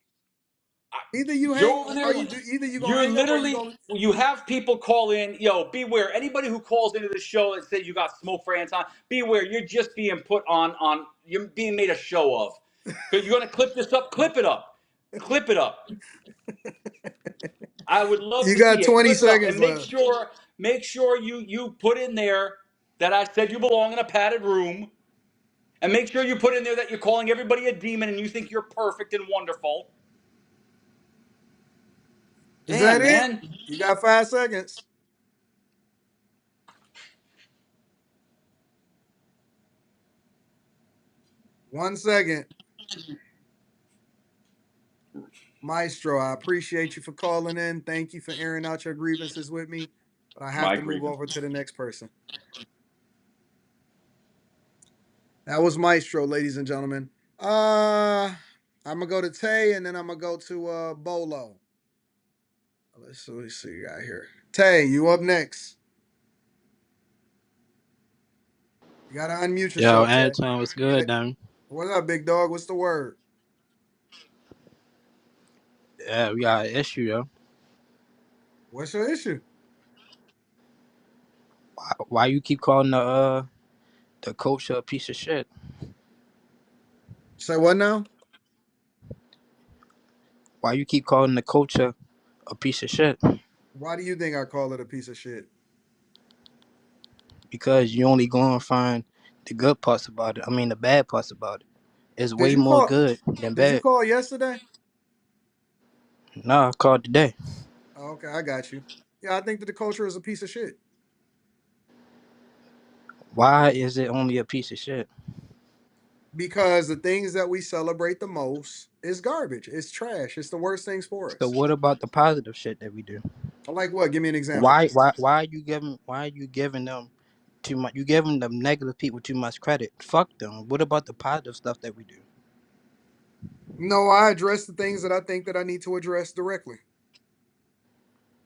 You're over there. Either you gonna You're hang up or you literally. gonna You have people call in. Yo, beware. Anybody who calls into the show and says you got smoke for Anton, beware. You're just being put on. You're being made a show of. Because you're gonna clip this up. Clip it up. Clip it up. I would love you to got see it. 20 Clip it up seconds and left. make sure you put in there that I said you belong in a padded room, and make sure you put in there that you're calling everybody a demon and you think you're perfect and wonderful. Is that Damn, it? man. You got 5 seconds. 1 second. Maestro, I appreciate you for calling in. Thank you for airing out your grievances with me. But I have My to move grievance. over to the next person. That was Maestro, ladies and gentlemen. I'm gonna go to Tay and then I'm gonna go to Bolo. Let's see you got here. Tay, you up next. You gotta unmute Yo, yourself, Tay. Anton, what's good, Tay. then? What's up, big dog? What's the word? Yeah, we got an issue, yo. What's your issue? Why you keep calling the coach a piece of shit? Say what now? Why you keep calling the coach a piece of shit? Why do you think I call it a piece of shit? Because you only go and find the good parts about it. I mean, the bad parts about it. It's Did way you more call? good than Did you bad. call yesterday? Nah, I called today. Oh, okay, I got you. Yeah, I think that the culture is a piece of shit. Why is it only a piece of shit? because the things that we celebrate the most is garbage. It's trash. It's the worst things for So us. what about the positive shit that we do? Like what? Give me an example. Why are you giving them too much? You giving them negative people too much credit. Fuck them. What about the positive stuff that we do? No, I address the things that I think that I need to address directly.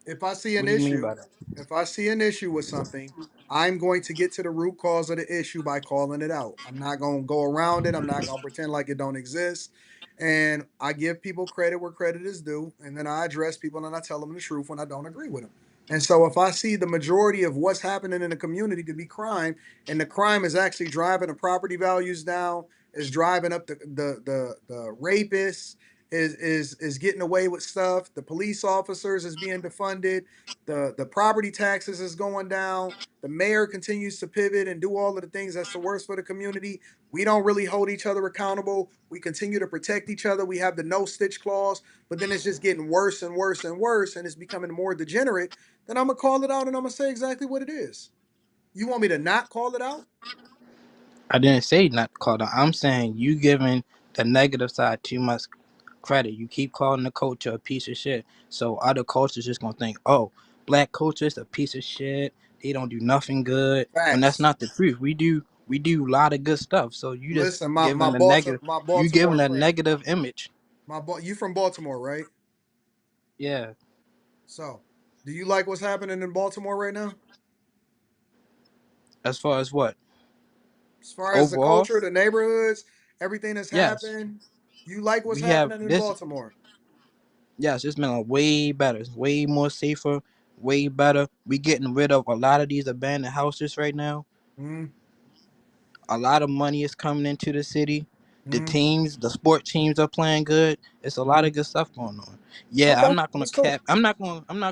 If I see What an do you mean issue, by that? if I see an issue with something, I'm going to get to the root cause of the issue by calling it out. I'm not going to go around it. I'm not going to pretend like it don't exist. And I give people credit where credit is due, and then I address people and I tell them the truth when I don't agree with them. And so if I see the majority of what's happening in the community to be crime, and the crime is actually driving the property values down, is driving up the rapists, is getting away with stuff. The police officers is being defunded. The property taxes is going down. The mayor continues to pivot and do all of the things that's the worst for the community. We don't really hold each other accountable. We continue to protect each other. We have the no stitch clause, but then it's just getting worse and worse and worse, and it's becoming more degenerate. Then I'm gonna call it out and I'm gonna say exactly what it is. You want me to not call it out? I didn't say not to call them. I'm saying you giving the negative side too much credit. You keep calling the culture a piece of shit. So other cultures just gonna think, oh, black culture is a piece of shit. They don't do nothing good. When that's Facts. not the truth. We do a lot of good stuff. So you just Listen, giving a negative My you giving Baltimore a friend, negative image. you from Baltimore, right? Yeah. So, do you like what's happening in Baltimore right now? As far as what? As far as the Overall, culture, the neighborhoods, everything that's yes. happened, you like what's We have happening in this Baltimore? yes, it's been a way better. It's way more safer, way better. We getting rid of a lot of these abandoned houses right now. Mm, A lot of money is coming into the city. mm, The sport teams are playing good. It's a lot mm. of good stuff going on. Yeah, Okay, I'm not gonna that's cool. cap. I'm not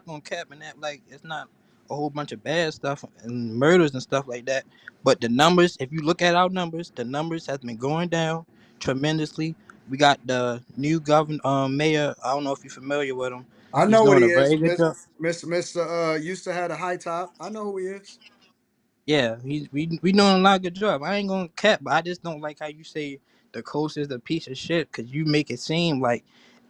gonna cap and act like it's not a whole bunch of bad stuff and murders and stuff like that. But the numbers, if you look at our numbers, the numbers has been going down tremendously. We got the new governor, mayor. I don't know if you're familiar with him. I He's know what doing he a is. very good job. Mr. Used to have a high top. I know who he is. Yeah, we doing a lot of good job. I ain't gonna cap, but I just don't like how you say the coach is a piece of shit because you make it seem like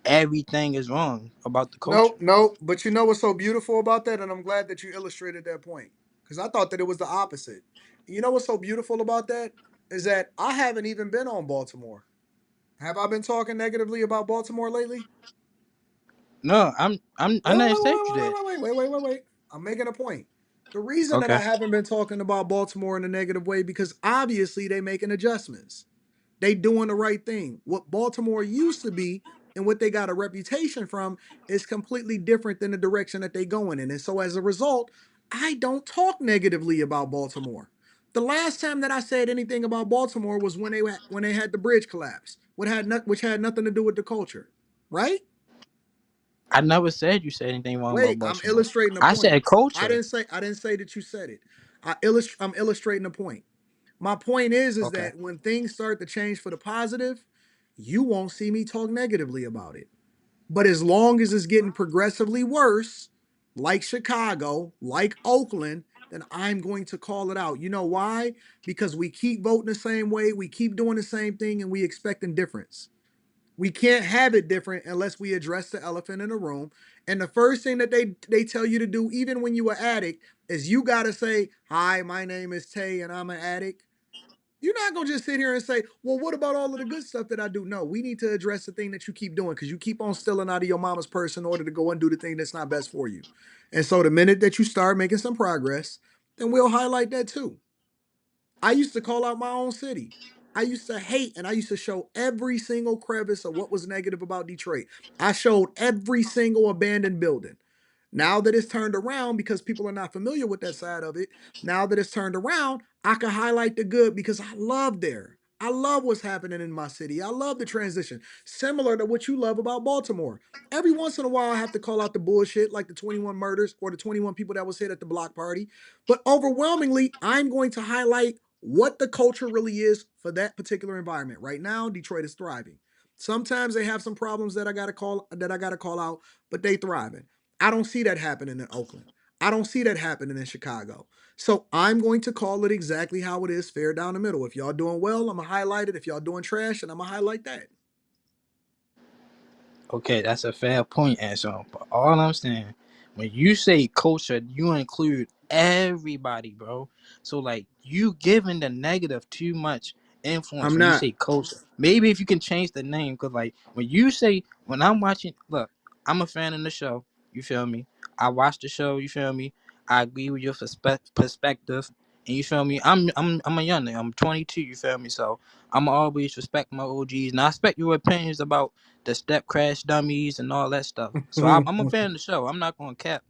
everything is wrong about the culture. Nope, nope. But you know what's so beautiful about that? And I'm glad that you illustrated that point. Because I thought that it was the opposite. You know what's so beautiful about that? Is that I haven't even been on Baltimore. Have I been talking negatively about Baltimore lately? No, I Wait, never wait, said wait, you wait, did. wait, wait, wait, wait, wait, wait. I'm making a point. The reason that Okay, I haven't been talking about Baltimore in a negative way because obviously they making adjustments. They doing the right thing. What Baltimore used to be and what they got a reputation from is completely different than the direction that they going in. And so as a result, I don't talk negatively about Baltimore. The last time that I said anything about Baltimore was when they had the bridge collapse, which had nothing to do with the culture, right? I never said you said anything wrong about Wait, I'm Baltimore. illustrating a I point. said culture. I didn't say that you said it. I'm illustrating a point. My point is Okay, that when things start to change for the positive, you won't see me talk negatively about it. But as long as it's getting progressively worse, like Chicago, like Oakland, then I'm going to call it out. You know why? Because we keep voting the same way, we keep doing the same thing, and we expect indifference. We can't have it different unless we address the elephant in the room. And the first thing that they tell you to do, even when you're an addict, is you gotta say, "Hi, my name is Tay, and I'm an addict." You're not gonna just sit here and say, "Well, what about all of the good stuff that I do?" No, we need to address the thing that you keep doing because you keep on stealing out of your mama's purse in order to go and do the thing that's not best for you. And so the minute that you start making some progress, then we'll highlight that too. I used to call out my own city. I used to hate and I used to show every single crevice of what was negative about Detroit. I showed every single abandoned building. Now that it's turned around because people are not familiar with that side of it, now that it's turned around, I can highlight the good because I love there. I love what's happening in my city. I love the transition, similar to what you love about Baltimore. Every once in a while, I have to call out the bullshit like the 21 murders or the 21 people that was hit at the block party. But overwhelmingly, I'm going to highlight what the culture really is for that particular environment. Right now, Detroit is thriving. Sometimes they have some problems that I gotta call out, but they thriving. I don't see that happening in Oakland. I don't see that happening in Chicago. So I'm going to call it exactly how it is, fair down the middle. If y'all doing well, I'm gonna highlight it. If y'all doing trash, and I'm gonna highlight that. Okay, that's a fair point, Anson. But all I'm saying, when you say culture, you include everybody, bro. So like you giving the negative too much influence I'm when you not. say culture. Maybe if you can change the name, cause like when you say when I'm watching, look, I'm a fan of the show. You feel me? I watch the show. You feel me? I agree with your perspective, and you feel me? I'm a young nigga. I'm 22. You feel me? So I'm always respect my OGs, and I respect your opinions about the step crash dummies and all that stuff. So I'm a fan of the show. I'm not gonna cap,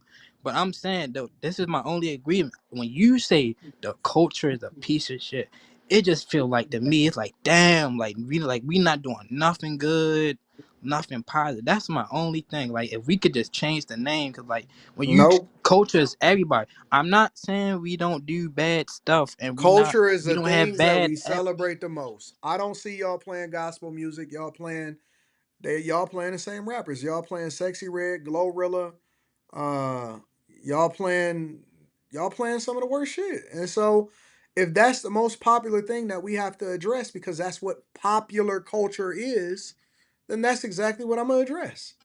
but I'm saying though this is my only agreement. When you say the culture is a piece of shit, it just feel like to me it's like damn, like we not doing nothing good, nothing positive. That's my only thing. Like if we could just change the name, cause like when you Nope. culture is everybody. I'm not saying we don't do bad stuff and Culture is we the don't have things that bad. we celebrate the most. I don't see y'all playing gospel music. Y'all playing the same rappers. Y'all playing Sexy Red, Glorilla. Uh, y'all playing y'all playing some of the worst shit. And so, if that's the most popular thing that we have to address because that's what popular culture is, then that's exactly what I'm gonna address.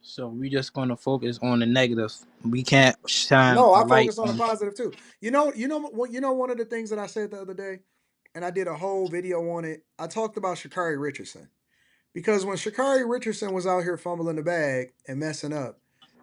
So we just gonna focus on the negative. We can't shine No, a I light focus on the on. positive too. One of the things that I said the other day, and I did a whole video on it. I talked about Shakari Richardson. Because when Shakari Richardson was out here fumbling the bag and messing up,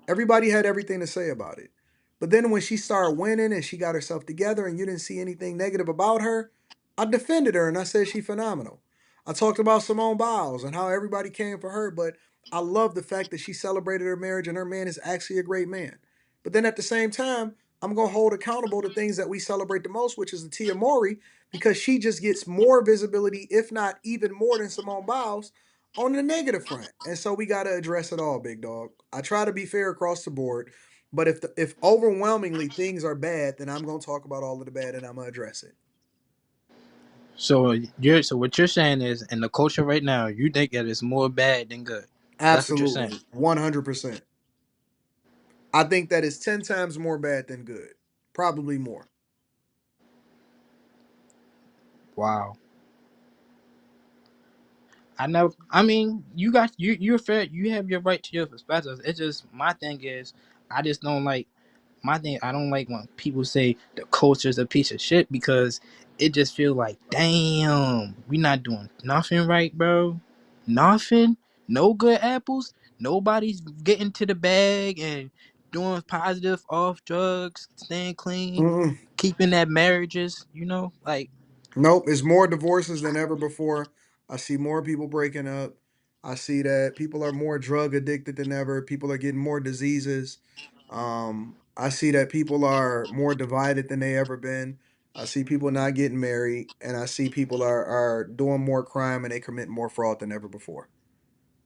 everybody had everything to say about it. But then when she started winning and she got herself together and you didn't see anything negative about her, I defended her and I said she's phenomenal. I talked about Simone Biles and how everybody came for her, but I love the fact that she celebrated her marriage and her man is actually a great man. But then at the same time, I'm gonna hold accountable the things that we celebrate the most, which is the Tia Mori, because she just gets more visibility, if not even more than Simone Biles, on the negative front. And so we got to address it all, big dog. I try to be fair across the board, but if overwhelmingly things are bad, then I'm going to talk about all of the bad and I'm going to address it. So what you're saying is in the culture right now, you think that it's more bad than good. That's what you're saying. Absolutely. 100%. I think that is 10 times more bad than good. Probably more. Wow. I know. I mean, you got you're fair. You have your right to your perspective. It's just my thing is, I just don't like my thing. I don't like when people say the culture is a piece of shit because it just feels like, damn, we not doing nothing right, bro. Nothing. No good apples. Nobody's getting to the bag and doing positive off drugs, staying clean, Mm-mm. keeping that marriages. Like Nope, it's more divorces than ever before. I see more people breaking up. I see that people are more drug addicted than ever. People are getting more diseases. I see that people are more divided than they ever been. I see people not getting married, and I see people are doing more crime and they commit more fraud than ever before.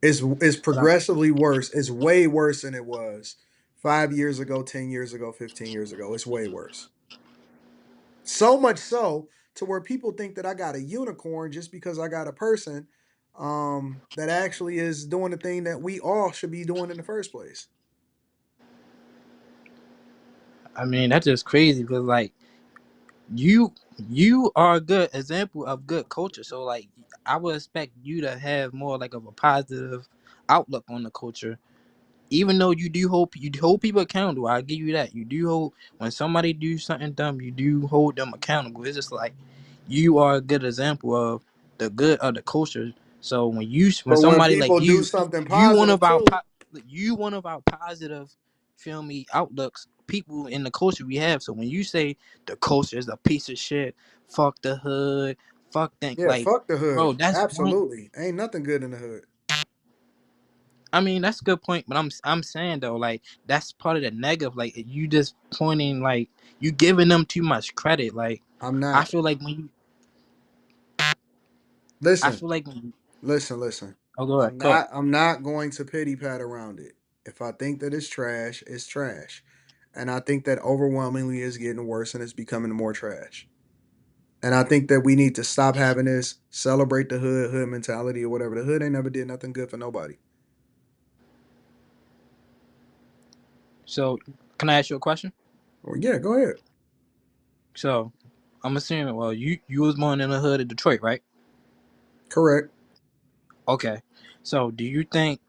It's progressively worse. It's way worse than it was 5 years ago, 10 years ago, 15 years ago. It's way worse. So much so to where people think that I got a unicorn just because I got a person that actually is doing the thing that we all should be doing in the first place. I mean, that's just crazy because like you you are a good example of good culture. So like I would expect you to have more like of a positive outlook on the culture. Even though you hold people accountable, I'll give you that. You do hold when somebody do something dumb, you do hold them accountable. It's just like you are a good example of the good of the culture. So when But when somebody like people do something you one positive of our too, you one of our positive, feel me, outlooks people in the culture we have. So when you say the culture is a piece of shit, fuck the hood, fuck that, yeah, like, fuck the bro, hood. that's one. Absolutely. Ain't nothing good in the hood. I mean, that's a good point, but I'm saying though, like that's part of the negative. Like you just pointing, like you giving them too much credit. Like I'm I not. feel like when you, I Listen, feel like when you, listen. oh go ahead, I'm go ahead. not going to pity pat around it. If I think that it's trash, it's trash. And I think that overwhelmingly is getting worse and it's becoming more trash. And I think that we need to stop having this celebrate the hood mentality or whatever. The hood ain't never did nothing good for nobody. So, can I ask you a question? Well, yeah, go ahead. So, I'm assuming. Well, you was born in the hood of Detroit, right? Correct. Okay. So, do you think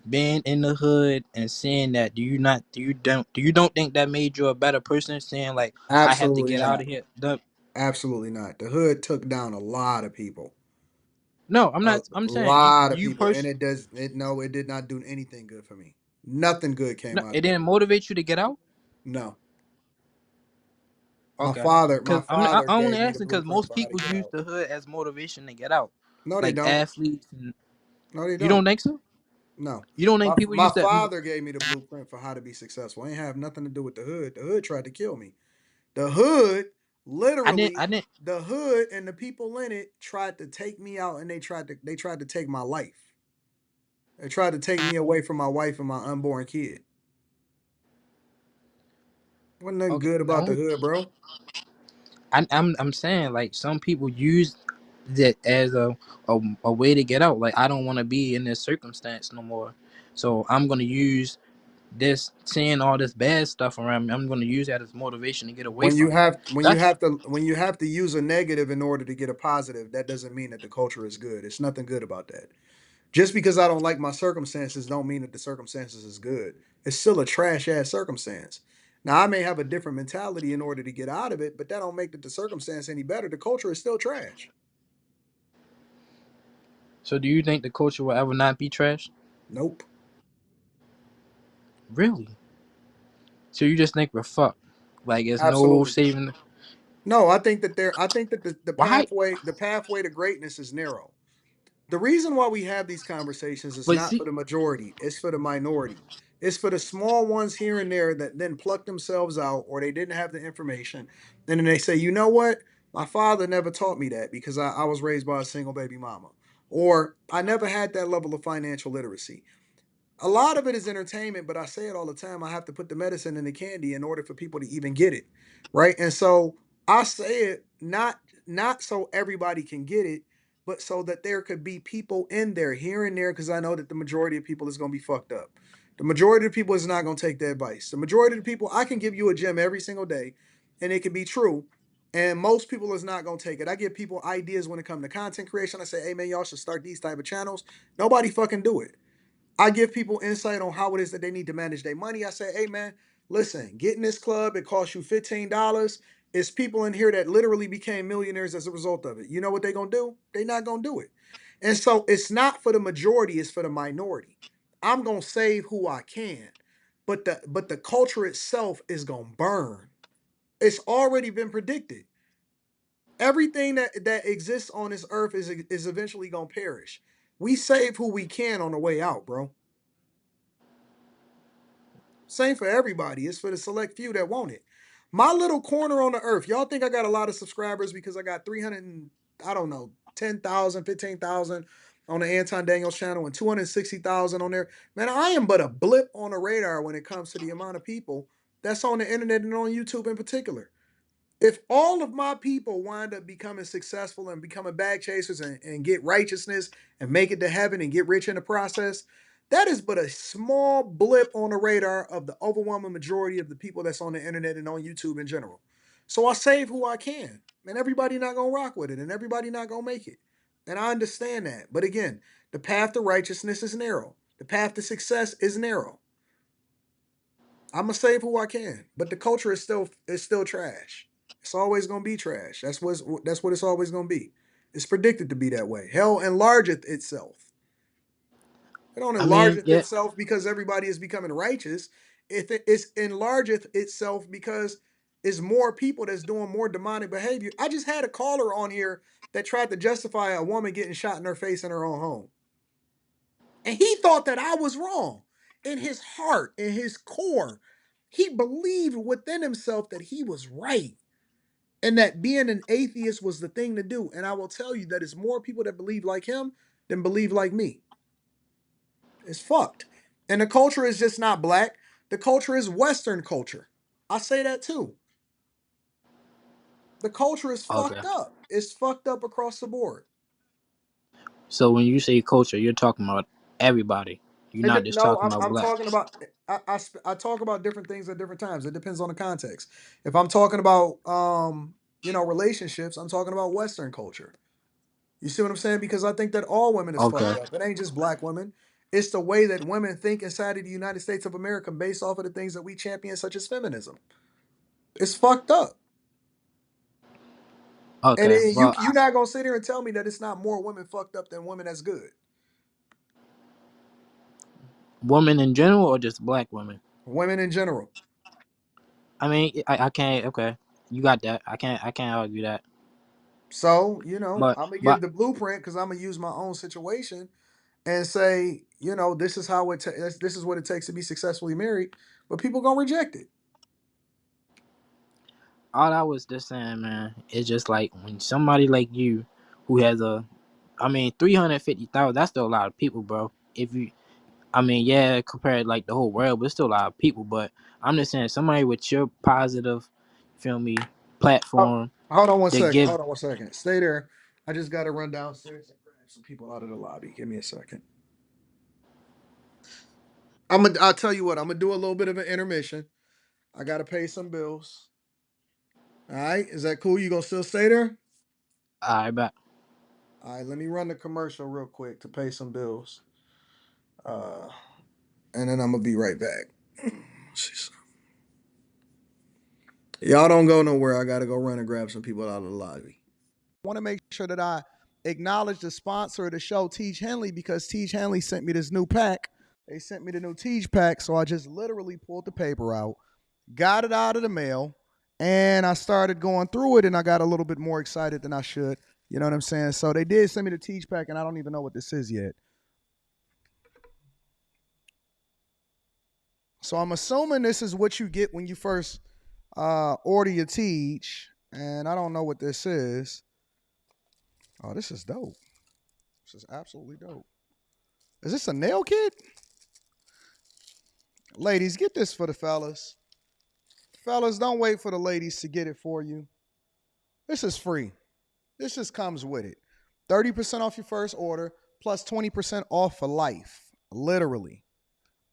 being in the hood and seeing that, do you don't think that made you a better person? Saying like, I have to Absolutely get out not. of here. Absolutely not. The hood took down a lot of people. No, I'm A not. I'm saying lot of you people, and person. it does. It no, it did not do anything good for me. Nothing good No, came out it of it. didn't motivate you to get out. No, Okay. my Because I father only gave me the asking because blueprint most for how to people get use out. the hood as motivation to get out, No, they like don't. athletes. And No, they you don't don't. think so? No, You don't think people my use that? father gave me the blueprint for how to be successful. It ain't have nothing to do with the hood. The hood tried to kill me. The hood, I didn't. literally, I didn't. the hood and the people in it tried to take me out, and they tried to take my life. They tried to take me away from my wife and my unborn kid. Wasn't nothing Okay. good about the hood, bro. I'm saying like some people use that as a way to get out. Like I don't want to be in this circumstance no more, so I'm gonna use this seeing all this bad stuff around me. I'm gonna use that as motivation to get away When you from it. have when you That's have to when you have to use a negative in order to get a positive, that doesn't mean that the culture is good. It's nothing good about that. Just because I don't like my circumstances don't mean that the circumstances is good. It's still a trash ass circumstance. Now I may have a different mentality in order to get out of it, but that don't make the circumstance any better. The culture is still trash. so. Do you think the culture will ever not be trash? Nope. Really? So you just think we're fucked? Like it's no Absolutely. saving. No, I think that the Why? pathway to greatness is narrow. The reason why we have these conversations is But not see, for the majority, it's for the minority. It's for the small ones here and there that then pluck themselves out or they didn't have the information. And then they say, you know what? My father never taught me that because I was raised by a single baby mama. Or I never had that level of financial literacy. A lot of it is entertainment, but I say it all the time. I have to put the medicine in the candy in order for people to even get it, right? And so I say it not so everybody can get it, but so that there could be people in there here and there, because I know that the majority of people is going to be fucked up. The majority of the people is not going to take the advice. The majority of the people, I can give you a gem every single day, and it can be true. And most people is not going to take it. I give people ideas when it comes to content creation. I say, hey man, y'all should start these type of channels. Nobody fucking do it. I give people insight on how it is that they need to manage their money. I say, hey man, listen, get in this club. It costs you $15. It's people in here that literally became millionaires as a result of it. You know what they're gonna do? They're not gonna do it. And so it's not for the majority, it's for the minority. I'm gonna save who I can. But the culture itself is gonna burn. It's already been predicted. Everything that exists on this earth is eventually gonna perish. We save who we can on the way out, bro. Same for everybody. It's for the select few that want it. My little corner on the earth. Y'all think I got a lot of subscribers because I got 300 and, I don't know, 10,000, 15,000 on the Anton Daniels channel and 260,000 on there. Man, I am but a blip on the radar when it comes to the amount of people that's on the internet and on YouTube in particular. If all of my people wind up becoming successful and becoming bag chasers and get righteousness and make it to heaven and get rich in the process, that is but a small blip on the radar of the overwhelming majority of the people that's on the internet and on YouTube in general. So I save who I can. And everybody not gonna rock with it and everybody not gonna make it. And I understand that. But again, the path to righteousness is narrow. The path to success is narrow. I'm gonna save who I can. But the culture is still trash. It's always gonna be trash. That's what it's always gonna be. It's predicted to be that way. Hell enlargeth itself. It don't I mean, enlargeth yeah. itself because everybody is becoming righteous. If it's enlargeth itself because it's more people that's doing more demonic behavior. I just had a caller on here that tried to justify a woman getting shot in her face in her own home. And he thought that I was wrong. In his heart, in his core, he believed within himself that he was right and that being an atheist was the thing to do. And I will tell you that it's more people that believe like him than believe like me. It's fucked. And the culture is just not black. The culture is Western culture. I say that too. The culture is Okay. fucked up. It's fucked up across the board. So when you say culture, you're talking about everybody. You're not just No, talking about I'm black. talking about. I talk about different things at different times. It depends on the context. If I'm talking about relationships, I'm talking about Western culture. You see what I'm saying? Because I think that all women is Okay. fucked up. It ain't just black women. It's the way that women think inside of the United States of America based off of the things that we champion, such as feminism. It's fucked up. And Okay. then Well, you not gonna sit here and tell me that it's not more women fucked up than women that's good. women in general or just black women? Women in general. I mean, I can't. Okay, you got that. I can't argue that. So, But I'm gonna but give the blueprint because I'm gonna use my own situation and say, this is how this is what it takes to be successfully married, but people gonna reject it. all I was just saying, man, is just like when somebody like you, who has I mean, 350,000. That's still a lot of people, bro. If you, I mean, yeah, compared like the whole world, but it's still a lot of people. But I'm just saying, somebody with your positive, feel me, Oh, platform hold on one that second. give. Hold on one second. Stay there. I just gotta run downstairs and grab some people out of the lobby. Give me a second. I'll tell you what, I'm gonna do a little bit of an intermission. I gotta pay some bills. All right, is that cool? You gonna still stay there? I bet. All right, let me run the commercial real quick to pay some bills. Uh, and then I'm gonna be right back. Y'all don't go nowhere. I gotta go run and grab some people out of the lobby. I want to make sure that I acknowledge the sponsor of the show, Teach Henley, because Teach Henley sent me this new pack. They sent me the new Teach pack, so I just literally pulled the paper out, got it out of the mail, and I started going through it, and I got a little bit more excited than I should. You know what I'm saying? So they did send me the Teach pack, and I don't even know what this is yet. So I'm assuming this is what you get when you first order your Teach, and I don't know what this is. Oh, this is dope. This is absolutely dope. Is this a nail kit? Ladies, get this for the fellas. Fellas, don't wait for the ladies to get it for you. This is free. This just comes with it. 30% off your first order plus 20% off for life. Literally.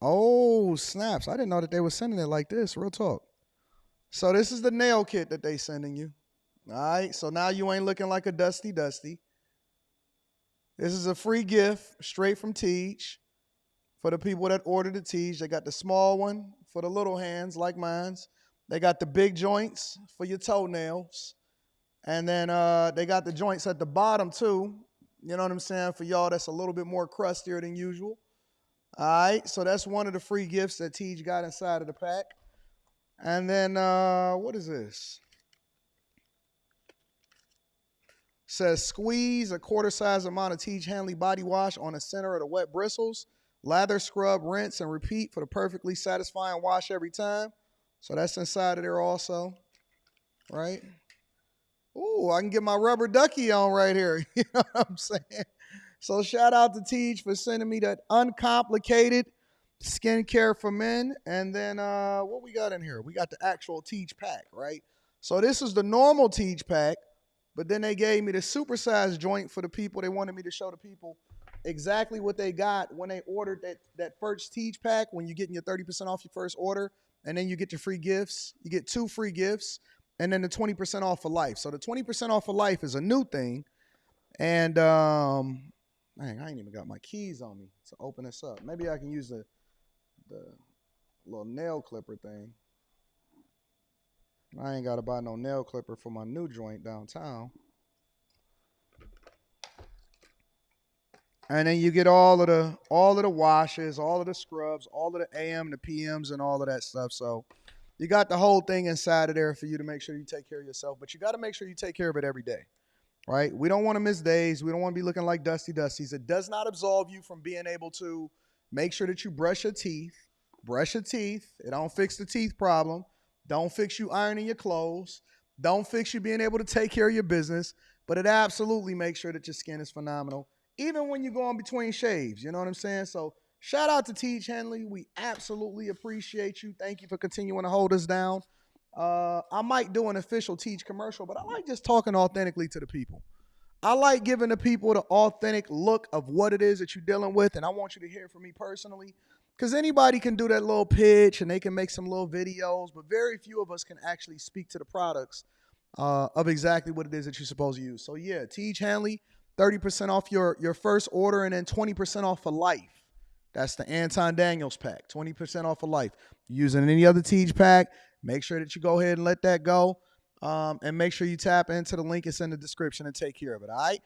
Oh, snaps. I didn't know that they were sending it like this. Real talk. So this is the nail kit that they sending you. All right. So now you ain't looking like a dusty dusty. This is a free gift straight from Teach. For the people that order the tees, they got the small one for the little hands like mine's. They got the big joints for your toenails. And then they got the joints at the bottom too. You know what I'm saying? For y'all that's a little bit more crustier than usual. All right. So that's one of the free gifts that Teej got inside of the pack. And then what is this? Says squeeze a quarter size amount of Teej Hanley body wash on the center of the wet bristles. Lather, scrub, rinse, and repeat for the perfectly satisfying wash every time. So that's inside of there also, right? Ooh, I can get my rubber ducky on right here. You know what I'm saying? So shout out to Teej for sending me that uncomplicated skincare for men. And then what we got in here? We got the actual Teej pack, right? So this is the normal Teej pack, but then they gave me the supersized joint for the people. They wanted me to show the people exactly what they got when they ordered that first Teej pack. When you're getting your 30% off your first order, and then you get your free gifts. You get 2 free gifts, and then the 20% off for life. So the 20% off for life is a new thing. And dang, I ain't even got my keys on me to open this up. Maybe I can use the little nail clipper thing. I ain't got to buy no nail clipper for my new joint downtown. And then you get all of the washes, all of the scrubs, all of the AM, the PMs, and all of that stuff. So you got the whole thing inside of there for you to make sure you take care of yourself. But you got to make sure you take care of it every day, right? We don't want to miss days. We don't want to be looking like dusty dusties. It does not absolve you from being able to make sure that you brush your teeth. Brush your teeth. It don't fix the teeth problem. Don't fix you ironing your clothes. Don't fix you being able to take care of your business. But it absolutely makes sure that your skin is phenomenal, even when you go in between shaves. You know what I'm saying? So shout out to Teach Henley. We absolutely appreciate you. Thank you for continuing to hold us down. I might do an official Teach commercial, but I like just talking authentically to the people. I like giving the people the authentic look of what it is that you're dealing with, and I want you to hear from me personally. Because anybody can do that little pitch and they can make some little videos, but very few of us can actually speak to the products of exactly what it is that you're supposed to use. So yeah, Teach Hanley, 30% off your first order and then 20% off for life. That's the Anton Daniels pack, 20% off for life. Using any other Teach pack, make sure that you go ahead and let that go. And make sure you tap into the link. It's in the description and take care of it. All right.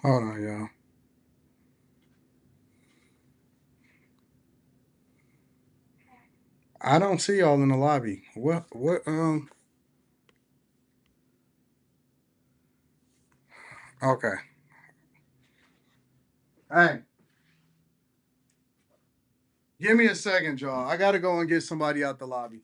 Hold on, y'all. I don't see y'all in the lobby. What? Okay. Hey, give me a second, y'all. I gotta go and get somebody out the lobby.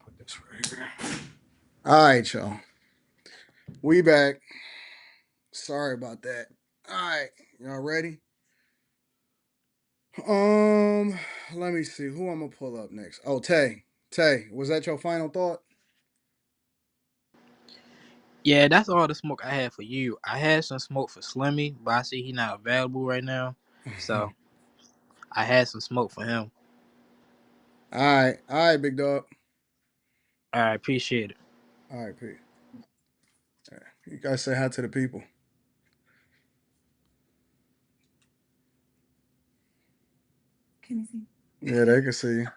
Put this right here. All right, y'all. We back. Sorry about that. All right, y'all ready? Um, Let me see who I'm gonna pull up next. Oh, Tay. Tay, was that your final thought? Yeah, that's all the smoke I had for you. I had some smoke for Slimmy, but I see he not available right now. So I had some smoke for him. All right, big dog. I appreciate it. All right, Pete. All right. You guys say hi to the people. Yeah, they can see you.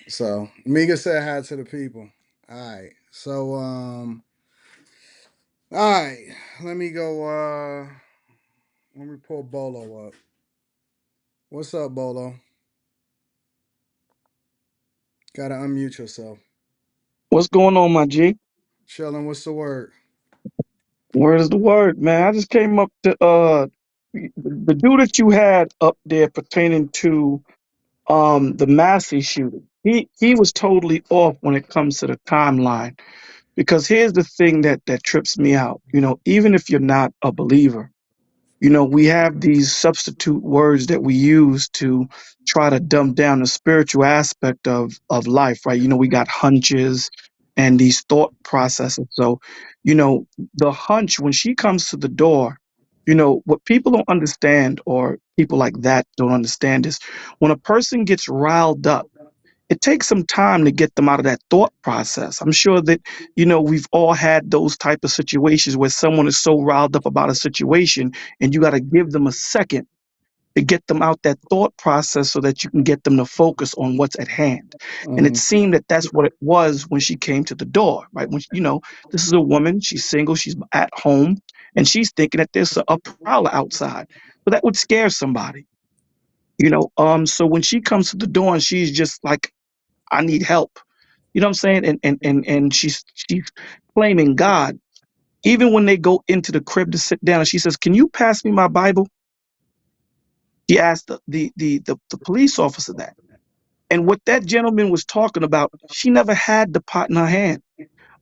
So Miga said hi to the people. All right. So all right. Let me go let me pull Bolo up. What's up, Bolo? Gotta unmute yourself. What's going on, my G? Chillin', what's the word? Word is the word, man. I just came up to the dude that you had up there pertaining to the Massey shooting. He was totally off when it comes to the timeline. Because here's the thing that trips me out. You know, even if you're not a believer, you know, we have these substitute words that we use to try to dumb down the spiritual aspect of life, right? You know, we got hunches and these thought processes. So, you know, the hunch when she comes to the door, you know, what people don't understand, or people like that don't understand, is when a person gets riled up, it takes some time to get them out of that thought process. I'm sure that, you know, we've all had those type of situations where someone is so riled up about a situation and you got to give them a second to get them out that thought process so that you can get them to focus on what's at hand. And it Mm-hmm. seemed that that's what it was when she came to the door, right? When, you know, this is a woman, she's single, she's at home, and she's thinking that there's a prowler outside. So that would scare somebody, you know. So when she comes to the door and she's just like, I need help. You know what I'm saying? And she's claiming God. Even when they go into the crib to sit down, and she says, "Can you pass me my Bible?" She asked the police officer that. And what that gentleman was talking about, she never had the pot in her hand.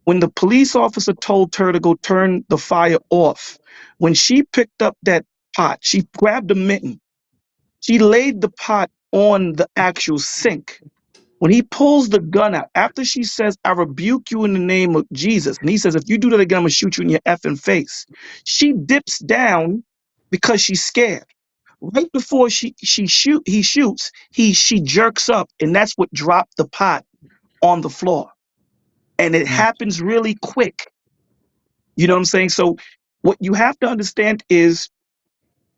When the police officer told her to go turn the fire off, when she picked up that pot, she grabbed a mitten. She laid the pot on the actual sink. When he pulls the gun out, after she says, I rebuke you in the name of Jesus, and he says, if you do that again, I'm gonna shoot you in your effing face. She dips down because she's scared. Right before he shoots, she jerks up, and that's what dropped the pot on the floor. And it happens really quick. You know what I'm saying? So what you have to understand is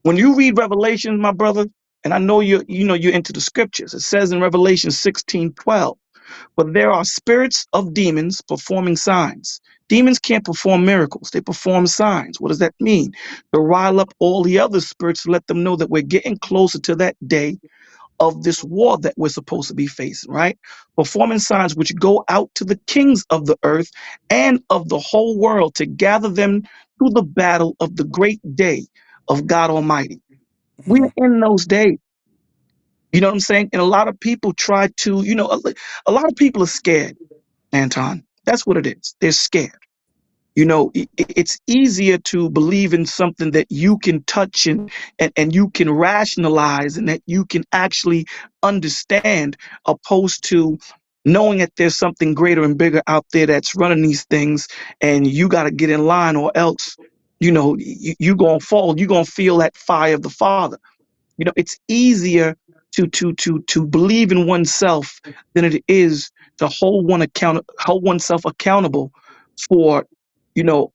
when you read Revelation, my brother, and I know you're into the scriptures. It says in Revelation 16:12. But there are spirits of demons performing signs. Demons can't perform miracles, they perform signs. What does that mean? To rile up all the other spirits to let them know that we're getting closer to that day of this war that we're supposed to be facing, right? Performing signs which go out to the kings of the earth and of the whole world to gather them to the battle of the great day of God Almighty. We're in those days. You know what I'm saying? And a lot of people try to, a lot of people are scared, Anton. That's what it is. They're scared. You know, it's easier to believe in something that you can touch and you can rationalize and that you can actually understand, opposed to knowing that there's something greater and bigger out there that's running these things, and you got to get in line, or else, you going to fall. You're going to feel that fire of the Father. You know, it's easier to believe in oneself than it is to hold oneself accountable for, you know,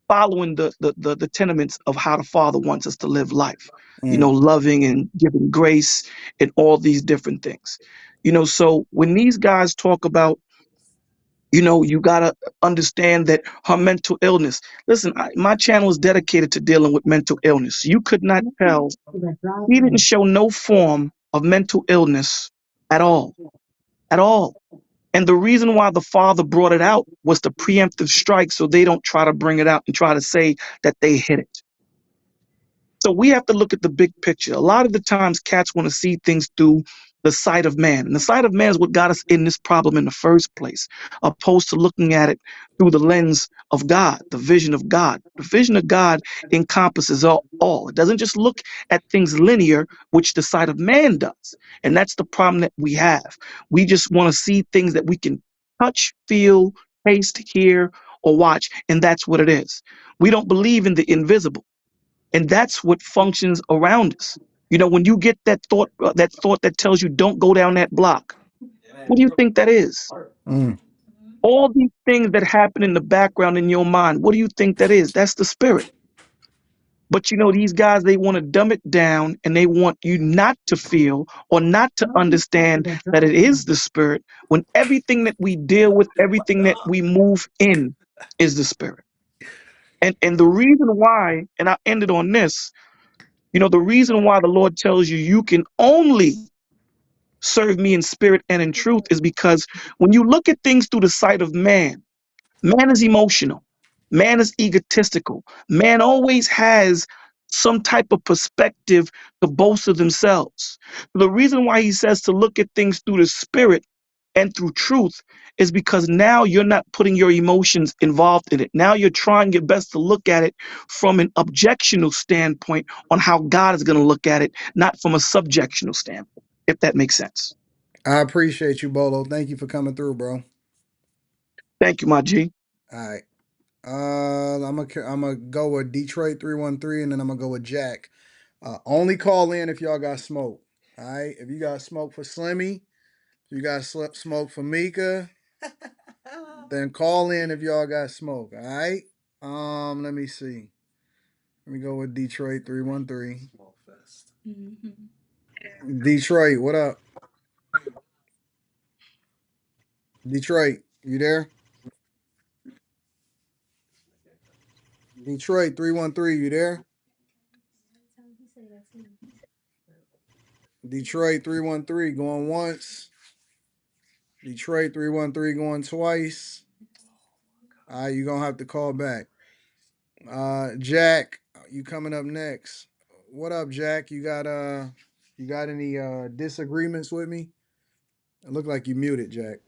following the tenements of how the Father wants us to live life. You Mm-hmm. know, loving and giving grace and all these different things. You know, so when these guys talk about, you gotta understand that her mental illness. Listen, my channel is dedicated to dealing with mental illness. You could not tell he didn't show no form of mental illness at all, at all. And the reason why the father brought it out was the preemptive strike, so they don't try to bring it out and try to say that they hit it. So we have to look at the big picture. A lot of the times cats want to see things through, the sight of man. And the sight of man is what got us in this problem in the first place, opposed to looking at it through the lens of God, the vision of God. The vision of God encompasses all. It doesn't just look at things linear, which the sight of man does. And that's the problem that we have. We just want to see things that we can touch, feel, taste, hear, or watch, and that's what it is. We don't believe in the invisible. And that's what functions around us. You know, when you get that thought that tells you don't go down that block, what do you think that is? Mm. All these things that happen in the background in your mind, what do you think that is? That's the spirit. But you know, these guys, they want to dumb it down and they want you not to feel or not to understand that it is the spirit when everything that we deal with, everything that we move in is the spirit. And the reason why, and I ended on this, you know, the reason why the Lord tells you you can only serve me in spirit and in truth is because when you look at things through the sight of man, man is emotional, man is egotistical, man always has some type of perspective to boast of themselves. The reason why he says to look at things through the spirit and through truth is because now you're not putting your emotions involved in it. Now you're trying your best to look at it from an objectional standpoint on how God is going to look at it, not from a subjectional standpoint, if that makes sense. I appreciate you, Bolo. Thank you for coming through, bro. Thank you, my G. All right. I'm gonna go with Detroit 313, and then I'm gonna go with Jack. Only call in if y'all got smoke. All right. If you got smoke for Slimmy, if you got smoke for Mika, then call in if y'all got smoke. All right. Let me see. Let me go with Detroit 313. Detroit, what up? Detroit, you there? Detroit 313, you there? Detroit 313 going once. Detroit 313 going twice. All right, you're gonna have to call back. Jack, you coming up next. What up, Jack? You got any disagreements with me? It looked like you muted, Jack.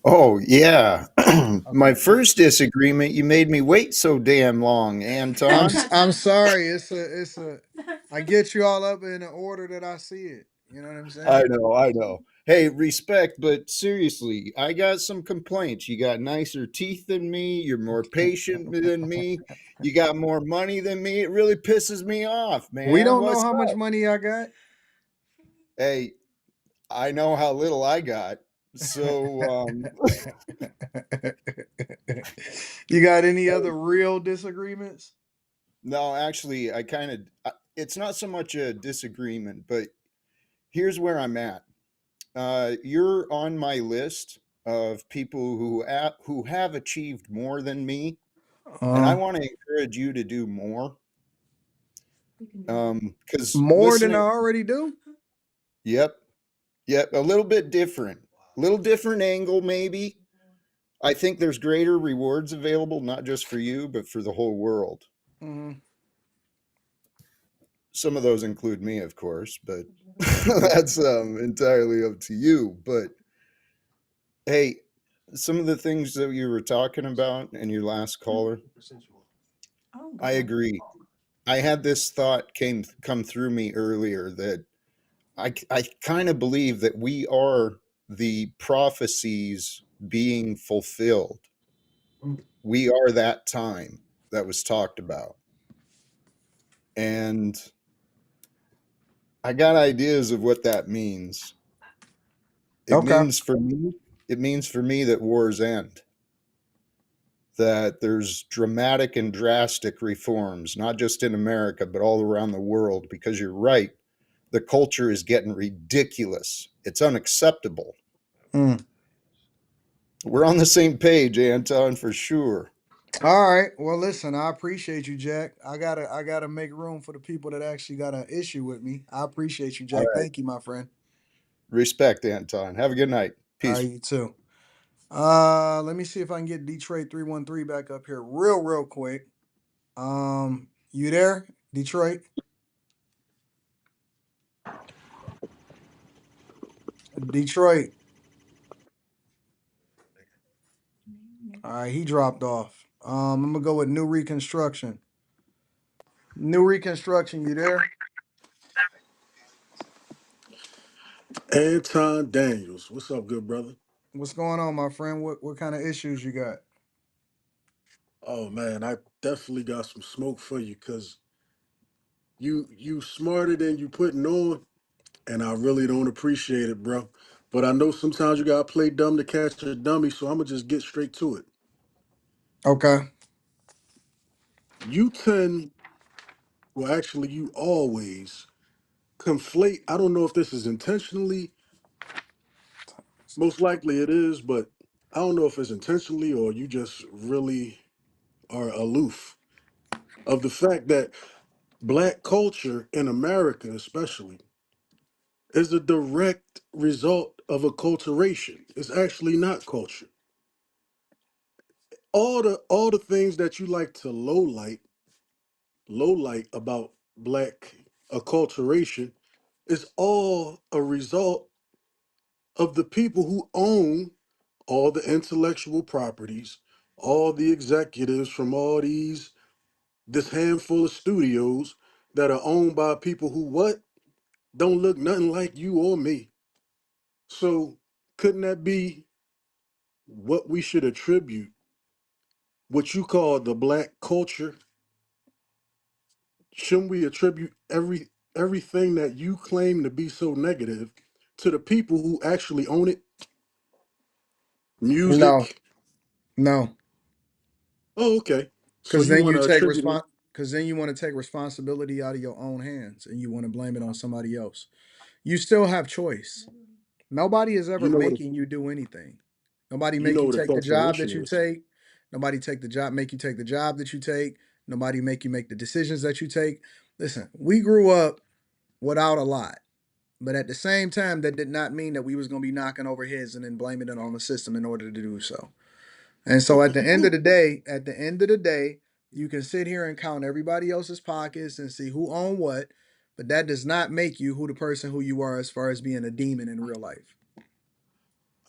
Oh, yeah. My Okay. first disagreement, you made me wait so damn long, Anton. I'm sorry. It's a I get you all up in the order that I see it. You know what I'm I saying? know, I know. Hey, respect, but seriously, I got some complaints. You got nicer teeth than me. You're more patient than me. You got more money than me. It really pisses me off, We man. don't know What's how much up? money I got. Hey, I know how little I got. So, You got any other real disagreements? no, actually, it's not so much a disagreement, but here's where I'm at. You're on my list of people who have achieved more than me, and I Uh, want to encourage you to do more. Because More than I listening, already do. yep, yep, a little bit different, little different angle, maybe. I think there's greater rewards available, not just for you, but for the whole world. Mhm. Some of those include me, of course, but that's entirely up to you. But hey, some of the things that you were talking about in your last caller, I agree. I had this thought came come through me earlier that I kind of believe that we are the prophecies being fulfilled. We are that time that was talked about. And I got ideas of what that means. It Okay. means for me, it means for me that wars end, that there's dramatic and drastic reforms, not just in America, but all around the world, because you're right. The culture is getting ridiculous. It's unacceptable. Mm. We're on the same page, Anton, for sure. All right. Well, listen, I appreciate you, Jack. I gotta make room for the people that actually got an issue with me. I appreciate you, All Jack. right. Thank you, my friend. Respect, Anton. Have a good night. All right, Peace. you too. Let me see if I can get Detroit 313 back up here real quick. You there, Detroit? Detroit. All right, he dropped off. I'm gonna go with New Reconstruction. New Reconstruction, you there? Anton Daniels. What's up, good brother? What's going on, my friend? What kind of issues you got? Oh man, I definitely got some smoke for you because you smarter than you putting on, and I really don't appreciate it, bro. But I know sometimes you gotta play dumb to catch a dummy, so I'm gonna just get straight to it. Okay. You tend, well, actually, you always conflate. I don't know if this is intentionally. Most likely it is, but I don't know if it's intentionally or you just really are aloof of the fact that Black culture in America, especially, is a direct result of acculturation. It's actually not culture. All the things that you like to low light about Black acculturation is all a result of the people who own all the intellectual properties, all the executives from all this handful of studios that are owned by people who what don't look nothing like you or me. So couldn't that be what we should attribute what you call the Black culture? Shouldn't we attribute everything that you claim to be so negative to the people who actually own it? No, Music. no, Oh, okay. So because you then want you to take attribute it? because then you want to take responsibility out of your own hands and you want to blame it on somebody else. You still have choice. Nobody is You ever know what? making you do anything. Nobody You make know you what a take the job that corporation you is. take. Nobody take the job make you take the job that you take. Nobody make you make the decisions that you take. Listen, we grew up without a lot. But at the same time, that did not mean that we was gonna be knocking over heads and then blaming it on the system in order to do so. And so at the end of the day, you can sit here and count everybody else's pockets and see who owned what, but that does not make you who the person who you are as far as being a demon in real life.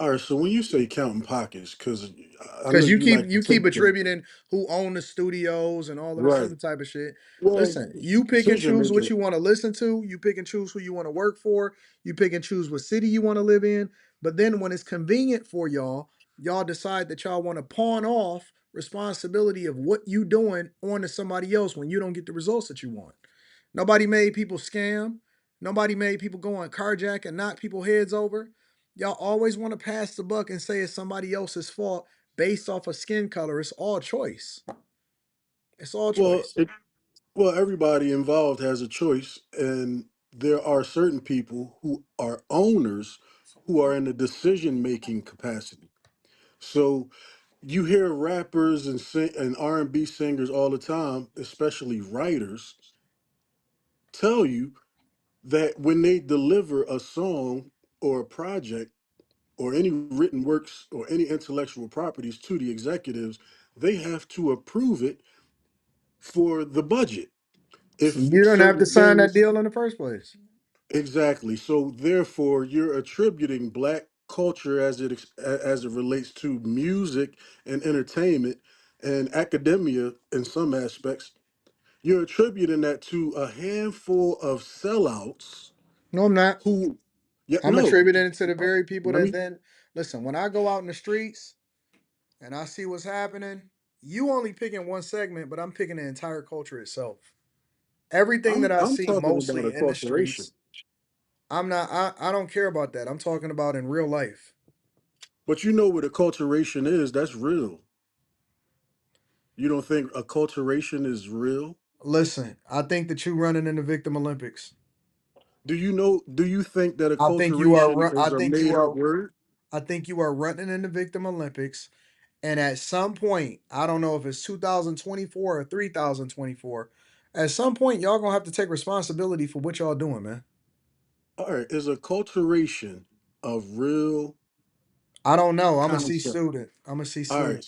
All right. So when you say counting pockets, because I know Because you like to you keep take the attributing who own the studios and all of this right. other type of shit. Well, Listen, you pick and decision choose what making. you want to listen to. You pick and choose who you want to work for. You pick and choose what city you want to live in. But then when it's convenient for y'all, y'all decide that y'all want to pawn off responsibility of what you doing onto somebody else when you don't get the results that you want. Nobody made people scam. Nobody made people go on carjack and knock people heads over. Y'all always want to pass the buck and say it's somebody else's fault based off of skin color. It's all choice. It's all Well, choice. everybody involved has a choice, and there are certain people who are owners who are in a decision making capacity. So you hear rappers and R&B singers all the time, especially writers, tell you that when they deliver a song or a project or any written works or any intellectual properties to the executives, they have to approve it for the budget. If You don't have to certain sign that things, deal in the first place. exactly. So therefore, you're attributing Black culture as it relates to music and entertainment and academia in some aspects. You're attributing that to a handful of sellouts No, I'm not. who, yeah, I'm no. attributing it to the very people Let that me. then listen. When I go out in the streets and I see what's happening, you only picking one segment, but I'm picking the entire culture itself. Everything that I I'm see talking about mostly a in the corporation, streets, I'm not. I don't care about that. I'm talking about in real life. but you know what acculturation is? That's real. You don't think acculturation is real? Listen, I think that you running in the victim Olympics. Do you know? Do you think that I think you are. acculturation I is a think you made up are. word? I think you are running in the victim Olympics. And at some point, I don't know if it's 2024 or 3024. At some point, y'all gonna have to take responsibility for what y'all doing, man. All right, is acculturation a real I don't know. I'm a C concept? student. I'm a C All right, student.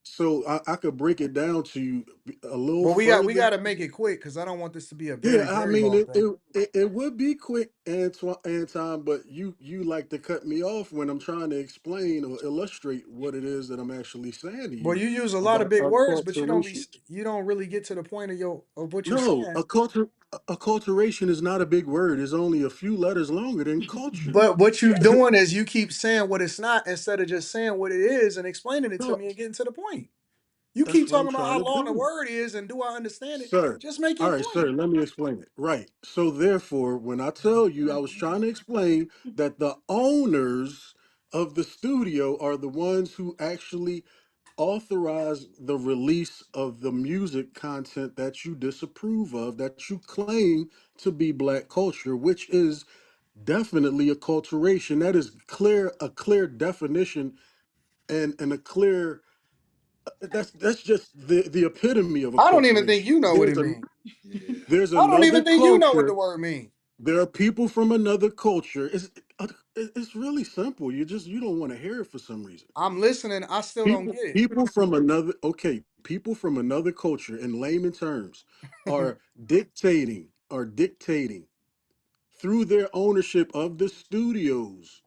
So I could break it down to you a little But we further. got to make it quick because I don't want this to be a Yeah, very I very mean long thing. it would be quick, Anton, but you like to cut me off when I'm trying to explain or illustrate what it is that I'm actually saying to Well, you you use a lot of about big words, but acculturation. you don't really get to the point of your of what you're No, saying. acculturation is not a big word. It's only a few letters longer than culture. But what you're doing is you keep saying what it's not instead of just saying what it is and explaining it to No, me and getting to the point. You that's keep what I'm talking about trying how to long the do. word is and do I understand it? Sir. Just make All your right, point. sir, let me explain it. Right. So therefore, when I tell you, I was trying to explain that the owners of the studio are the ones who actually authorize the release of the music content that you disapprove of, that you claim to be black culture, which is definitely acculturation. That is a clear definition and a clear that's just the epitome of I don't even think acculturation. you know what it means. There's I don't another even think you know what the culture. word means. There are people from another culture. It's really simple. You don't want to hear it for some reason. I'm listening. I still don't get it. People from another people from another culture in layman terms are dictating through their ownership of the studios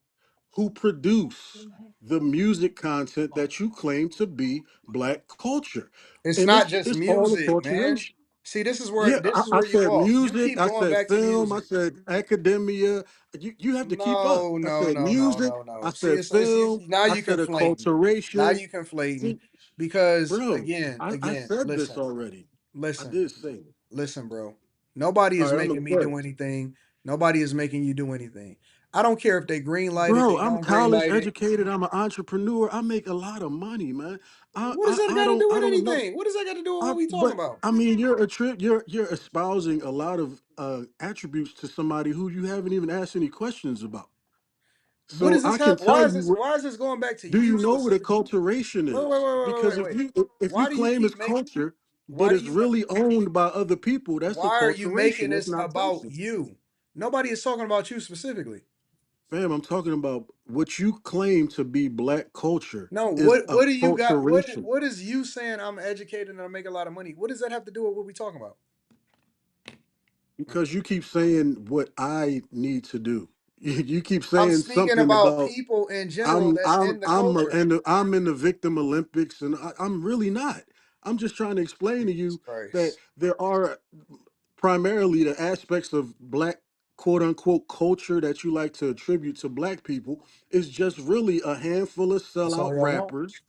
who produce the music content that you claim to be black culture. It's And not just it's all music, man. acculturation. See, Yeah, this is I where you said off. You music, keep I going said back to film, I music. said academia. You have to keep up. No, I no, said no, no, music, no, I no. See, said it's film, now I you said conflating. Now acculturation. you conflating See, because bro, I said this listen, already. I listen, did say it. listen, bro. Nobody All is right, I'm gonna making me play. do anything. Nobody is making you do anything. I don't care if they green light it, Bro, they I'm don't green college light it. educated. I'm an entrepreneur. I make a lot of money, man. What does that got to do I with don't know. anything? What does that got to do with what we talking But about? I mean, you're espousing a lot of attributes to somebody who you haven't even asked any questions about. What So does this I can have? tell you what. Why is this going back to Do you you know what specifically? acculturation Wait, wait, is? wait, wait, Because wait, wait. if you Why do you claim it's keep make? culture, but Why do it's you? really owned by other people, that's Why are you acculturation. making That's this not about person. you? Nobody is talking about you specifically. Fam, I'm talking about what you claim to be black culture No, is what do you got? acculturation. What is you saying? I'm educated and I make a lot of money. What does that have to do with what we talking about? Because you keep saying what I need to do. You keep I'm saying speaking something about about people in general that's in the culture. I'm in the victim Olympics, and I'm really not. I'm just trying to explain to Jesus you that Christ. there are primarily the aspects of black quote unquote culture that you like to attribute to black people is just really a handful of That's sellout all y'all want. rappers,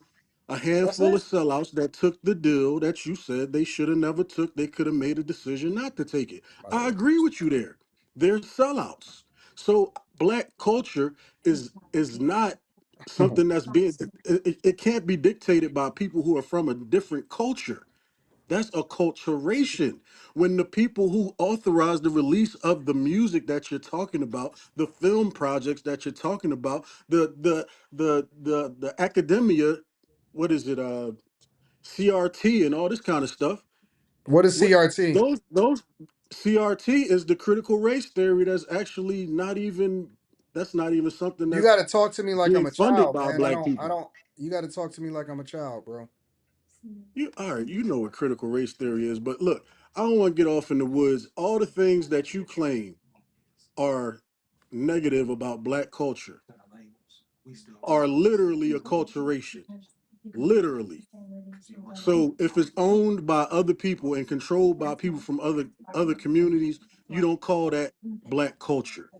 a That's handful it. of sellouts that took the deal that you said they should have never took. They could have made a decision not to take it. My I lord. agree with you there. They're sellouts. So black culture is not something that's being it can't be dictated by people who are from a different culture. That's acculturation. When the people who authorize the release of the music that you're talking about, the film projects that you're talking about, the academia, what is it, CRT and all this kind of stuff. What is What CRT? those CRT is the critical race theory that's actually that's not even something You that's got to talk to me like I'm being a funded child, by man. black I people. don't. You got to talk to me like I'm a child, bro. You all right, you know what critical race theory is, but look, I don't want to get off in the woods. All the things that you claim are negative about black culture are literally acculturation. Literally. So if it's owned by other people and controlled by people from other communities, you don't call that black culture.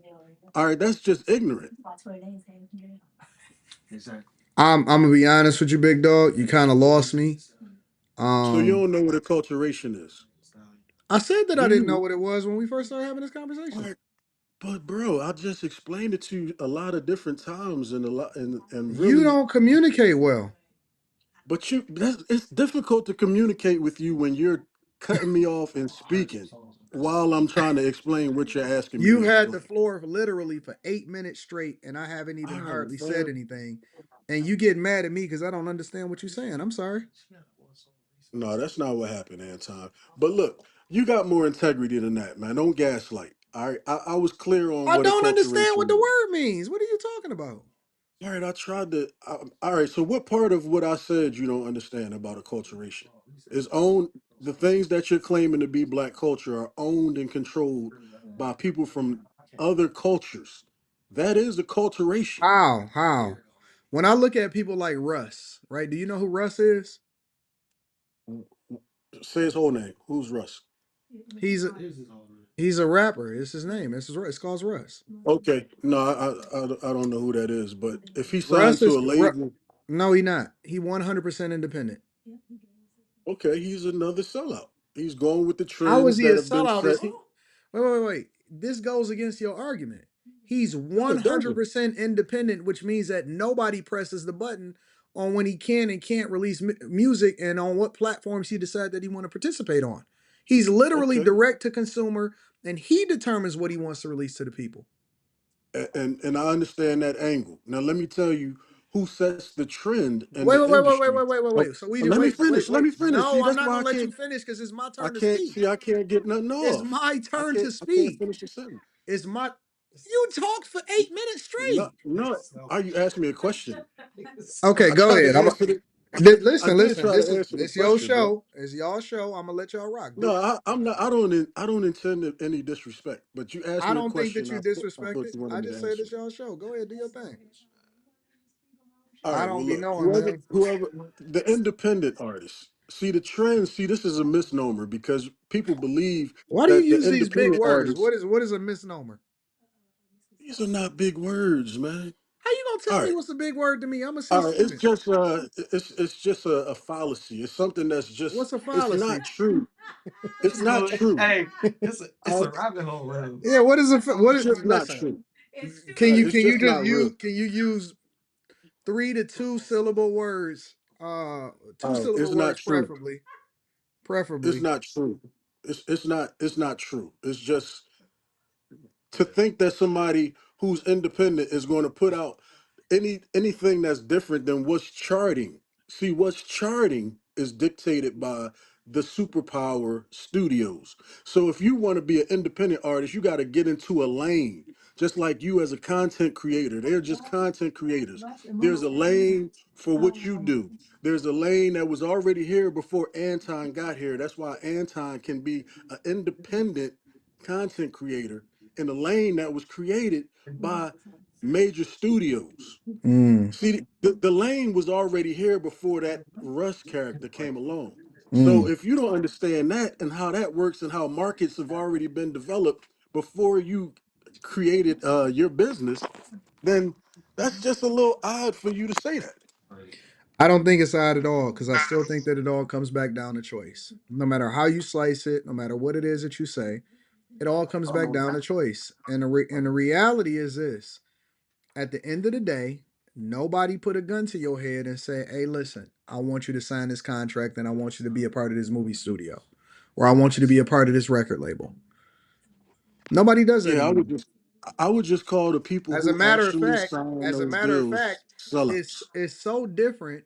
All right, that's just ignorant. I'm gonna be honest with you, big dog. You kind of lost me. So you Um, don't know what acculturation is. I said that I Do didn't know you? what it was when we first started having this All conversation. right, but bro, I just explained it to you a lot of different times and a lot and You really, don't communicate well. but it's difficult to communicate with you when you're cutting me off and speaking while I'm trying to explain what you're asking me to You've had the explain. floor literally for 8 minutes straight, and I haven't even All right, hardly said fam. anything. And you get mad at me because I don't understand what you're saying. I'm sorry. No, that's not what happened, Anton. But look, you got more integrity than that, man. Don't gaslight. All right, I was clear on I what don't understand what the acculturation is. word means. What are you talking about? All right, I tried to. All right, so what part of what I said you don't understand about acculturation is owned? The things that you're claiming to be black culture are owned and controlled by people from other cultures. That is acculturation. How? How? When I look at people like Russ, right? Do you know who Russ is? Say his whole name. Who's Russ? He's a, he's a rapper. It's his name. It's called Russ. Okay, no, I don't know who that is, but if he signed Russ to is a label, no, he not. He 100% independent. okay, he's another sellout. He's going with the How is trends he a that have been sellout? set. Is he? Wait. This goes against your argument. He's No, it doesn't. 100% independent, which means that nobody presses the button on when he can and can't release music and on what platforms he decides that he want to participate on. He's literally Okay, direct to consumer, and he determines what he wants to release to the people. and I understand that angle. Now let me tell you who sets the trend in the industry. Oh, Wait. So we just let me wait, finish. Let wait. me finish. See, No, I'm that's not why gonna let you finish because it's my I turn to can't speak. see. I can't get nothing It's off. my turn to I can't speak. finish the sentence. It's my. You talked for 8 minutes No, straight. no. Are you asking me a question? Okay, I go tried ahead. to answer it. I Listen, did listen. try to answer the This your question, bro. show. It's y'all show. I'm gonna let y'all rock. No, I'm not. I don't intend any disrespect. But you asked I me a don't think that question. you I thought disrespected. you wanted I me to just said answer. it's y'all show. Go ahead, do your thing. All I right. Well, don't be look. knowing, man. Whoever the independent artists. See the trend. See, this is a misnomer because people believe Why do you that the use these big independent words? artists. What is a misnomer? These are not big words, man. How you gonna tell All me right. what's a big word to me? I'm gonna see All right. It's students. just it's just a fallacy. It's something that's just What's a it's fallacy? not true. It's not true. I, Yeah, what is a what it's is just not listen? true. Can you It's can you just just not real. use can you use 3 to 2 syllable words? Two All right. It's syllable not words true. preferably. It's Preferably. not true. It's not true. It's just to think that somebody who's independent is going to put out anything that's different than what's charting. See, what's charting is dictated by the superpower studios. So if you want to be an independent artist, you got to get into a lane. Just like you as a content creator, they're just content creators. There's a lane for what you do. There's a lane that was already here before Anton got here. That's why Anton can be an independent content creator in a lane that was created by major studios. Mm, See, the lane was already here before that Russ character came along. So mm. if you don't understand that and how that works and how markets have already been developed before you created your business, then that's just a little odd for you to say that. I don't think it's odd at all because I still think that it all comes back down to choice. No matter how you slice it, no matter what it is that you say, it all comes back down to choice. And the reality is this: at the end of the day, nobody put a gun to your head and say, "Hey, listen, I want you to sign this contract and I want you to be a part of this movie studio, or I want you to be a part of this record label." Nobody does that Yeah, anymore. I would just call the people As a who matter of actually fact, sign as a those matter of deals fact, sellouts. it's so different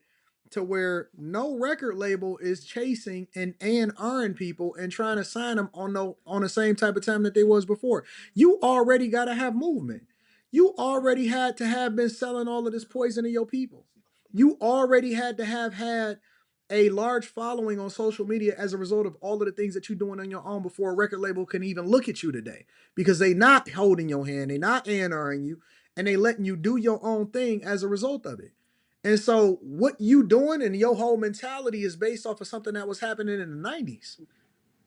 to where no record label is chasing and R&R people and trying to sign them on on the same type of time that they was before. You already got to have movement. You already had to have been selling all of this poison to your people. You already had to have had a large following on social media as a result of all of the things that you're doing on your own before a record label can even look at you today because they not holding your hand, they not A&Ring you, and they letting you do your own thing as a result of it. And so what you doing and your whole mentality is based off of something that was happening in the 90s.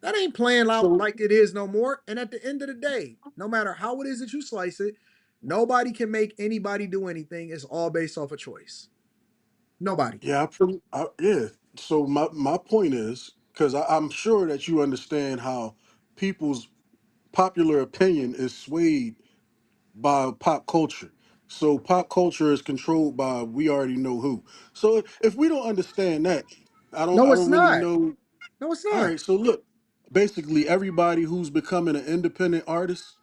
That ain't playing out So like it is no more. And at the end of the day, no matter how it is that you slice it, nobody can make anybody do anything. It's all based off a choice. Nobody. yeah, yeah. So my point is because I'm sure that you understand how people's popular opinion is swayed by pop culture. So pop culture is controlled by we already know who. So if we don't understand that, No, I it's don't really not. know. No, it's All not. right, so look, basically everybody who's becoming an independent artist,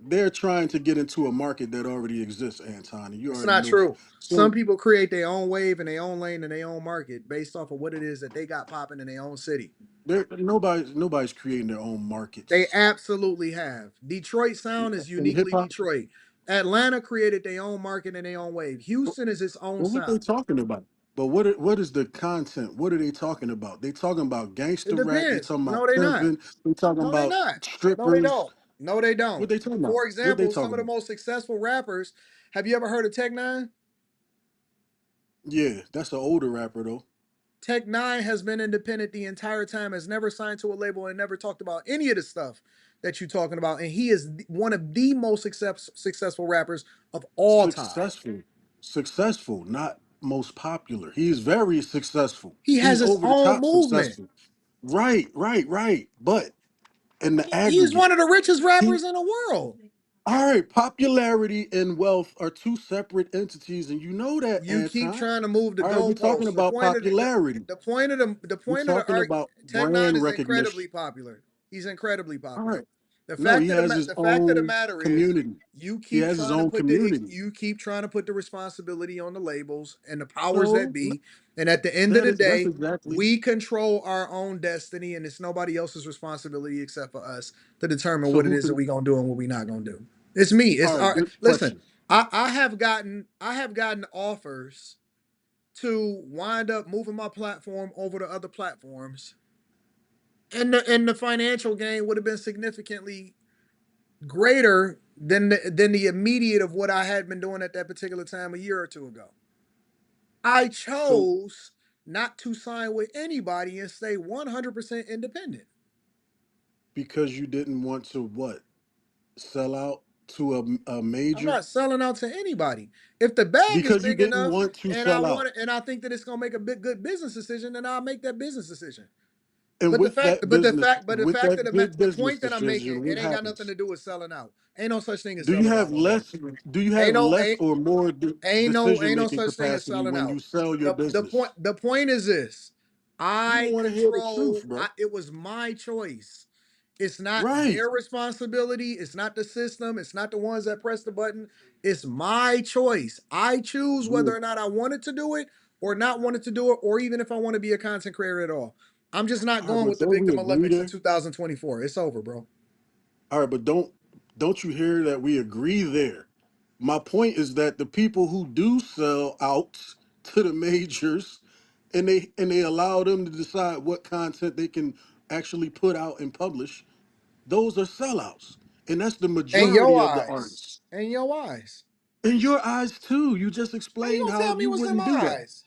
they're trying to get into a market that already exists, Anton, and you It's already not know that. true. Some So people create their own wave and their own lane and their own market based off of what it is that they got popping in their own city. there nobody's creating their own They markets. absolutely have. Detroit sound is In hip uniquely hop, Detroit. Atlanta created their own market and their own wave. Houston is its own Well, what they sound. talking about? But what is the content? What are they talking about? They talking about It gangster rap. They depends. talking about No, they not. pimping. They talking No, they about not. No, they strippers. don't. No, they What don't. they talking about? For What they example, some talking of the about? most successful rappers. Have you ever heard of Tech Nine? Yeah, that's an older rapper though. Tech Nine has been independent the entire time, has never signed to a label, and never talked about any of the stuff that you're talking about. And he is one of the most successful rappers of all time. Successful, successful, not most popular. He is very successful. He has He's his over the own top movement. successful. Right, right, right. But in the He's aggregate, one of the richest he rappers in the world. all right. Popularity and wealth are two separate entities, and you know that, You keep Anton. trying to move the All right, we're talking goalposts. about popularity. The point of the We're point of the talking art. about Tech Nine brand is incredibly recognition. popular. He's incredibly All popular. right. No, he has his The fact of the own matter is, community. you He keep has his trying to own put community. the responsibility on the labels and the powers that No, be. And at the end of that the is that's day, exactly. we control our own destiny, and it's nobody else's responsibility except for us to determine So what it who is that can? we gonna do and what we not gonna do. It's me. It's All right, our good listen. question. I have gotten offers to wind up moving my platform over to other platforms, and the financial gain would have been significantly greater than the immediate of what I had been doing at that particular time a year or two ago. I So chose not to sign with anybody and stay 100% independent. because you didn't want to what sell out to a I'm major not selling out to anybody. If the bag is because you big didn't enough want to and I sell out. want it and I think that it's gonna make a big good business decision, then I'll make that business decision. And But the with fact, that business, the with fact of that good the business point that I'm making, decision, it what ain't got nothing happens? to do with selling out. Ain't no such thing as Do you selling out have no more. less? Do you have less Ain't or more ain't decision no making such thing as capacity selling when out. you sell your business? The point is this. You don't I want to hear the truth, control bro. it was my choice. It's not Right. their responsibility. It's not the system. It's not the ones that press the button. It's my choice. I choose whether You or not I wanted to do it or not wanted to do it, or even if I want to be a content creator at all. I'm just not all right, going but with the don't we Victim agree Olympics in there? 2024. It's over, bro. All right, but don't you hear that we agree there? My point is that the people who do sell out to the majors and they allow them to decide what content they can actually put out and publish, those are sellouts. And that's the And majority your of the eyes. artists. And your eyes. In your eyes too. You just How you explained gonna how tell me you what's in wouldn't my do that. eyes?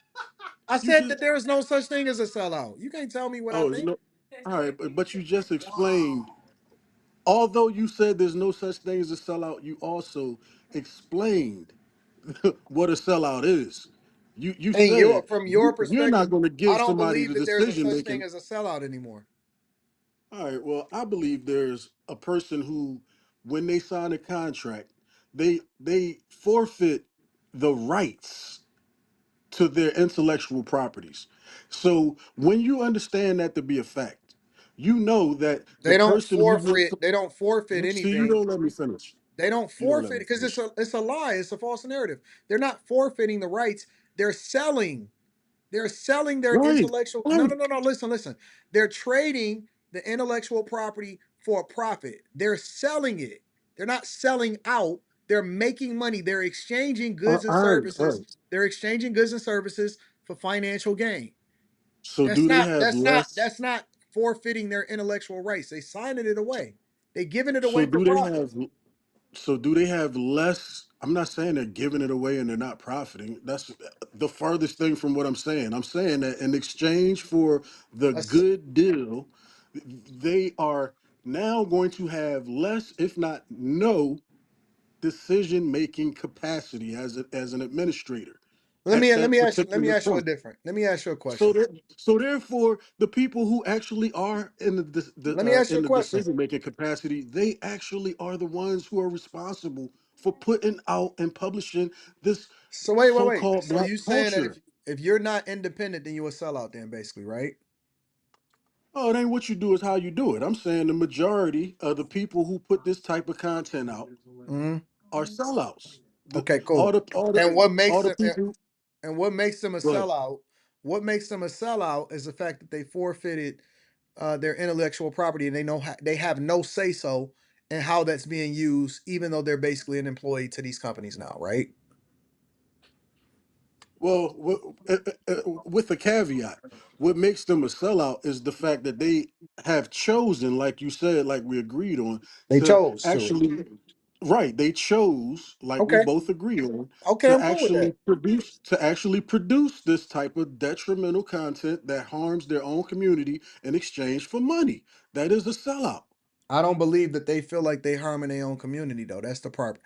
I You said just that there is no such thing as a sellout. You can't tell me what I oh, there's think. no all right, but you just explained. Although you said there's no such thing as a sellout, you also explained what a sellout is. You And said from your you're not perspective, going to I give don't somebody believe the that there's a decision such thing making. as a sellout anymore. All right, well, I believe there's a person who, when they sign a contract, they forfeit the rights to their intellectual properties. So when you understand that to be a fact, you know that the person who wants to They don't forfeit see, you anything. don't let me finish. They don't You don't let forfeit me because finish. it's a lie. It's a false narrative. They're not forfeiting the rights. They're selling. They're selling their Right, intellectual. No, right. no, no, no. Listen, listen. They're trading the intellectual property for a profit. They're selling it. They're not selling out. They're making money. They're exchanging goods and All right, all services. right. They're exchanging goods and services for financial gain. So do they have less? That's not forfeiting their intellectual rights. They signing it away. They giving it So away for do they profit. have? So do they have less? I'm not saying they're giving it away and they're not profiting. That's the farthest thing from what I'm saying. I'm saying that in exchange for the That's, good deal, they are now going to have less, if not no, decision making capacity as an administrator at that let me particular ask you a point. different. Let me ask you a So question. that so therefore, the people who actually are in Let me ask you a in the question. decision making capacity, they actually are the ones who are responsible for putting out and publishing this So wait. so-called So black you saying that culture. if you're not independent, then you a sellout then basically, right? Oh, it ain't what you do, is how you do it. I'm saying the majority of the people who put this type of content out Hmm. are sellouts. The, Okay, cool. all the And what all makes the them people. and what makes them a Go ahead. sellout? What makes them a sellout is the fact that they forfeited their intellectual property and they know they have no say so and how that's being used, even though they're basically an employee to these companies now, right? Well, with a caveat, what makes them a sellout is the fact that they have chosen, like you said, like we agreed on, They to chose to. actually, right? They chose, like we Okay. both agree on, Okay, I'm cool with that. to actually produce this type of detrimental content that harms their own community in exchange for money. That is a sellout. I don't believe that they feel like they harming their own community though. That's the part.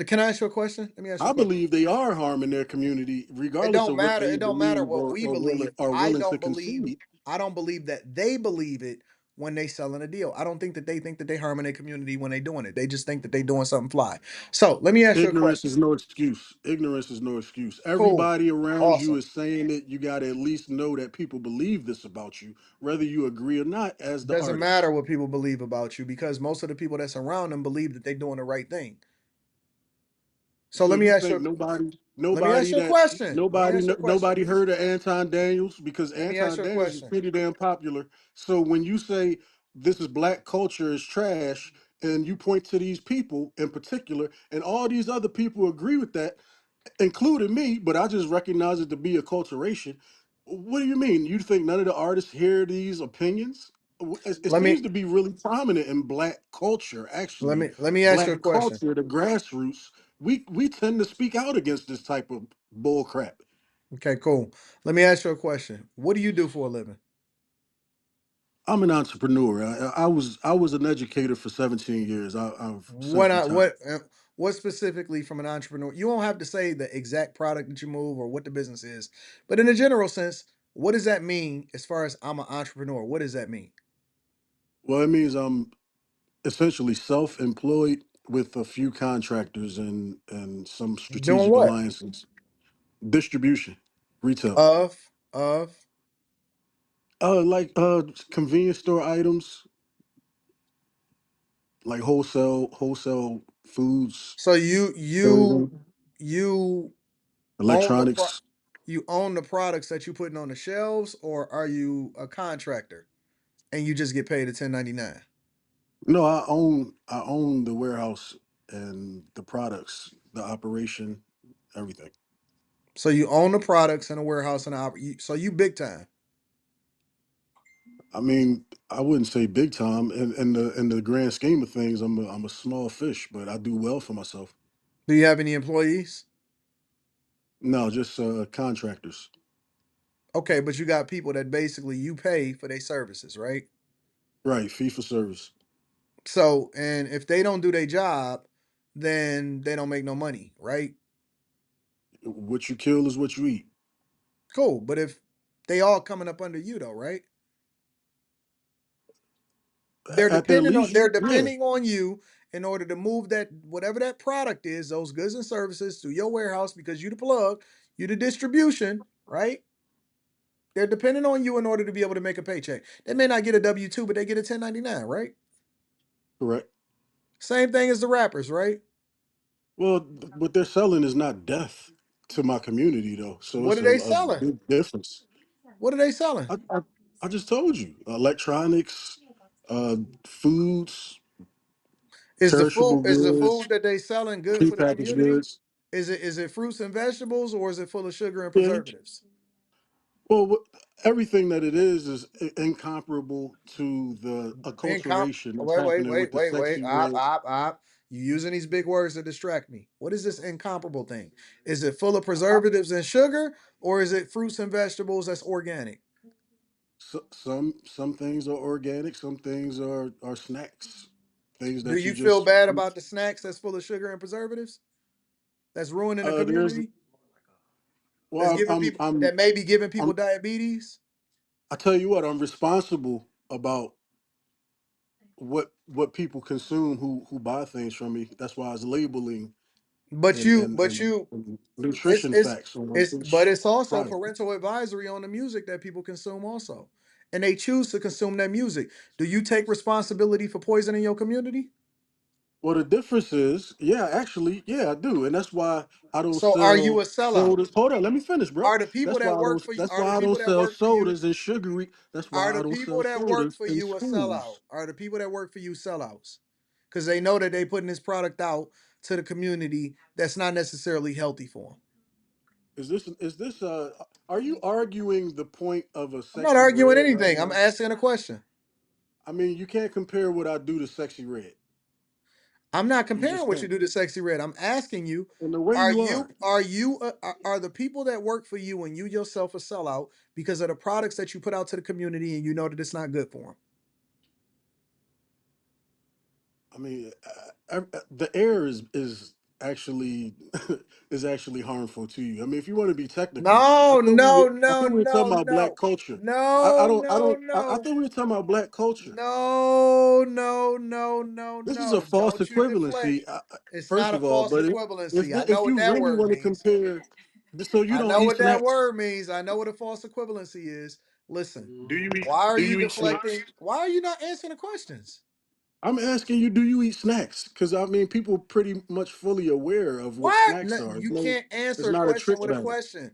Can I ask you a question? Let me ask you I a question. believe they are harming their community, It regardless don't of what matter. they It don't matter believe what or, we or believe. willing are willing to concede. I don't believe that they believe it when they selling a deal. I don't think that they think that they harming their community when they doing it. They just think that they doing something fly. So let me ask you a Ignorance question. is no excuse. Ignorance is no excuse. Cool. Everybody around you Awesome. is saying it. You got to at least know that people believe this about you, whether you agree or not, as the Doesn't matter artist. what people believe about you because most of the people that's around them believe that they're doing the right thing. So So let me you ask think you. Let me ask you a question. Let me ask you a question. nobody heard of Anton Daniels, because Let me ask Anton you a Daniels is question. pretty damn popular. So when you say this is black culture is trash, and you point to these people in particular, and all these other people agree with that, including me, but I just recognize it to be acculturation. What do you mean? You think none of the artists hear these opinions? It Let me seems to be really prominent in black culture, let actually. me let me ask you a Black question. culture, the grassroots, we tend to speak out against this type of bull crap. Okay, cool. Let me ask you a question. What do you do for a living? I'm an entrepreneur. I was an educator for 17 years. I've What since I retired. what specifically from an entrepreneur? You don't have to say the exact product that you move or what the business is, but in a general sense, what does that mean as far as I'm an entrepreneur? What does that mean? Well, it means I'm essentially self-employed with a few contractors and some Doing strategic what? alliances. Distribution, retail. Of Like convenience store items, like wholesale foods, so you own the electronics. you own the products that you putting on the shelves, or are you a contractor and you just get paid a 1099? No, I own the warehouse and the products, the operation, everything. So you own the products in a warehouse and so you big time. I mean, I wouldn't say big time in the grand scheme of things. I'm a small fish, but I do well for myself. Do you have any employees? No, just contractors. Okay, but you got people that basically you pay for their services, right? Right, fee for service. So, and if they don't do their job, then they don't make no money, right? What you kill is what you eat. Cool. But if they all coming up under you though, right? At their leisure, They're yeah, depending on you in order to move that whatever that product is, those goods and services through your warehouse because you the plug, you the distribution, right? They're depending on you in order to be able to make a paycheck. They may not get a W-2, but they get a 1099, right? correct. Same thing as the rappers, right? Well, what they're selling is not death to my community, though. So What it's are a, they a selling? big difference. What are they selling? I just told you, electronics, foods, perishable Is the goods, food that they selling good for the prepackaged community? goods. Is it fruits and vegetables or is it full of sugar and Yeah. preservatives? Well, everything that it is incomparable to the acculturation that's happening with the Wait. sexy red. You using these big words to distract me. What is this incomparable thing? Is it full of preservatives and sugar, or is it fruits and vegetables that's organic? Some things are organic, some things are snacks, things Do that you you feel just. bad about the snacks that's full of sugar and preservatives? That's ruining the There's community? That's well, giving people that may be giving people I'm diabetes? I tell you what, I'm responsible about what people consume who buy things from me. That's why I was labeling But and you, and but and, you, and nutrition facts on but each it's also product. parental advisory on the music that people consume also, and they choose to consume that music. Do you take responsibility for poisoning your community? Well, the difference is, yeah, actually, yeah, I do, and that's why I don't So are you a sell sellout? sodas. Hold on, let me finish, bro. Are the people That's why that I don't. work for you? That's why I don't sell sodas and sugary. That's Are why the I don't people sell that work sodas for in you a sellout? schools. Are the people that work for you sellouts? because they know that they putting this product out to the community that's not necessarily healthy for them. Is this are you arguing the point of a I'm not sexy arguing red right anything. I'm now? asking a question. I mean, you can't compare what I do to sexy red. I'm not You comparing just what you can't. do to Sexy Red. I'm asking you, And the way you are. are the people that work for you and you yourself a sellout because of the products that you put out to the community and you know that it's not good for them? I mean, the air is actually is actually harmful to you. I mean, if you want to be technical, No, no, I no, thought we were no, talking about black no, culture. no, I no, don't. I no, thought we were talking about black culture. no, no, no, no, This is a no. false Don't you deflect. equivalency. It's First not a of all, false but equivalency. I know if what you that really word want to means. compare, so you I don't know eat what that snacks. word means. I know what a false equivalency is. Listen, Do you eat? why are Do you you eat snacks? deflecting? Why are you not answering the questions? I'm asking you, do you eat snacks? Because I mean, people pretty much fully aware of what Why? snacks No, are. you can't It's answer a not a question trick with a bag. question.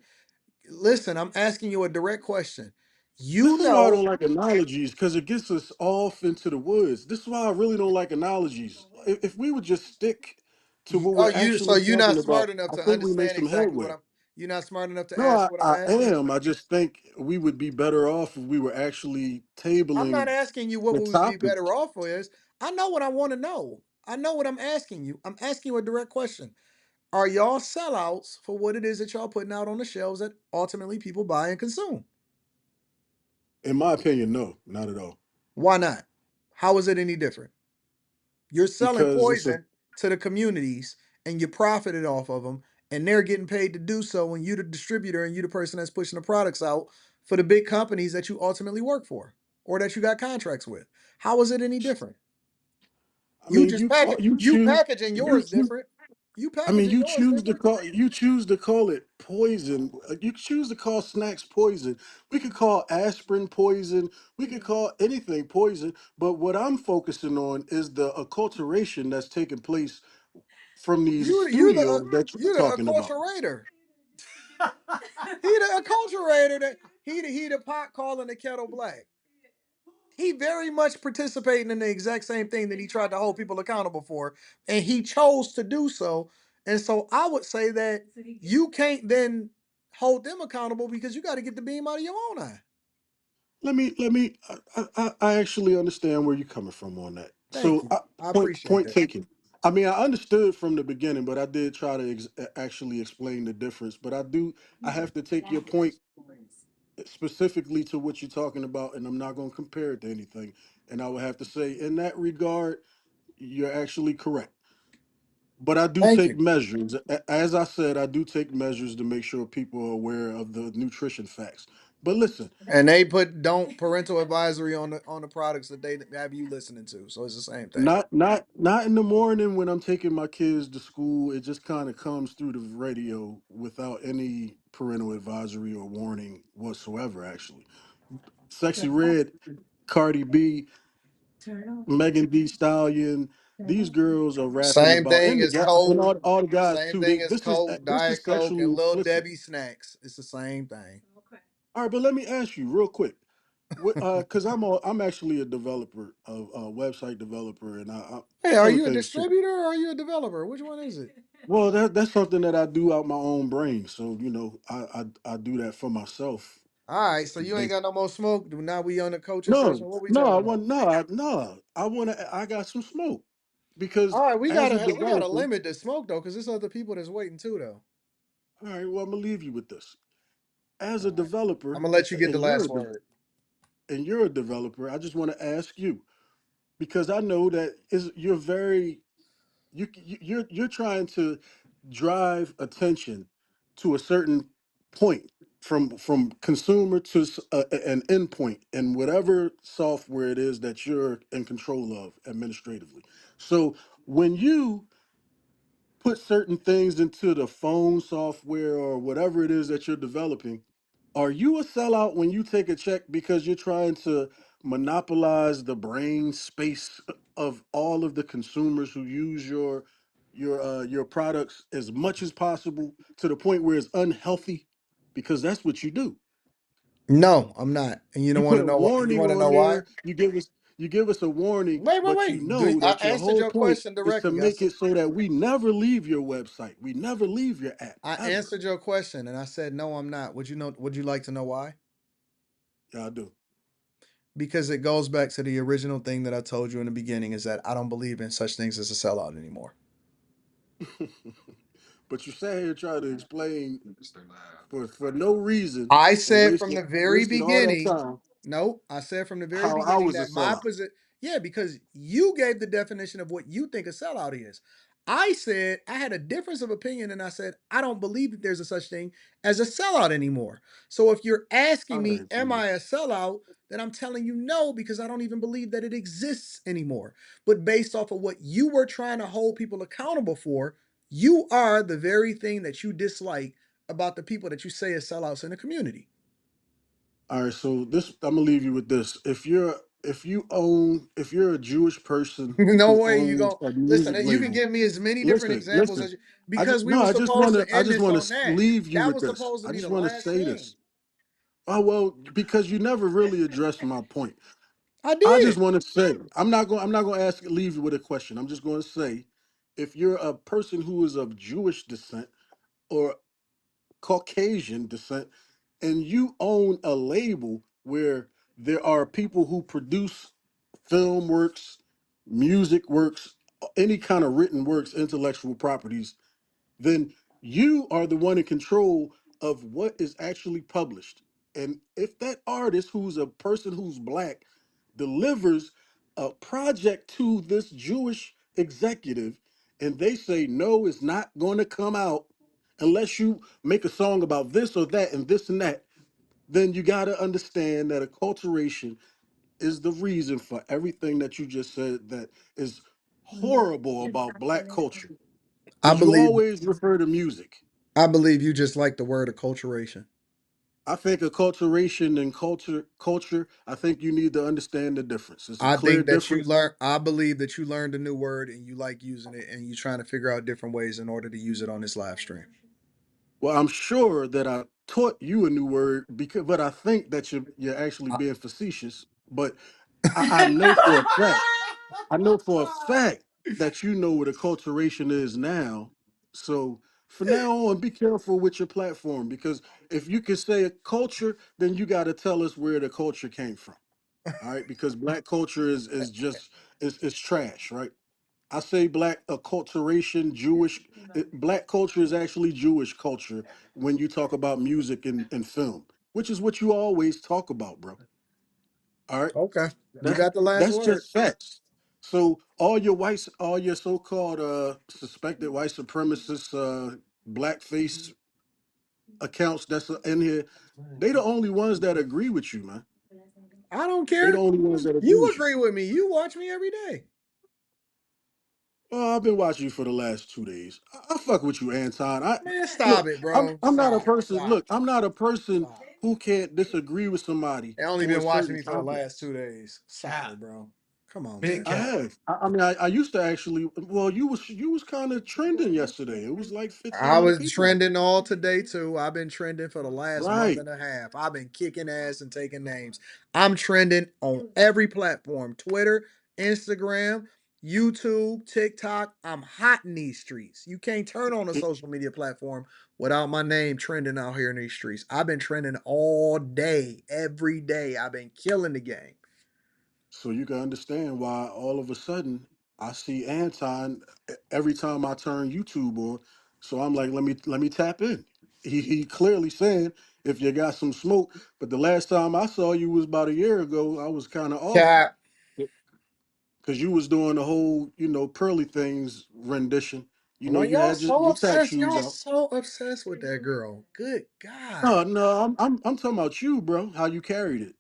Listen, I'm asking you a direct question. You This is why I know, don't like analogies because it gets us off into the woods. This is why I really don't like analogies. If we would just stick to what oh, we're so actually you're talking not about, smart enough I to think we make understand some exactly what headway. I'm. You're not smart enough to No, ask what I'm I asking. am. I just think we would be better off if we were actually I'm not tabling asking you what the we would be topic. better off for. Is I know what I want to know. I know what I'm asking you. I'm asking you a direct question. Are y'all sellouts for what it is that y'all putting out on the shelves that ultimately people buy and consume? In my opinion, no, not at all. Why not? How is it any different? You're selling Because it's a poison to the communities and you profited off of them, and they're getting paid to do so. And you, the distributor, and you, the person that's pushing the products out for the big companies that you ultimately work for or that you got contracts with. How is it any different? I mean, you call you You choose packaging you yours choose different. You I mean, packaging yours different. you choose to call it poison. You choose to call snacks poison. We could call aspirin poison. We could call anything poison. But what I'm focusing on is the acculturation that's taking place from these studios that you're You the talking about. acculturator. He the acculturator. That he the pot calling the kettle black. He very much participating in the exact same thing that he tried to hold people accountable for, and he chose to do so. And so I would say that you can't then hold them accountable because you got to get the beam out of your own eye. Let me. I actually understand where you're coming from on that. Thank So, you. I appreciate point that. taken. I mean, I understood from the beginning, but I did try to actually explain the difference. But I have to take your point specifically to what you're talking about, and I'm not going to compare it to anything. And I would have to say, in that regard, you're actually correct. But I do Thank take you. measures. As I said, I do take measures to make sure people are aware of the nutrition facts. But listen, And they put don't parental advisory on the products that they have you listening to. So it's the same thing. not in the morning when I'm taking my kids to school. It just kind of comes through the radio without any parental advisory or warning whatsoever. Actually, Sexy Red, Cardi B, Megan Thee Stallion. These girls are rapping Same about, thing and the as guy and Coke. all the guys Same too. thing as Coke, This is Diet Coke, sexually and Little explicit. Debbie snacks. It's the same thing. All right, but let me ask you real quick. Because I'm actually a developer, a website developer, and Hey, are other you a things too. distributor or are you a developer? Which one is it? Well, that's something that I do out my own brain. So I do that for myself. All right, so To you ain't base. got no more smoke. Now we on the coaching No, session. What we no, talking I about? want no, I, no. I want to. I got some smoke because All right, as a we gotta developer, limit the smoke though, because there's other people that's waiting too though. all right. Well, I'm gonna leave you with this. As a All right, I'm developer, gonna let you get the and you're last word. you're a developer, I just want to ask you because I know that is you're very you're trying to drive attention to a certain point from consumer to an endpoint in whatever software it is that you're in control of administratively. So when you put certain things into the phone software or whatever it is that you're developing, are you a sellout when you take a check because you're trying to monopolize the brain space of all of the consumers who use your products as much as possible to the point where it's unhealthy? Because that's what you do. No, I'm not. And you don't You want put to a know what you warning want to on know why? there. You give us. You give us a warning, Wait, wait, but you wait. Do know I that your answered whole your point question is to directly? make it so that we never leave your website. We never leave your app I ever. answered your question, and I said no, I'm not. Would you know? Would you like to know why? Yeah, I do. Because it goes back to the original thing that I told you in the beginning is that I don't believe in such things as a sellout anymore. But you sat here trying to explain for no reason I and said from the very wasted all that beginning, time no, I said from the very how I beginning was a that my sellout. position, yeah, because you gave the definition of what you think a sellout is. I said I had a difference of opinion and I said I don't believe that there's a such thing as a sellout anymore. So if you're asking All me, right, am G. I a sellout? Then I'm telling you no, because I don't even believe that it exists anymore. But based off of what you were trying to hold people accountable for, you are the very thing that you dislike about the people that you say is sellouts in the community. All right, so this I'm gonna leave you with this. If you're a Jewish person No who way you owns go. a Listen, music you can label, give me as many different listen, examples listen. as you, because we No, were supposed to I end just this want on to that. leave you That with was this. supposed to I be just the want to last say thing. this. Oh well, because you never really addressed my point. I I just did. want to say I'm not going to ask leave you with a question. I'm just going to say if you're a person who is of Jewish descent or Caucasian descent and you own a label where there are people who produce film works, music works, any kind of written works, intellectual properties, then you are the one in control of what is actually published. And if that artist, who's a person who's black, delivers a project to this Jewish executive, and they say, no, it's not going to come out unless you make a song about this or that and this and that, then you got to understand that acculturation is the reason for everything that you just said that is horrible about black culture. I Because you believe always refer to music. I believe you just like the word acculturation. I think acculturation and culture, I think you need to understand the difference. It's a I clear think that you difference. learn I believe that you learned a new word and you like using it and you're trying to figure out different ways in order to use it on this live stream. Well, I'm sure that I taught you a new word because, but I think that you're actually I- being facetious. But I know for a fact, I know for a fact that you know what acculturation is now. So from now on, be careful with your platform because if you can say a culture, then you got to tell us where the culture came from. All right, because black culture is just is trash, right? I say black acculturation, black culture is actually Jewish culture when you talk about music and film, which is what you always talk about, bro. All right, okay. You that's got the last that's word. just facts. So all your so-called suspected white supremacist blackface accounts that's in here, they the only ones that agree with you, man. I don't They the care. only ones that agree You with you. agree with me. You watch me every day. Well, I've been watching you for the last 2 days. I fuck with you, Anton. Man, stop Look, it, bro. I'm not a Stop. person. Stop. Look, I'm not a person Stop. who can't disagree with somebody They only on been watching certain me for the last topics. 2 days. Stop it, bro. Come on, Big man. I cat. have. I mean, I used to actually. Well, you was kind of trending yesterday. It was like I 1,500 was people. trending all today too. I've been trending for the last month Right. and a half. I've been kicking ass and taking names. I'm trending on every platform: Twitter, Instagram, YouTube, TikTok. I'm hot in these streets. You can't turn on a It- social media platform without my name trending out here in these streets. I've been trending all day, every day. I've been killing the game. So you can understand why all of a sudden I see Anton every time I turn YouTube on. So I'm like, let me tap in. He clearly saying if you got some smoke, but the last time I saw you was about a year ago. I was kind of off you Cap. because you was doing the whole pearly things rendition. Well, You y'all had so your tap obsessed. shoes Y'all out. so obsessed with that girl. Good No, God. no, I'm talking about you, bro. How you carried it.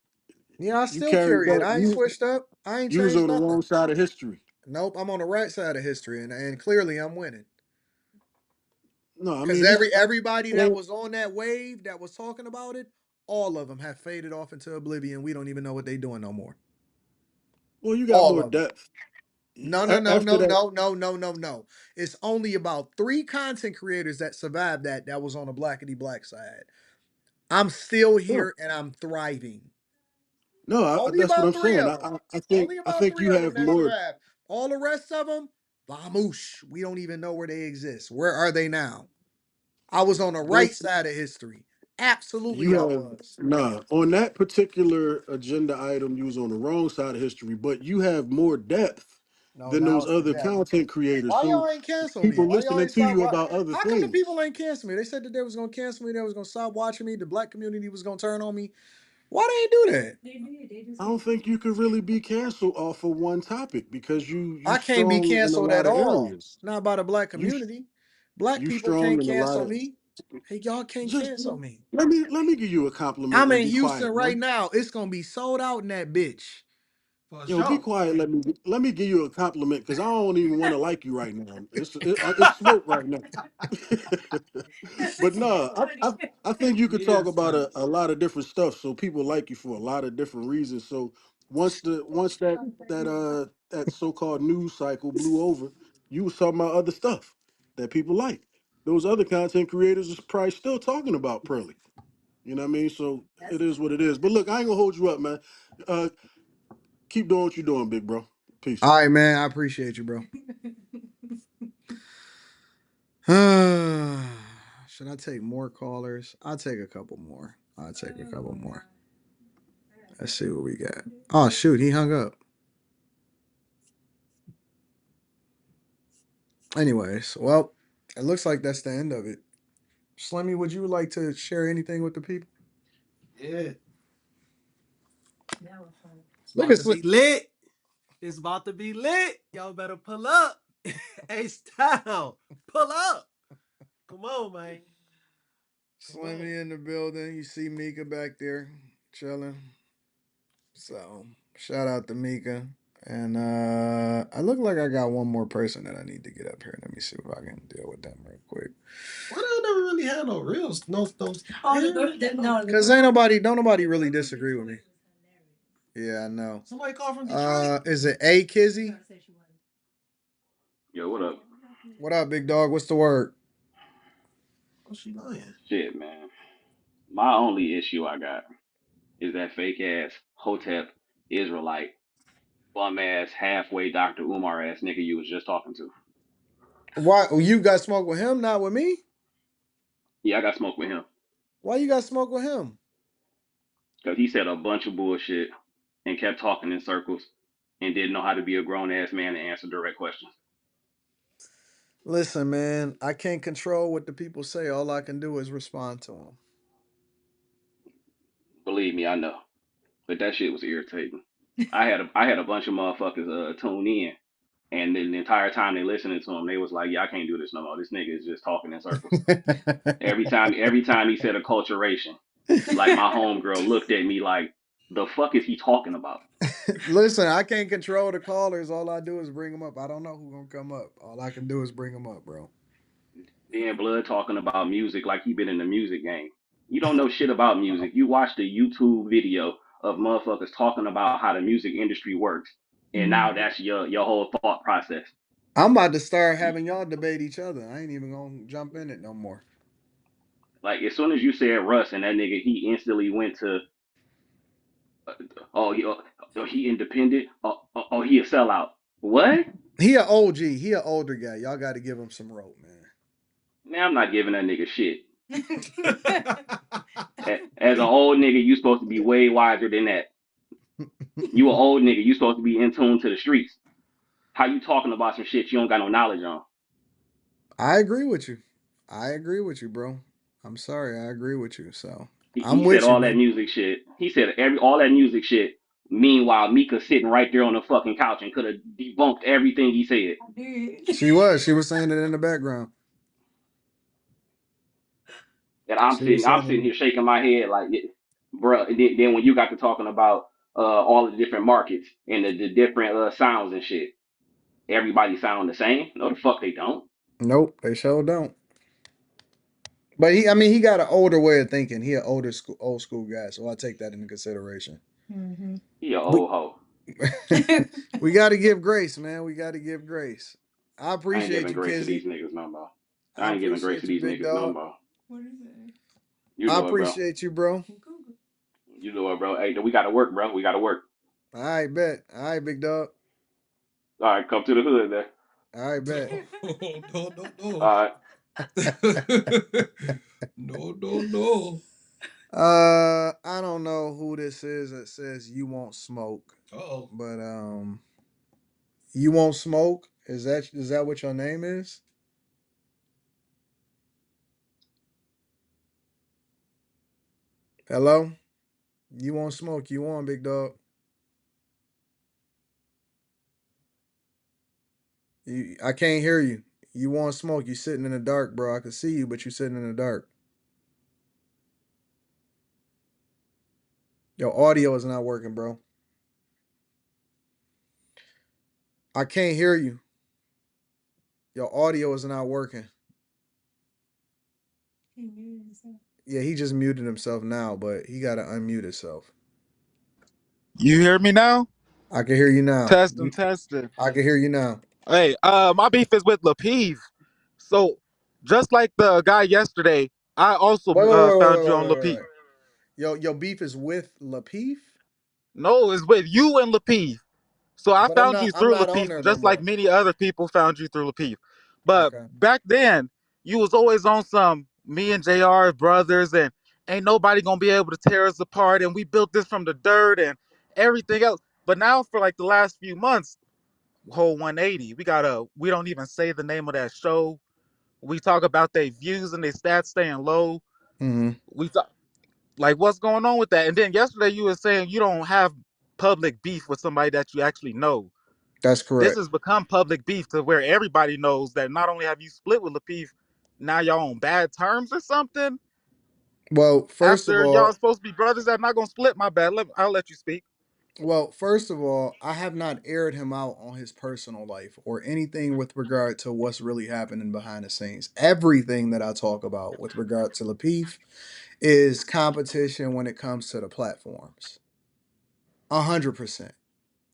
Yeah, I You still carried carry it. that. I ain't switched up. I ain't You was changed on the nothing. wrong side of history. Nope, I'm on the right side of history, and clearly I'm winning. No, I Because mean this. everybody that was on that wave that was talking about it, all of them have faded off into oblivion. We don't even know what they doing no more. Well, you got All more of them. depth. No, no, no, After no, that, no, no, no, no, no. It's only about 3 content creators that survived that was on the blackety black side. I'm still sure. here and I'm thriving. No, Only that's what about I'm three saying. of them. Think Only I about think three you of them have that more. survive. All the rest of them, vamoosh. We don't even know where they exist. Where are they now? I was on the right There's side of history. Absolutely, you I have was. nah on that particular agenda item. You was on the wrong side of history, but you have more depth No, than now those it's the other depth. content creators. Why So y'all ain't cancel me? people Why y'all listening ain't to stop? you Why, about other how come the things. people ain't cancel me? They said that they was gonna cancel me. They was gonna stop watching me. The black community was gonna turn on me. Why they ain't do that? I don't think you could really be canceled off of one topic because you I can't be strong in a canceled at lot of all. areas. Not by the black You community. Black you people strong can't in a lot cancel of me. Hey, y'all can't just cancel me. let me give you a compliment I'm and in be Houston quiet, right man. now. It's gonna be sold out in that bitch. For Yo, be sure. quiet. Let me give you a compliment because I don't even want to like you right now. It's smoke right now. But no, I think you could He talk is about funny. a lot of different stuff, so people like you for a lot of different reasons. So once that so called news cycle blew over, you was talking about other stuff that people like. Those other content creators is probably still talking about Pearly. You know what I mean? So it is what it is. But look, I ain't gonna hold you up, man. Uh, keep doing what you're doing, big bro. Peace. All right, man. I appreciate you, bro. Should I take more callers? I'll take a couple more. I'll take a couple more. Let's see what we got. Oh shoot, he hung up. Anyways, well, it looks like that's the end of it. Slimmy, would you like to share anything with the people? Yeah. It's Look about at to be lit. It's about to be lit. Y'all better pull up. H-Town. Pull up. Come on, man. Slimmy in the building. You see Mika back there chilling. So shout out to Mika. And I look like I got one more person that I need to get up here. Let me see if I can deal with them real quick. Well, I never really had no reals, no those. Oh, the birthday, no. Cause ain't nobody, don't nobody really disagree with me. Yeah, I know. Somebody called from Detroit. Is it A Kizzy? Yo, what up? What up, big dog? What's the word? Oh, she lying. Shit, man. My only issue I got is that fake ass Hotep Israelite bum ass halfway Dr. Umar ass nigga you was just talking to. Why you got smoke with him, not with me? Yeah, I got smoke with him Why you got smoke with him? because he said a bunch of bullshit and kept talking in circles and didn't know how to be a grown ass man and answer direct questions. Listen, man, I can't control what the people say. All I can do is respond to them. Believe me, I know, but that shit was irritating. I had a bunch of motherfuckers tune in, and then the entire time they listening to him, they was like, "Yeah, I can't do this no more. This nigga is just talking in circles." Every time he said acculturation, like my homegirl looked at me like, the fuck is he talking about? Listen, I can't control the callers. All I do is bring them up. I don't know who's gonna come up. All I can do is bring them up, bro. Then Blood talking about music like he been in the music game. You don't know shit about music. You watched a YouTube video of motherfuckers talking about how the music industry works, and now that's your whole thought process. I'm about to start having y'all debate each other. I ain't even gonna jump in it no more. Like as soon as you said Russ and that nigga, he instantly went to, uh, he independent. Oh, he a sellout. What? He a OG. He a older guy. Y'all got to give him some rope, man. Man, I'm not giving that nigga shit. As an old nigga, you supposed to be way wiser than that. You an old nigga, you supposed to be in tune to the streets. How you talking about some shit you don't got no knowledge on? I agree with you. I agree with you, bro. I'm sorry. I agree with you. So He I'm said with you, all that man. music shit. He said all that music shit. Meanwhile, Mika sitting right there on the fucking couch and could have debunked everything he said. She was. She was saying it in the background. And I'm She was sitting, I'm saying sitting it. here shaking my head like, yeah, bruh. And then when you got to talking about all the different markets and the different sounds and shit, everybody sound the same? No, the fuck they don't. Nope, they sure don't. But he, I mean, he got an older way of thinking. He an older school, old school guy, so I take that into consideration. He a We old hoe. we got to give grace, man. We got to give grace. I I ain't appreciate giving you, grace to these Kizzy. niggas no more. I I ain't giving grace to appreciate you, these big niggas no dog. more. You I know it, bro. appreciate you, bro. You know what, bro? Hey, we gotta work, bro. We gotta work. All right, bet. All right, big dog. All right, come to the hood there. All right, bet. No, no, no. All right. No, no, no. I don't know who this is that says you won't smoke, Oh. but you won't smoke. Is that what your name is? Hello? You won't smoke. You on, big dog? I can't hear you. You want smoke? You sitting in the dark, bro. I can see you, but you sitting in the dark. Your audio is not working, bro. I can't hear you. Your audio is not working. Yeah, he just muted himself now, but he got to unmute himself. You hear me now? I can hear you now. Testing, testing. I can hear you now. Hey, my beef is with Lapeef. So, just like the guy yesterday, I also Wait, wait, wait, wait, found wait, you wait, on wait, wait, Lapeef. wait. Your beef is with Lapeef, No, it's with you and Lapeef. So I but I'm found not. you I'm through not on Lapeef, there no just like more. many other people found you through Lapeef. But Okay. back then, you was always on some me and JR brothers, and ain't nobody gonna be able to tear us apart, and we built this from the dirt and everything else. But now, for like the last few months, whole 180. We don't even say the name of that show. We talk about their views and their stats staying low. Mm-hmm. We talk like what's going on with that. And then yesterday you were saying you don't have public beef with somebody that you actually know. That's This correct. has become public beef to where everybody knows that not only have you split with Lapeef, now y'all on bad terms or something. Well, first of After y'all all, supposed to be brothers that not gonna split, my bad. I'll let you speak. I have not aired him out on his personal life or anything with regard to what's really happening behind the scenes. Everything that I talk about with regard to Lapeef is competition when it comes to the platforms. 100%.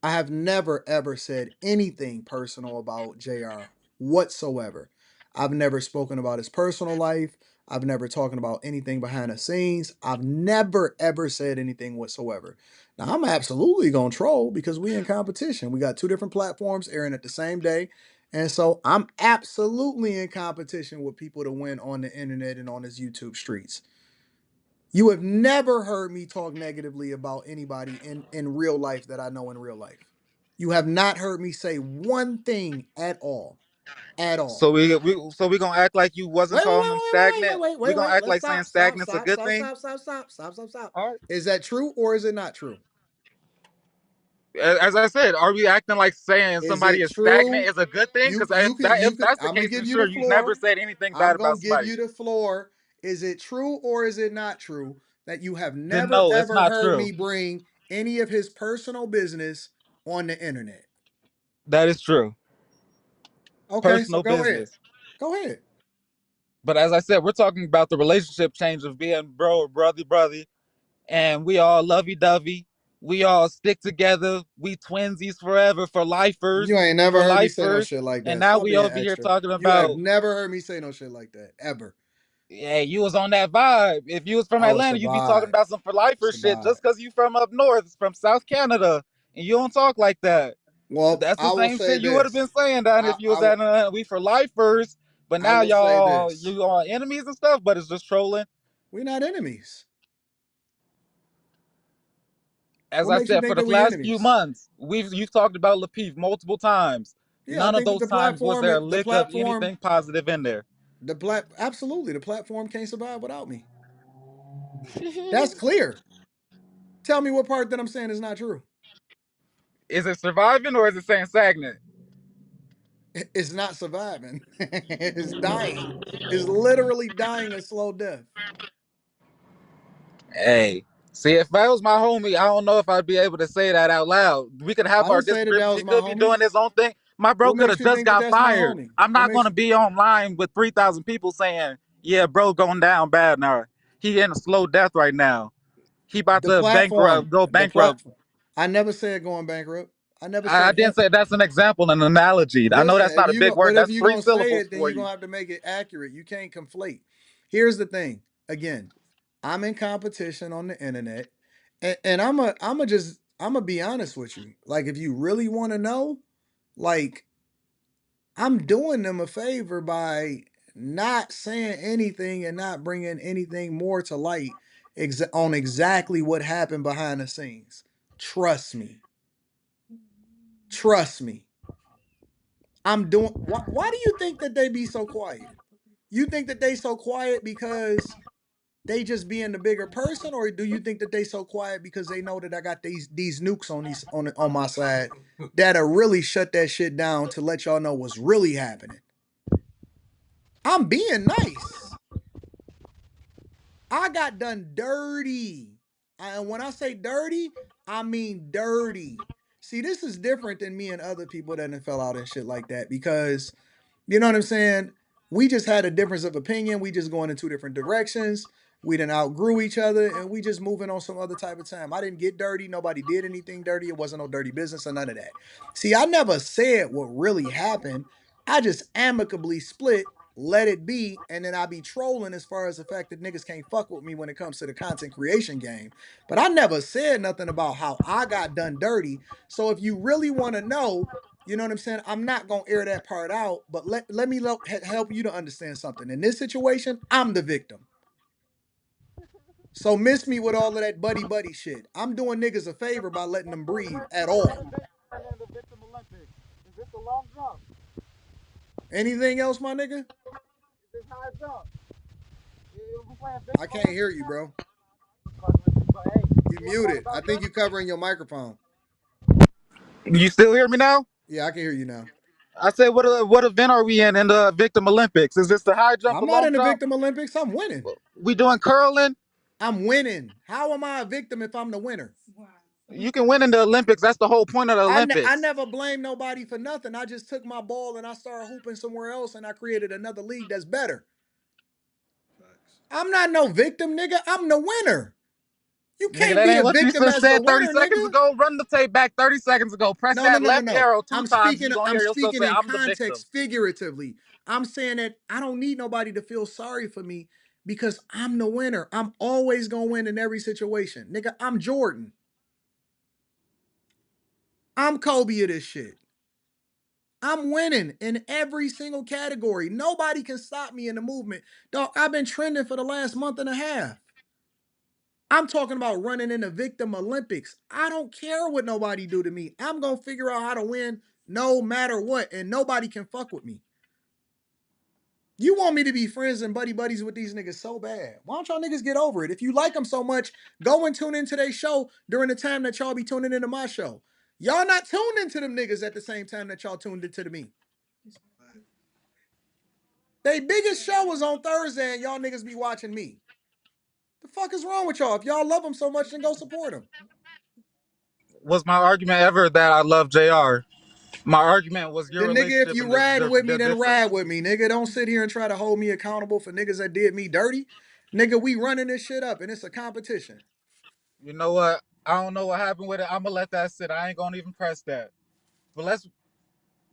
I have never ever said anything personal about JR whatsoever. I've never spoken about his personal life. I've never talking about anything behind the scenes. I've never ever said anything whatsoever. Now I'm absolutely gonna troll because we in competition. We got two different platforms airing at the same day. And so I'm absolutely in competition with people to win on the internet and on his YouTube streets. You have never heard me talk negatively about anybody in real life that I know in real life. You have not heard me say one thing at all. At all. So we gonna act like you wasn't Wait, wait, calling wait, them wait, wait, stagnant. wait, wait, We wait, gonna wait. act Let's like saying stop, stop, stagnant's a stop, good stop, thing. stop, stop, stop, stop, stop, stop. All right. Is that true or is it not true? As I said, are we acting like saying Is somebody it is stagnant true? is a good thing? You Because you could if you could that's the I'm gonna case, then give you sure, the you never floor. said anything I'm bad gonna about give somebody. you the floor. Is it true or is it not true that you have Then never no, it's ever not heard true. me bring any of his personal business on the internet? That is true. Okay, so Personal go ahead. business. Go ahead. But as I said, we're talking about the relationship change of being bro or brother, and we all lovey dovey. We all stick together. We twinsies forever You lifers, ain't never for heard me say no lifers. shit like And that. now Stop we being over here extra. talking You have about, never heard me say no shit like that ever. yeah, you was on that vibe. If you was from Oh, it's a Atlanta, you'd be talking vibe. about some for It's lifer a shit vibe. just because you from up north, from South Canada, and you don't talk like that. Well, That's the I will same say shit you would have this. been saying, Don, if you I was at will. we for lifers. But I now will say y'all this. you are enemies and stuff, but it's just trolling. We're not enemies. As What I makes you said, for think the that we last few enemies? months, you've talked about Lapeef multiple times. Yeah, I None of think that those times was there a lick of anything positive in there. absolutely, the platform can't survive without me. That's clear. Tell me what part that I'm saying is not true. Is it surviving or is it saying stagnant? It's not surviving. It's dying. It's literally dying a slow death. Hey, see, if that was my homie, I don't know if I'd be able to say that out loud. We could I have our didn't say that that disagreements. He was my could be homie. doing his own thing. My bro What could makes have you just think that got that's my fired. homie? I'm What not makes gonna be online with 3,000 people saying, "Yeah, bro, going down bad now. He in a slow death right now. He about the to platform? bankrupt, go The bankrupt." platform. I never said going bankrupt. I never I said didn't that. say that's an example, an analogy. I know Listen, that's not a big but word. if That's you're three gonna say syllables it, then for you're you. gonna have to make it accurate. You can't conflate. Here's the thing. Again, I'm in competition on the internet, And I'm gonna be honest with you. Like, if you really want to know, like, I'm doing them a favor by not saying anything and not bringing anything more to light on exactly what happened behind the scenes. Trust me. Trust me. I'm doing. Why do you think that they be so quiet? You think that they so quiet because they just being the bigger person, or do you think that they so quiet because they know that I got these nukes on my side that'll really shut that shit down to let y'all know what's really happening? I'm being nice. I got done dirty. And when I say dirty, I mean dirty. See, this is different than me and other people that fell out and shit like that because you know what I'm saying? We just had a difference of opinion. We just going in two different directions. We didn't outgrew each other and we just moving on some other type of time. I didn't get dirty. Nobody did anything dirty. It wasn't no dirty business or none of that. See, I never said what really happened. I just amicably split, let it be, and then I be trolling as far as the fact that niggas can't fuck with me when it comes to the content creation game. But I never said nothing about how I got done dirty. So if you really want to know, you know what I'm saying? I'm not gonna air that part out, but let me help you to understand something. In this situation, I'm the victim. So miss me with all of that buddy buddy shit. I'm doing niggas a favor by letting them breathe at all. Is this a long jump? Anything else, my nigga? Is this high jump? We playing I Victim can't hear Olympics you, now? bro. But hey, You you want to talk muted. I about think you guns? covering your microphone. You still hear me now? Yeah, I can hear you now. I said, what event are we in the Victim Olympics? Is this the high jump I'm or not long in the jump? victim Olympics. I'm winning. We doing curling? I'm winning. How am I a victim if I'm the winner? You can win in the Olympics. That's the whole point of the I Olympics. never blame nobody for nothing. I just took my ball and I started hooping somewhere else and I created another league that's better. I'm not no victim, nigga. I'm the winner. You Nigga, can't that be ain't a what you victim just as the said 30 winner, seconds nigga. ago. Run the tape back 30 seconds ago. Press No, no, that no, no, left no. arrow two times. You gonna I'm hear yourself speaking say, in I'm the victim. context figuratively. I'm saying that I don't need nobody to feel sorry for me because I'm the winner. I'm always gonna win in every situation. Nigga, I'm Jordan. I'm Kobe of this shit. I'm winning in every single category. Nobody can stop me in the movement. Dog, I've been trending for the last month and a half. I'm talking about running in the Victim Olympics. I don't care what nobody do to me. I'm gonna figure out how to win no matter what, and nobody can fuck with me. You want me to be friends and buddy buddies with these niggas so bad. Why don't y'all niggas get over it? If you like them so much, go and tune into their show during the time that y'all be tuning into my show. Y'all not tuned into them niggas at the same time that y'all tuned into me. They biggest show was on Thursday and y'all niggas be watching me. The fuck is wrong with y'all? If y'all love them so much, then go support them. Was my argument ever that I love JR? My argument was your Then nigga, if relationship you and this riding with me, they're then different. ride with me. Nigga, don't sit here and try to hold me accountable for niggas that did me dirty. Nigga, we running this shit up and it's a competition. You know what? I don't know what happened with it. I'm gonna let that sit. I ain't gonna even press that. But let's.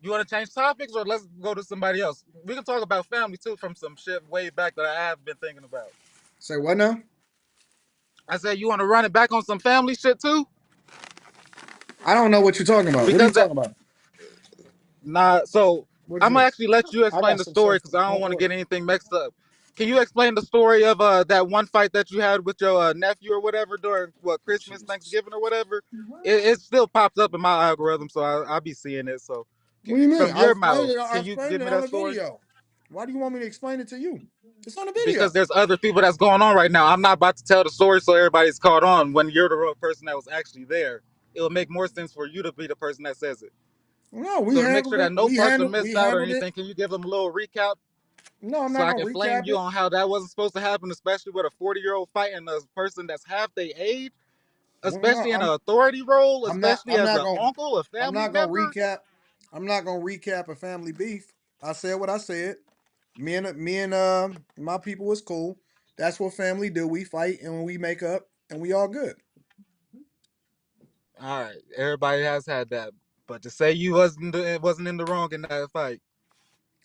You want to change topics or let's go to somebody else? We can talk about family too from some shit way back that I have been thinking about. Say what now? I said you want to run it back on some family shit too I don't know what you're talking about. What are you because that talking about? nah. So What is I'm gonna this? actually let you I explain got the some story stuff because I don't on want to order. get anything mixed up. Can you explain the story of that one fight that you had with your nephew or whatever during what Christmas, Jesus. Thanksgiving or whatever? It still pops up in my algorithm, so I'll be seeing it. So What do you mean? from I your explained mouth, it. I can you explained give it me on that the story? video. Why do you want me to explain it to you? It's on the Because video. there's other people that's going on right now. I'm not about to tell the story so everybody's caught on when you're the real person that was actually there. It will make more sense for you to be the person that says it. No, we So to make handled sure that it. no parts are We missed out or handled it. anything, can you give them a little recap No, I'm so not I gonna can flame recap you it. on how that wasn't supposed to happen, especially with a 40-year-old fighting a person that's half their age, Well, no, especially in an authority role, especially I'm as not an gonna uncle, a I'm family not gonna member. recap. I'm not gonna recap a family beef. I said what I said. Me and my people was cool. That's what family do. We fight and we make up and we all good. All right, everybody has had that, but to say you wasn't in the wrong in that fight,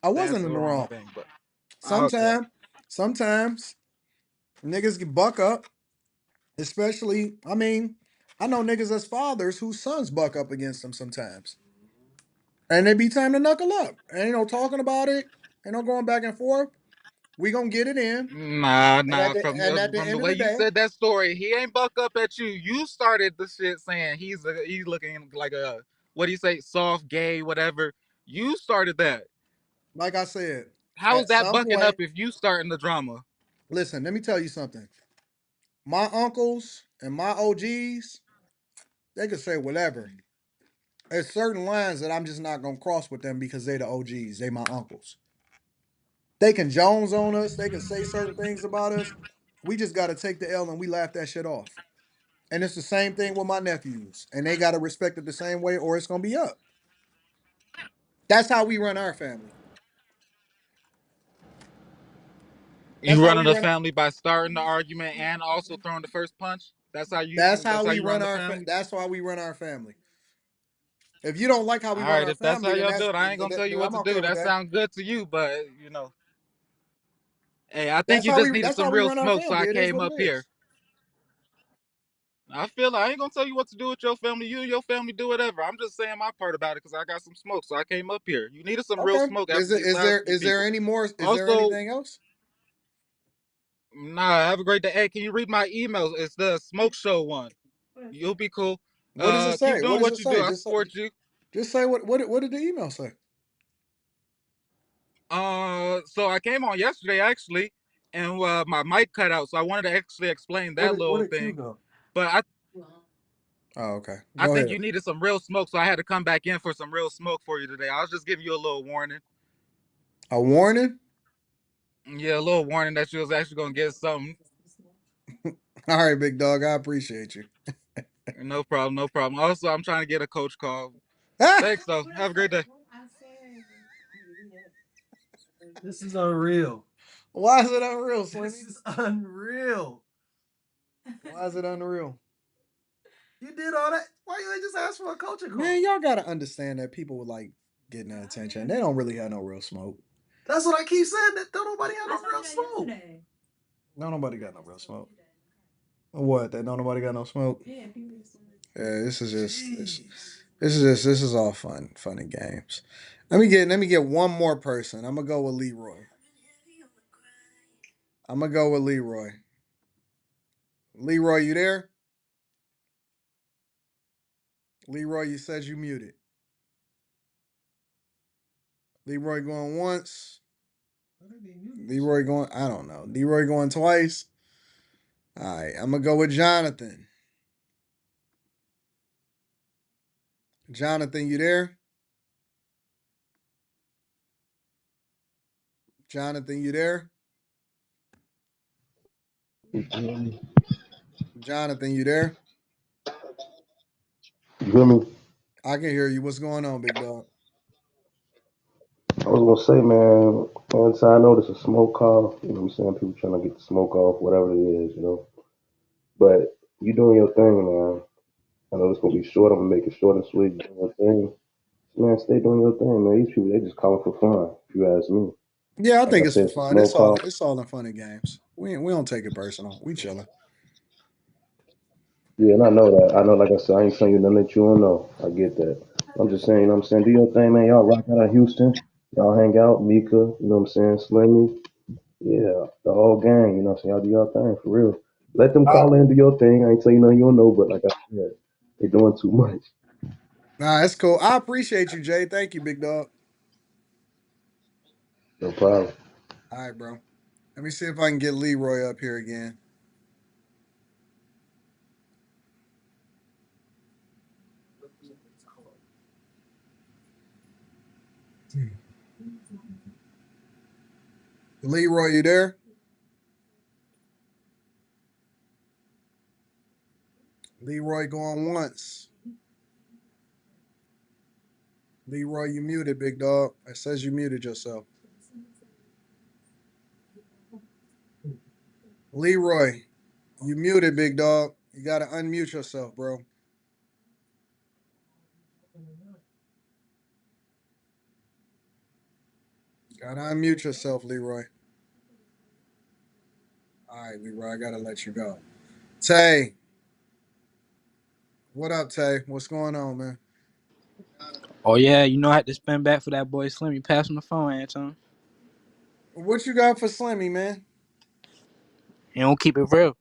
I that's wasn't in the the wrong wrong. thing. But okay. Sometimes, sometimes niggas get buck up. Especially, I mean, I know niggas as fathers whose sons buck up against them sometimes. And it be time to knuckle up. Ain't no talking about it. Ain't no going back and forth. We gonna get it in. Nah, And nah. and at the From the end of way the you day, said that story, he ain't buck up at you. You started the shit saying he's looking like a, what do you say, soft gay whatever. You started that. like I said, How is at that some bucking up point, if you starting the drama? listen, let me tell you something. My uncles and my OGs, they could say whatever. There's certain lines that I'm just not gonna cross with them because they the OGs. They my uncles. They can Jones on us. They can say certain things about us. We just gotta take the L and we laugh that shit off. And it's the same thing with my nephews. And they gotta respect it the same way, or it's gonna be up. That's how we run our family. That's You how running we the run. family by starting the argument and also throwing the first punch. That's how That's you. how That's how we you run run the our. family. That's why we run our family. If you don't like how we All run right, our if that's how family, then y'all do that's it, I ain't gonna tell you what I'm to okay do. with That that. sounds good to you, but hey, I think you just needed That's some how we real run our smoke, so family. I It is came what it up here. is. I feel like I ain't gonna tell you what to do with your family. You and your family do whatever. I'm just saying my part about it because I got some smoke, so I came up here. You needed some real Okay. smoke after these last few Is there people. any more? Is there Also, anything else? nah, have a great day. Hey, can you read my emails? It's the smoke show one. You'll be cool. What does it Keep say? What doing does what it you do. say? I support you. Just say what did the email say? So I came on yesterday actually, and my mic cut out, so I wanted to actually explain that Where little did Q thing. go? But Oh, okay. I Go think ahead. you needed some real smoke, so I had to come back in for some real smoke for you today. I was just giving you a little warning. A warning? Yeah, a little warning that you was actually gonna get something. All right, big dog. I appreciate you. No problem, no problem. Also, I'm trying to get a coach call. Thanks though. Have a great day. This is unreal. Why is it unreal, Slimmy? This is unreal. Why is it unreal? You did all that. Why you ain't just ask for a coaching call? Man, y'all gotta understand that people would like getting that attention. They don't really have no real smoke. That's what I keep saying. That don't nobody have no real smoke. No, nobody got no real smoke. What? That don't nobody got no smoke? Yeah, this is just this is all fun and games. Let me get one more person. I'm gonna go with Leroy. I'm gonna go with Leroy. Leroy, you there? Leroy, you said you muted. Leroy going once. Leroy going, I don't know. Leroy going twice. All right, I'm gonna go with Jonathan. Jonathan, you there? Jonathan, you there? You Jonathan, you there? hear me? I can hear you. What's going on, big dog? I was gonna say, man, so I know this is a smoke call, you know what I'm saying? People trying to get the smoke off, whatever it is, you know. But you doing your thing, man. I know it's gonna be short, I'm gonna make it short and sweet, you doing your thing. Man, stay doing your thing, man. These people they just calling for fun, if you ask me. Yeah, I Like I think it's said, for it's a fun. smoke call. It's all in fun and games. We don't take it personal. We chilling. Yeah, and I know that. I know, like I said, I ain't telling you nothing that you don't know. I get that. I'm just saying, you know what I'm saying? Do your thing, man. Y'all rock out of Houston. Y'all hang out, Mika, you know what I'm saying? Slimmy. Yeah, the whole gang, you know what I'm saying? Y'all do your thing for real. Let them Uh, call in, do your thing. I ain't tell you nothing you don't know, but like I said, they doing too much. nah, it's cool. I appreciate you, Jay. Thank you, big dog. No problem. All right, bro. Let me see if I can get Leroy up here again. Leroy, you there? Leroy going once. Leroy, you muted, big dog. It says you muted yourself. Leroy, you muted, big dog. You gotta unmute yourself, bro. Gotta unmute yourself, Leroy. All right, Leroy, I gotta let you go. Tay, what up, Tay? What's going on, man? Oh yeah, you know I had to spin back for that boy Slim. You pass him the phone, Anton. What you got for Slimmy, man? He don't keep it real.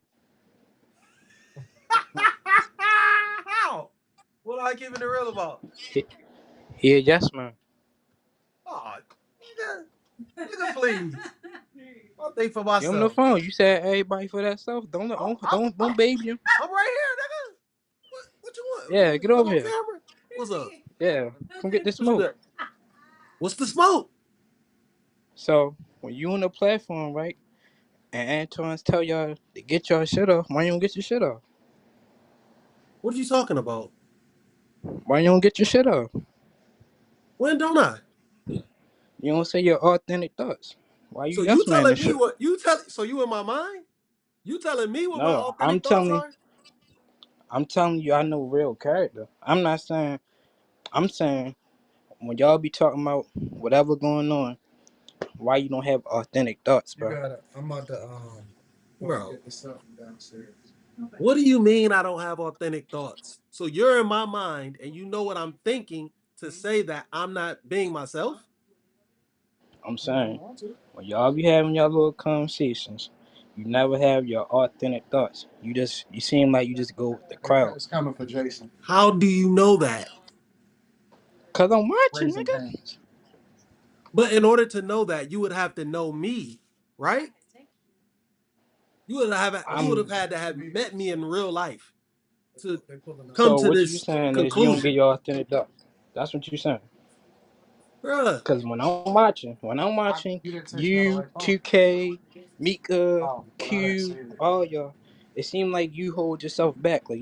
How? What am I keeping it real about? He, he a yes man. Oh, nigga, please. I'll think for Give him the myself. phone. You said everybody for that stuff. Don't I'm, don't I'm, don't, I'm, don't baby him. I'm right here, nigga. What you want? You Yeah, want me get to come over on here. camera? What's up? Yeah, come get the What you smoke. got? What's the smoke? So when you on the platform, right, and Anton's tell y'all to get y'all shit off, why you don't get your shit off? What are you talking about? Why you don't get your shit off? When don't I? You don't say your authentic thoughts. Why you So you yes man telling and me shit? what you tell? So you in my mind? You telling me what my No, authentic thoughts are? I'm telling you, I know real character. I'm not saying. I'm saying when y'all be talking about whatever going on, why you don't have authentic thoughts, You bro? got it. I'm about to go and Bro, get this stuff from downstairs. what do you mean I don't have authentic thoughts? So you're in my mind and you know what I'm thinking to say that I'm not being myself? I'm saying when y'all be having y'all little conversations, you never have your authentic thoughts. You seem like you just go with the crowd. It's coming for Jason. How do you know that? Cause I'm watching, Raising nigga. canes. But in order to know that, you would have to know me, right? You would have I'm had to have met me in real life to They pulling up. come so to what you this saying is you don't get conclusion. your authentic thoughts. That's what you saying. Bruh. Cause when I'm watching You didn't text me on the you, right phone. 2K, Mika, Oh, well, I didn't see Q, it. all y'all, it seems like you hold yourself back. Like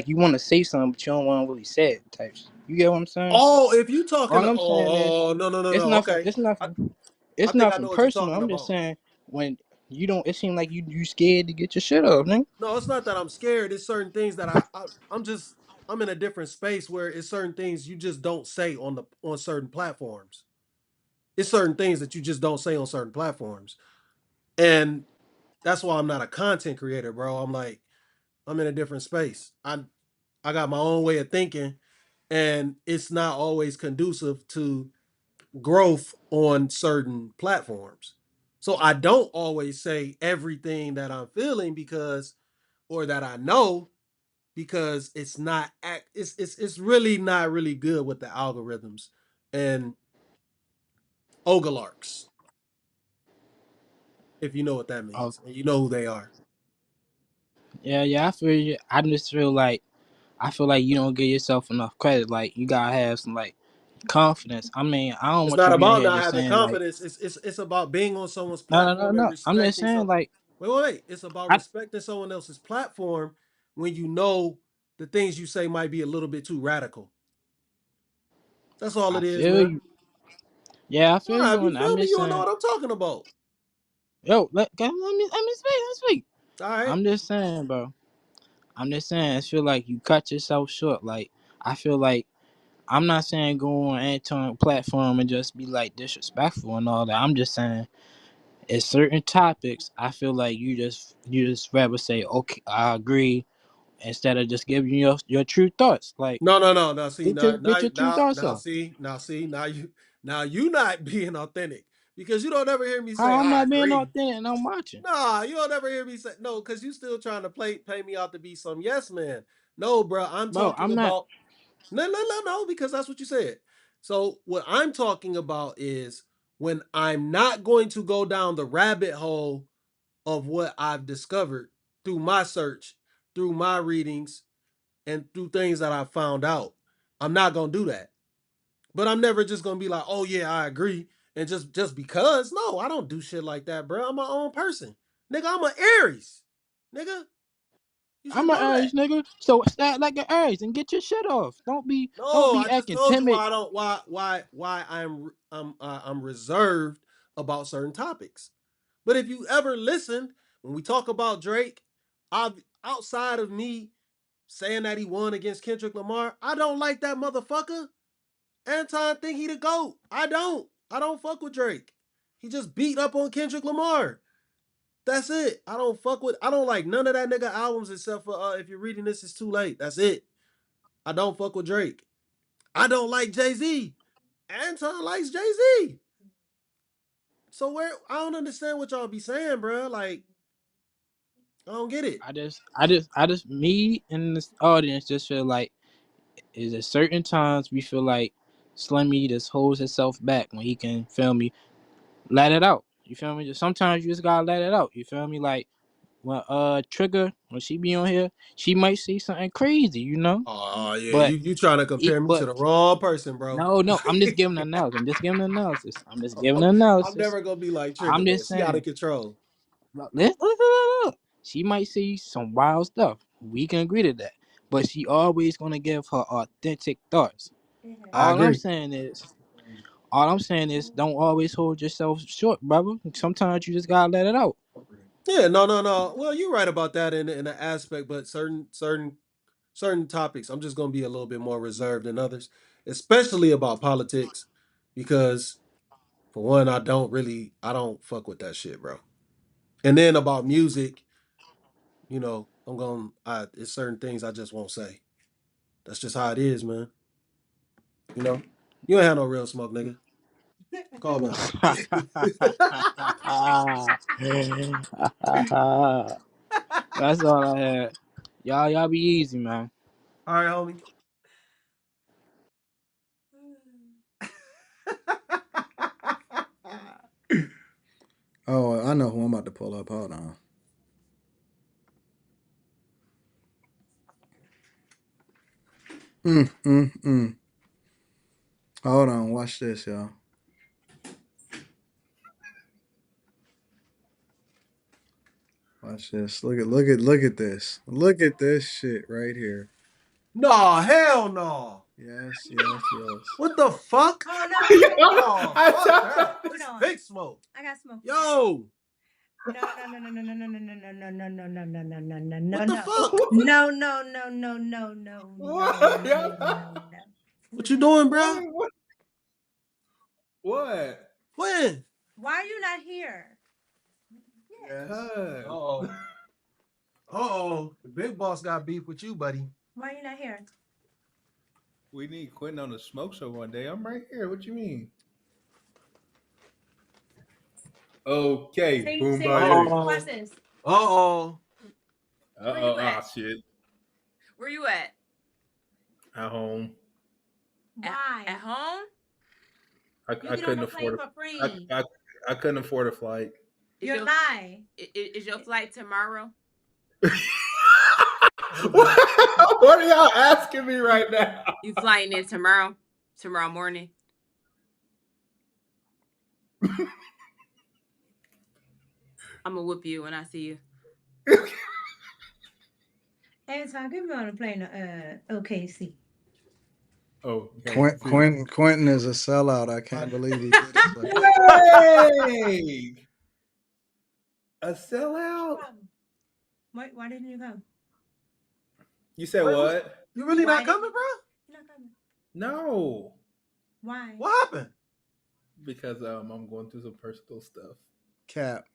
you want to say something, but you don't want to really say it. Types. You get what I'm saying? Oh, if you talking, All I'm saying is oh no no no it's no. nothing. Okay, It's I, nothing. I It's think I nothing know what you're personal. talking I'm just about. saying when you don't. It seems like you scared to get your shit off, nigga. No, it's not that I'm scared. It's certain things that I'm in a different space where it's certain things you just don't say on certain platforms. It's certain things that you just don't say on certain platforms, and that's why I'm not a content creator, bro. I'm in a different space. I got my own way of thinking, and it's not always conducive to growth on certain platforms. So I don't always say everything that I'm feeling because or that I know because it's really not really good with the algorithms and oligarchs, if you know what that Oh means and you know who they are. yeah. I feel you. I feel like you don't give yourself enough credit. Like you gotta have some like confidence. I mean, I don't It's want not you being about here not just having saying like confidence. It's about being on someone's no platform and no. I'm just respecting saying some. like Wait. It's about I respecting someone else's platform when you know the things you say might be a little bit too radical. That's all I it is, feel man. you. Yeah, I feel Nah, if you, you and I'm feel me, just you don't know saying, what I'm talking about. yo, let me speak. Let me speak. All right. I'm just saying, bro. I'm just saying. I feel like you cut yourself short. Like I feel like I'm not saying go on Anton platform and just be like disrespectful and all that. I'm just saying at certain topics, I feel like you just rather say okay, I agree instead of just giving your true thoughts. Like No. See, get your true thoughts off. now you not being authentic because you don't ever hear me say How I'm I not being agree. authentic and I'm watching, Nah, you don't ever hear me say no because you still trying to pay me out to be some yes man. No, bro, I'm bro. talking I'm not. about no because that's what you said. So what I'm talking about is when I'm not going to go down the rabbit hole of what I've discovered through my search, through my readings, and through things that I found out. I'm not gonna do that. But I'm never just gonna be like, oh yeah, I agree. And just because. No, I don't do shit like that, bro. I'm my own person. Nigga, I'm an Aries. Nigga, you should I'm an know Aries that. nigga. So act like an Aries and get your shit off. Don't No, be I just acting told you timid. why I don't why I'm reserved about certain topics. But if you ever listened when we talk about Drake, I've outside of me saying that he won against Kendrick Lamar, I don't like that motherfucker. Anton think he the GOAT. I don't. I don't fuck with Drake. He just beat up on Kendrick Lamar. That's it. I don't like none of that nigga albums except for if you're reading this, it's too late. That's it. I don't fuck with Drake. I don't like Jay-Z. Anton likes Jay-Z. So where I don't understand what y'all be saying, bro. Like, I don't get it. Me in this audience just feel like is at certain times we feel like Slimmy just holds himself back when he can feel me let it out. You feel me? Sometimes you just gotta let it out. You feel me? Like when Trigger when she be on here, she might say something crazy, you know. Oh yeah, But you trying to compare me to but the wrong person, bro. no, I'm just giving an analysis. I'm just giving an I'm analysis. never gonna be like Trigger, I'm man. just She out of saying. control. Look. She might say some wild stuff. We can agree to that. But she always gonna give her authentic thoughts. I All I'm agree. saying is All I'm saying is don't always hold yourself short, brother. Sometimes you just gotta let it out. Yeah, no. Well, you're right about that in an aspect, but certain topics, I'm just gonna be a little bit more reserved than others, especially about politics, because for one, I don't fuck with that shit, bro. And then about music, it's certain things I just won't say. That's just how it is, man. You know, you ain't have no real smoke, nigga. Calm down. That's all I had. Y'all be easy, man. All right, homie. Oh, I know who I'm about to pull up. Hold on. Mm, mm, mm. Hold on. Watch this, y'all. Watch this. Look at this. Look at this shit right here. No, hell no. Yes. What the fuck? Oh no, Oh, I fuck thought- that. hold This on. big smoke. I got smoke. Yo, No. what the fuck? No. What you doing, bro? what? What? When? Why are you not here? Yes. Cuz. Uh-oh. Uh-oh. The big boss got beef with you, buddy. Why are you not here? We need Quentin on the smoke show one day. I'm right here. What you mean? Okay, See, boom see, by watch, you. watch Uh-oh. this. Uh-oh. Uh Where oh, you ah at? shit. Where you at? At home. Why? At home? You I get on couldn't the plane afford for a free. I couldn't afford a flight. You're a lie. Is your flight tomorrow? What are y'all asking me right now? You flying in tomorrow? Tomorrow morning? I'm gonna whoop you when I see you. Anton, get me on the plane to OKC. Okay. See. Quentin is a sellout. I can't believe he did it. So. Hey! A sellout? Why didn't you come? You said Wait, what? you really Why not coming, bro? You're not coming. No. Why? What happened? Because I'm going through some personal stuff. Cap.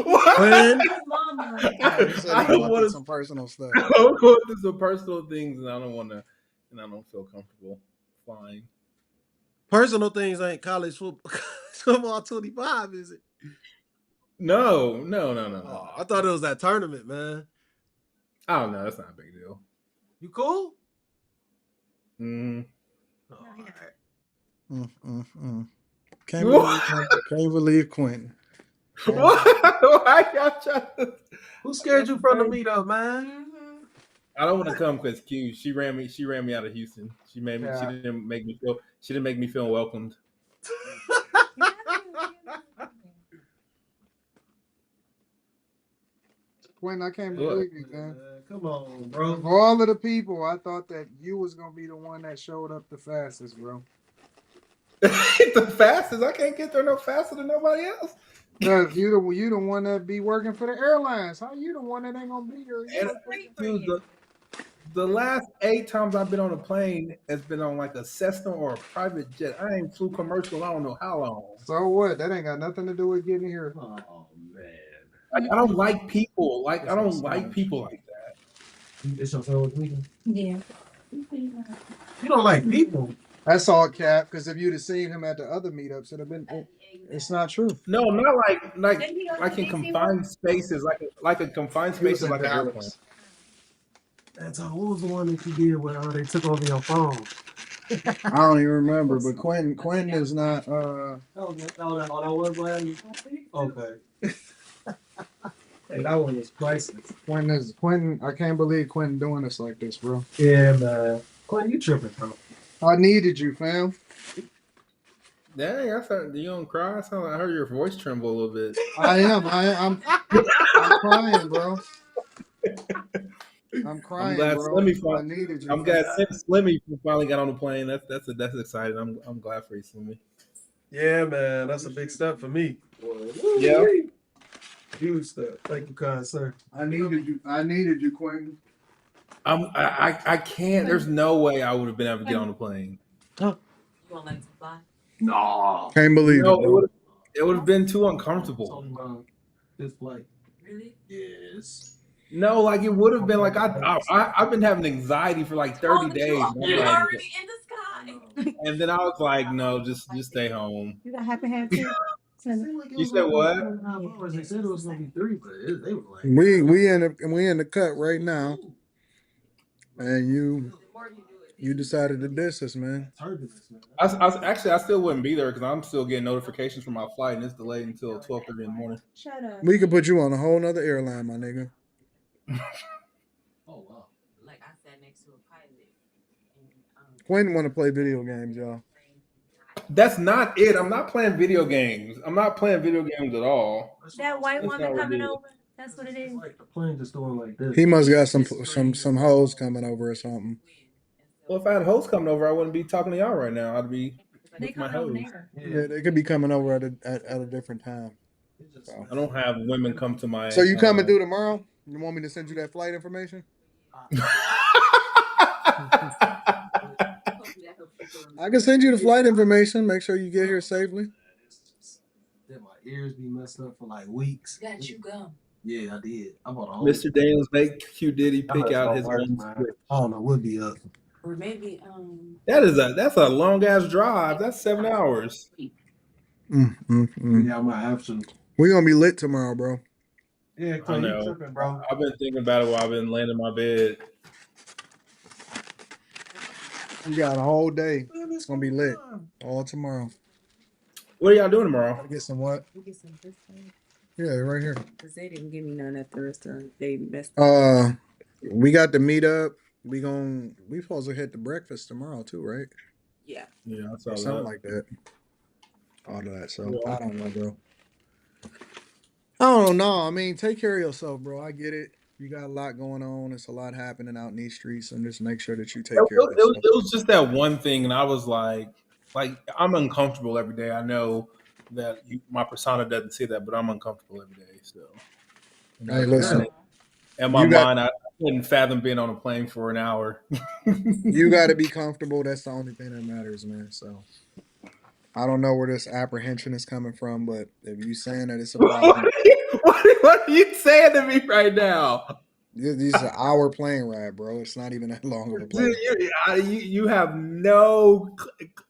What? When? His mama. Cap. He said I he don't going through want some personal stuff. to. I'm going through some personal things, and I don't want to, and I don't feel comfortable flying. Personal things ain't college football. Football 25, is it? No. Oh, I thought it was that tournament, man. I don't know. That's not a big deal. You cool? Mm. Oh, No, all he not. right. Mm. Can't believe Quentin. Can't What? believe. Why y'all trying to? Who scared you from the meetup, man? Mm-hmm. I don't want to come because Q. She ran me. She ran me out of Houston. She made me. She Cap. didn't make me feel. She didn't make me feel welcomed. Quentin, I can't What? believe you, man. Come on, Of bro. all of the people, I thought that you was gonna be the one that showed up the fastest, bro. The fastest. I can't get there no faster than nobody else. Cause you the one that be working for the airlines. How you the one that ain't gonna be here? You And work for Free for Q, you. The last 8 times I've been on a plane has been on like a Cessna or a private jet. I ain't flew commercial. I don't know how long. So what? That ain't got nothing to do with getting here. Oh man, like I don't like people. Like I don't like people like that. It's your favorite weekend? Yeah. You don't like people. That's all cap. Because if you'd have seen him at the other meetups, it'd have been. It's not true. No, not Did he go to like in DC World? confined spaces, like a confined He was spaces in like an airplane. Dallas. That's all. What was the one that you did where they took over your phone? I don't even remember, but Quinn is not. That was Miami. Okay. Hey, that one was priceless. Quinn. I can't believe Quinn doing this like this, bro. Yeah, man. Quinn, you tripping, bro? I needed you, fam. Dang, I thought you don't cry. I heard your voice tremble a little bit. I am. I'm crying, bro. I'm I'm crying, glad bro. Slimmy. I needed you, I'm fam. glad Slimmy finally got on the plane. That's exciting. I'm glad for you, Slimmy. Yeah, man. That's a big step for me. Yeah. Huge step. Thank you, kind sir. I needed you. I needed you, Quinn. I can't. There's no way I would have been able to get on the plane. Huh? No. Can't believe it, No, bro. it would have been too uncomfortable. This flight. Really? Yes. No, like it would have been like I've been having anxiety for like 30 days. And I'm like, Already in the sky. and then I was like, no, just stay home. You got happy hair too? You said what? They said it was gonna be 3, but they were like, We in the cut right now, and you decided to diss us, man. turbulence, man. Actually I still wouldn't be there because I'm still getting notifications from my flight and it's delayed until 12:30 in the morning. Shut up. We could put you on a whole nother airline, my nigga. Oh wow. Like I sat next to a pilot. Quinn want to play video games, y'all. That's not it. I'm not playing video games. I'm not playing video games at all. That white That's not woman what it coming is. over. That's what it is. Like the plane just going like this. He must got some hoes coming over or something. Well, if I had hosts coming over, I wouldn't be talking to y'all right now. I'd be They with my coming over host. there. Yeah, they could be coming over at a different time. So. I don't have women come to my. So you coming through tomorrow? You want me to send you that flight information? I can send you the flight information. Make sure you get here safely. Then my ears be messed up for like weeks. Got you gum. Yeah, I did. I bought a whole. Mr. Daniels make Q Diddy pick That's out no his worse, own man. script. I don't know what be up. Or maybe That's a long ass drive. That's 7 hours. Yeah, I might have to. We're gonna be lit tomorrow, bro. Yeah, I Clay, you know. tripping, bro. I've been thinking about it while I've been laying in my bed. We got a whole day. It's gonna be lit all tomorrow. What are y'all doing tomorrow? Gotta get some what? we get some this time. Yeah, right here. Because they didn't give me none at the restaurant. They messed We got the meetup. We supposed to hit the breakfast tomorrow too, right? Yeah. Yeah, I saw Or something that. like that. All of that. So Yeah. I don't know, bro. I don't know. I mean, take care of yourself, bro. I get it. You got a lot going on. It's a lot happening out in these streets, and just make sure that you take care of yourself. It was just that one thing, and I was like I'm uncomfortable every day. I know that my persona doesn't say that, but I'm uncomfortable every day. So, Hey, listen. in my mind, I couldn't fathom being on a plane for an hour. You got to be comfortable. That's the only thing that matters, man. So I don't know where this apprehension is coming from, but if you saying that it's a problem, what are you saying to me right now? this is an hour plane ride, bro. It's not even that long of a plane. Dude, you have no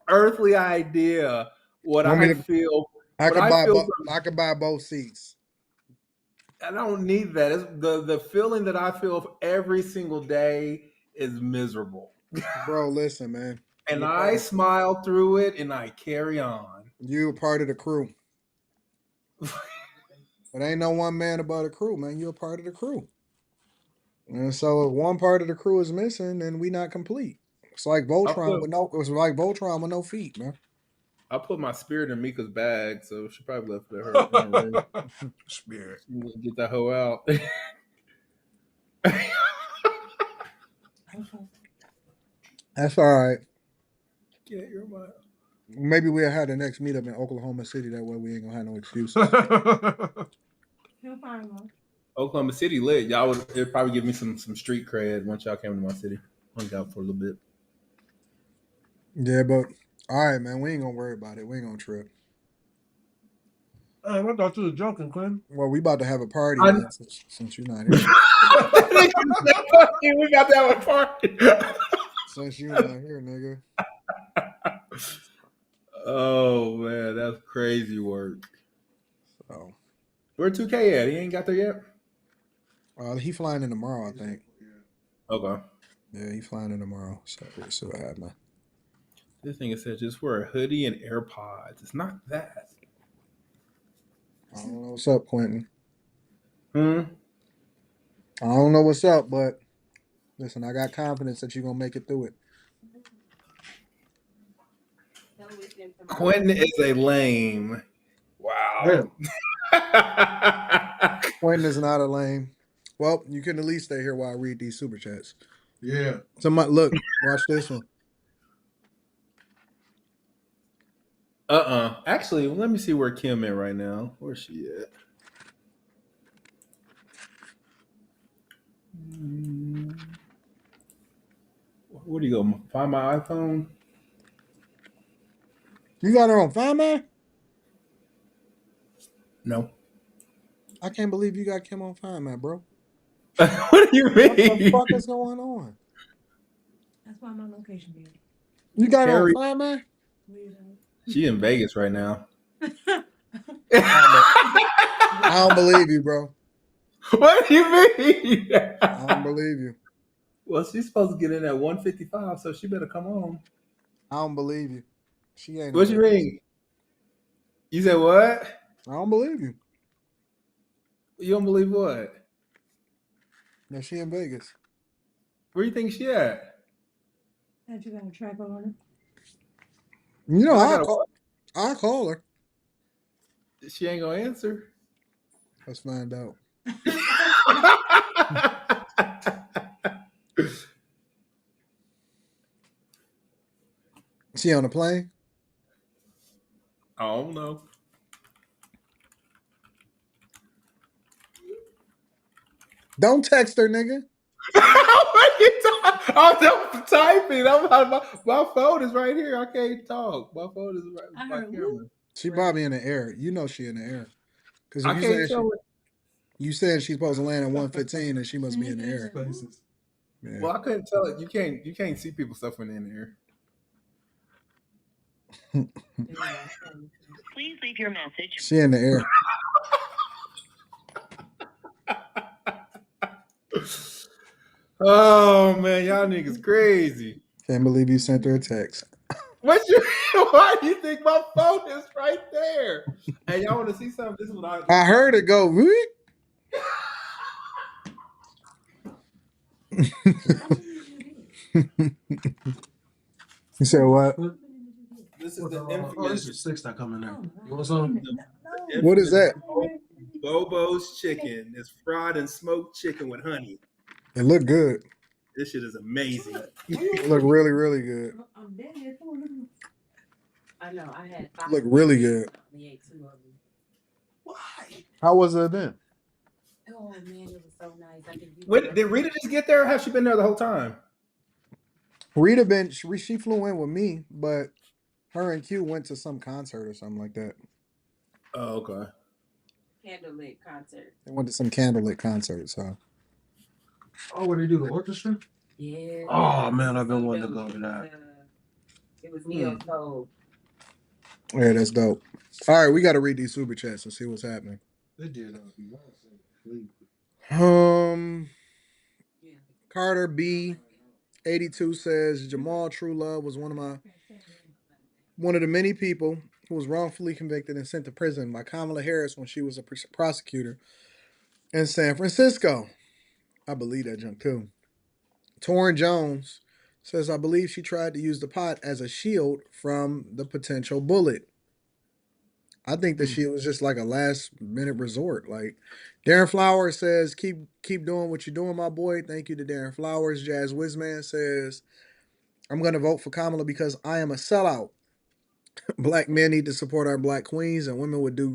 earthly idea what I feel. I could buy both seats. I don't need that. It's the feeling that I feel every single day is miserable. Bro, listen, man. And I smile through it and I carry on. You're part of the crew. But ain't no one man about a crew, man. You're a part of the crew. And so if one part of the crew is missing, then we not complete. It's like Voltron with no feet, man. I put my spirit in Mika's bag, so she probably left it her in her room. Spirit. Get that hoe out. That's all right. Get your mind. Maybe we'll have the next meetup in Oklahoma City. That way we ain't gonna have no excuses. He'll find one. Oklahoma City lit. Y'all would it'd probably give me some street cred once y'all came to my city. Hung out for a little bit. Yeah, but all right, man. We ain't gonna worry about it. We ain't gonna trip. I thought you was joking, Quinn. Well, we about to have a party, I, man. Since you're not here. that nigga said, "Fuck you, we got to have a party." Since you not here, nigga. Oh man, that's crazy work. So, Where 2K at? He ain't got there yet. he flying in tomorrow, I think. Okay. Yeah, he flying in tomorrow. So we'll see what happens. This thing says just wear a hoodie and AirPods. It's not that. I don't know what's up, Quentin. Hmm. I don't know what's up, but listen, I got confidence that you're gonna make it through it. Quentin is a lame. Wow. Damn. Quentin is not a lame. Well, you can at least stay here while I read these super chats. Yeah. Somebody, look, watch this one. Actually, let me see where Kim at right now. Where's she at? Where do you go? Find my iPhone? You got her on Find Man? No. I can't believe you got Kim on Find Man, bro. What do you What the mean? fuck is going on? That's why my location be. You got her on Carrie, Find Man? she in Vegas right now. I don't believe you, bro. What do you mean? I don't believe you. Well, she's supposed to get in at 155, so she better come on. I don't believe you. She ain't in What you Vegas. mean? You said what? I don't believe you. You don't believe what? That she in Vegas. Where do you think she at? That you got a track on You know, Do I got a what? I'll call her. She ain't gonna answer. Let's find out. She on the plane? I don't know. Don't text her, nigga. I'm typing. My phone is right here. I can't talk. My phone is right I my heard whoop. camera. She probably in the air. You know she in the air. Because if I you can't saying tell it. you said she's supposed to land at 115, and she must be in the air. Yeah. Well, I couldn't tell it. You can't see people stuff when they're in the air. Please leave your message. She in the air. Oh man, y'all niggas crazy. Can't believe you sent her a text. What you? Why do you think my phone is right there? Hey, y'all want to see something? This is what I. I heard it go. "Whoop." You said what? This is the Oh, this infamous, is six that come in there. You want some? the What is infamous that? Bobo's chicken. It's fried and smoked chicken with honey. It looked good. This shit is amazing. It looked really, really good. I know. I had It looked really good. Why? How was the event? Oh man, it was so nice. I could When, did Rita just get there? Or has she been there the whole time? Rita been she flew in with me, but her and Q went to some concert or something like that. Oh, okay. candlelit concert. They went to some candlelit concert. So Oh, what they do? The orchestra? Yeah. Oh man, I've been wanting to go to that. It was Neo Soul. yeah, that's dope. All right, we got to read these super chats and see what's happening. They did. Um, Carter B82 says Jamal True Love was one of the many people who was wrongfully convicted and sent to prison by Kamala Harris when she was a prosecutor in San Francisco. I believe that junk too. Torrin Jones says I believe she tried to use the pot as a shield from the potential bullet. I think the shield was just like a last minute resort. Like Darren Flowers says, keep doing what you're doing, my boy. Thank you to Darren Flowers. Jazz Wizman says, I'm gonna vote for Kamala because I am a sellout. Black men need to support our black queens, and women would do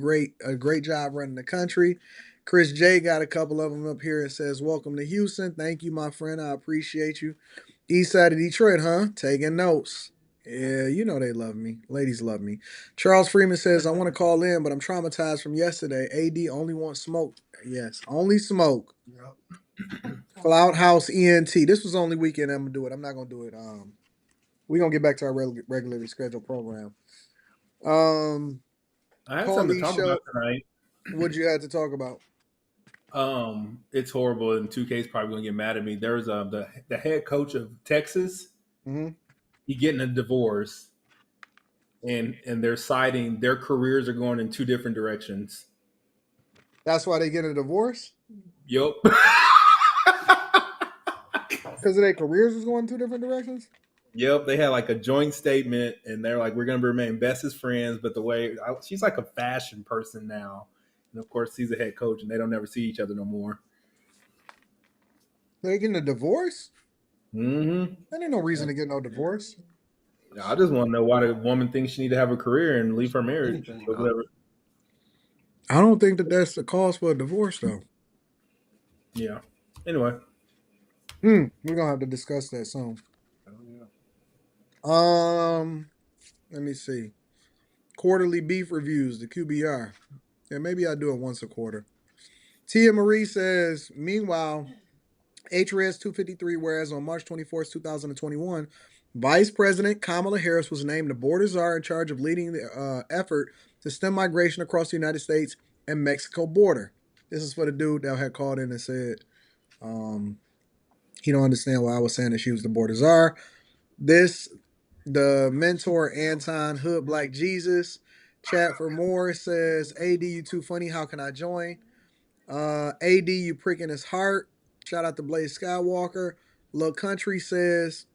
a great job running the country. Chris J got a couple of them up here. It says, "Welcome to Houston. Thank you, my friend. I appreciate you. East side of Detroit, huh? Taking notes. Yeah, you know they love me. Ladies love me." Charles Freeman says, "I want to call in, but I'm traumatized from yesterday. AD only wants smoke. Yes, only smoke. Cloud House ENT. This was only weekend. I'm gonna do it. I'm not gonna do it. We're gonna get back to our regularly scheduled program. Um, I had something to Paulie talk about show. tonight. What you had to talk about? It's horrible, and 2K's probably gonna get mad at me. There's the head coach of Texas. Hmm. He getting a divorce, and they're citing their careers are going in two different directions. That's why they get a divorce Yup. because their careers was going two different directions. Yep, they had like a joint statement, and they're like, "We're going to remain best as friends." But she's like a fashion person now, and of course, he's a head coach, and they don't ever see each other no more. They getting a divorce? Mm-hmm. That ain't no reason to get no divorce. I just want to know why the woman thinks she need to have a career and leave her marriage, but whatever. I don't think that that's the cause for a divorce, though. Yeah. Anyway, We're gonna have to discuss that soon. Um, let me see. Quarterly beef reviews, the QBR. Yeah, maybe I do it once a quarter. Tia Marie says, meanwhile, HRS 253, whereas on March 24th, 2021, Vice President Kamala Harris was named the border czar in charge of leading the effort to stem migration across the United States and Mexico border. This is for the dude that had called in and said um, he don't understand why I was saying that she was the border czar. This, the mentor Anton Hood Black Jesus. Chat for more says, AD, you too funny. How can I join? AD, you pricking his heart. Shout out to Blaze Skywalker. Lil Country says,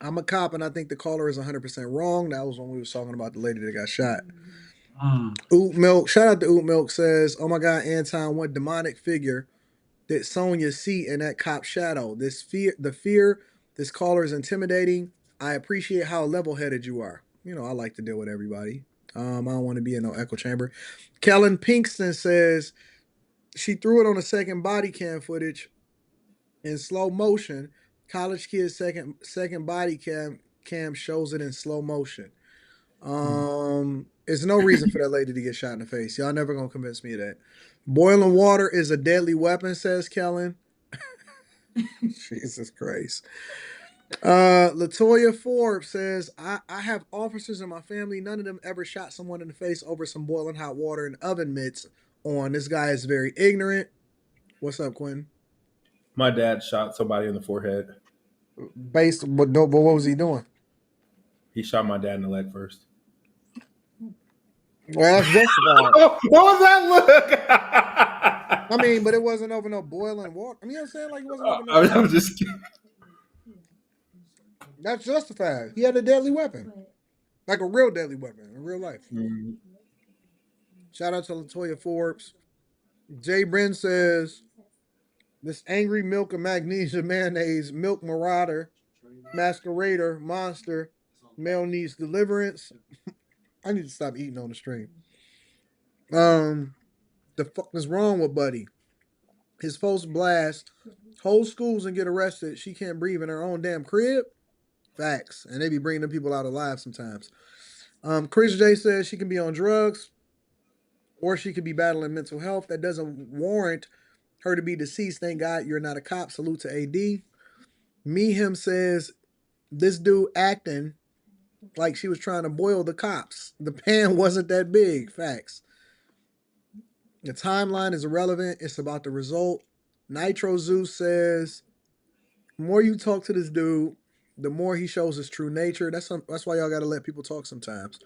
I'm a cop and I think the caller is 100% wrong. That was when we was talking about the lady that got shot. Oot Milk, shout out to Oot Milk says, oh my God, Anton, what demonic figure did Sonya see in that cop shadow? The fear, this caller is intimidating. I appreciate how level-headed you are. You know, I like to deal with everybody. I don't want to be in no echo chamber. Kellen Pinkston says, she threw it on the second body cam footage in slow motion. College kid's second body cam shows it in slow motion. There's no reason for that lady to get shot in the face. Y'all never gonna convince me of that. Boiling water is a deadly weapon, says Kellen. Jesus Christ. Latoya Forbes says, I have officers in my family. None of them ever shot someone in the face over some boiling hot water and oven mitts on. This guy is very ignorant. What's up, Quinn? my dad shot somebody in the forehead. But what was he doing? He shot my dad in the leg first. Well, that's justified. What was that I look? mean, but it wasn't over no boiling water. I mean, you know what I'm saying? Like, it wasn't over no I'm fire. just kidding. That's justified. He had a deadly weapon. Like a real deadly weapon in real life. Mm. Shout out to Latoya Forbes. Jay Bren says, this angry milk and magnesia mayonnaise, milk marauder, masquerader, monster, male needs deliverance. I need to stop eating on the stream. The fuck is wrong with Buddy? His folks blast whole schools and get arrested. She can't breathe in her own damn crib. Facts. And they be bringing them people out alive sometimes. Chris J says she can be on drugs or she could be battling mental health. That doesn't warrant her to be deceased. Thank God you're not a cop. Salute to AD. Me Him says this dude acting like she was trying to boil the cops. The pan wasn't that big. Facts. The timeline is irrelevant. It's about the result. Nitro Zeus says, the more you talk to this dude, the more he shows his true nature. That's why y'all gotta let people talk sometimes.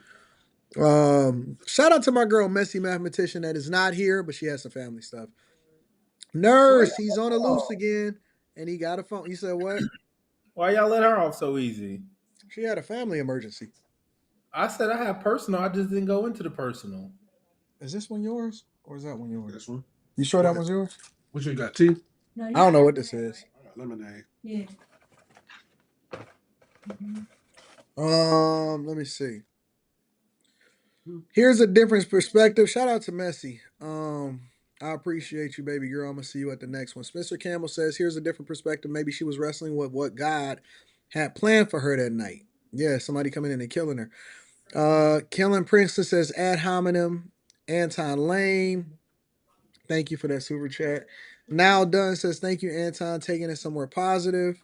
Shout out to my girl Messy Mathematician that is not here, but she has some family stuff. Nurse, he's on the loose again, and he got a phone. You said what? Why y'all let her off so easy? She had a family emergency. I said I have personal. I just didn't go into the personal. Is this one yours or is that one yours? This one. You sure that one's yours? What you got? Tea? No, I don't know what this is. Lemonade. Yeah. Let me see. Here's a different perspective. Shout out to Messi. I appreciate you, baby girl. I'm gonna see you at the next one. Spencer Campbell says, "Here's a different perspective. Maybe she was wrestling with what God had planned for her that night. Yeah, somebody coming in and killing her." Killing Princeton says, "Ad hominem." Anton Lane, thank you for that super chat. Now Dunn says, "Thank you, Anton, taking it somewhere positive."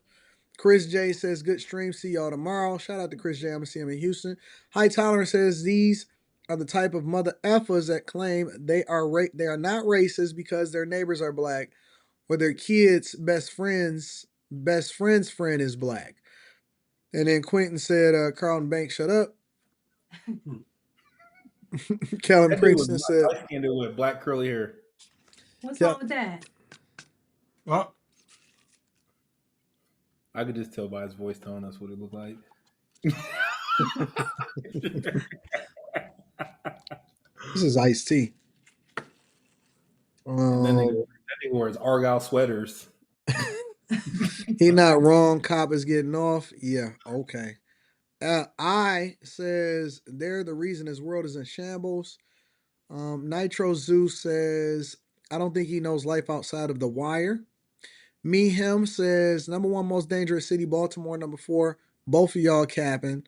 Chris J says, "Good stream. See y'all tomorrow." Shout out to Chris J. I'm gonna see him in Houston. High Tolerance says, "These are the type of mother effers that claim they are not racist because their neighbors are black or their kids' best friend's friend is black." And then Quentin said, "Carlton Banks, shut up." Kellen That dude was Princeton said, light skinned with black curly hair. What's wrong Kel- with that? Oh, I could just tell by his voice tone that's what it looked like. "This is Ice T." And then Um, that nigga wears Argyle sweaters. he not wrong. Cop is getting off. Yeah, okay. I says they're the reason this world is in shambles. Nitro Zeus says, "I don't think he knows life outside of the wire." Me Him says, "Number one most dangerous city, Baltimore. Number four, both of y'all capping."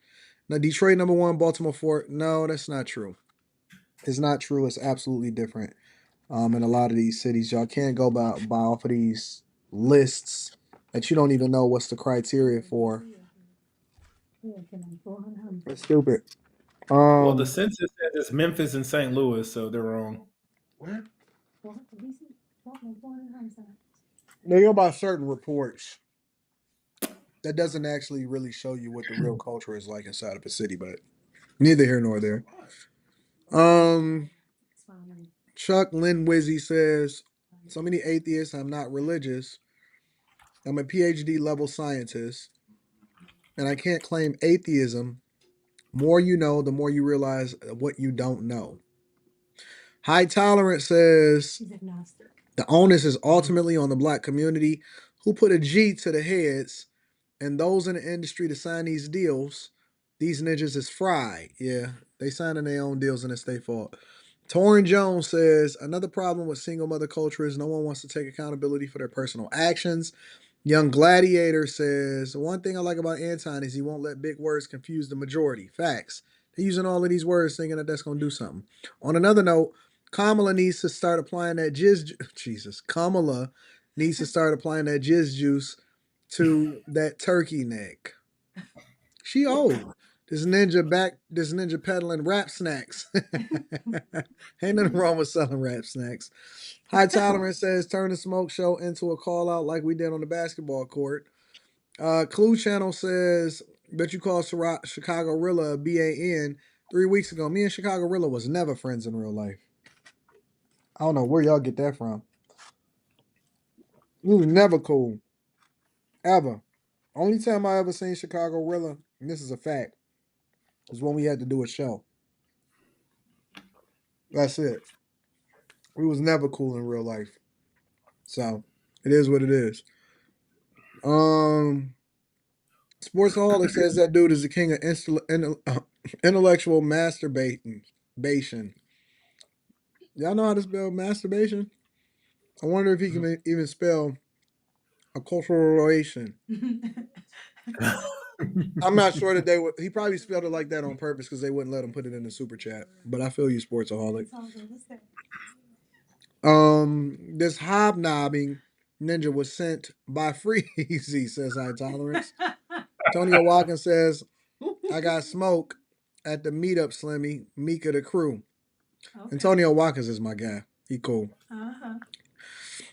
Now Detroit number one, Baltimore four. No, that's not true. It's not true. It's absolutely different. In a lot of these cities, y'all can't go by off of these lists that you don't even know what's the criteria for. It's stupid. Well, the Um, census says it's Memphis and St. Louis, so they're wrong. where? they go by certain reports. That doesn't actually really show you what the real culture is like inside of a city, but neither here nor there. Um, Chuck Linwizzy says, "So many atheists. I'm not religious. I'm a PhD level scientist, and I can't claim atheism. More you know, the more you realize what you don't know." High Tolerance says, "The onus is ultimately on the black community who put a G to the heads and those in the industry to sign these deals. These ninjas is fried." Yeah, they signing their own deals and it's their fault. Torrin Jones says, "Another problem with single mother culture is no one wants to take accountability for their personal actions." Young Gladiator says, "One thing I like about Anton is he won't let big words confuse the majority." Facts. They're using all of these words thinking that that's going to do something. On another note, Kamala needs to start applying that Jesus. Kamala needs to start applying that jizz juice to that turkey neck. She old. This ninja peddling rap snacks. Ain't nothing wrong with selling rap snacks. High Tolerance says, "Turn the smoke show into a call out like we did on the basketball court." Clue Channel says, "Bet you called Chicago Rilla a BAN 3 weeks ago. Me and Chicago Rilla was never friends in real life." I don't know where y'all get that from. We was never cool. Ever. Only time I ever seen Chicago Rilla, and this is a fact, was when we had to do a show. That's it. We was never cool in real life. So it is what it is. Um Sportsaholic says that dude is the king of intellectual masturbation. Y'all know how to spell masturbation? I wonder if he can even spell acculturation. I'm not sure that they would. He probably spelled it like that on purpose because they wouldn't let him put it in the super chat. But I feel you, Sportsaholic. This hobnobbing ninja was sent by Freezy, says High Tolerance. Tonio Watkins says, "I got smoke at the meetup, Slimmy, Mika the crew." Okay. Antonio Watkins is my guy. He cool.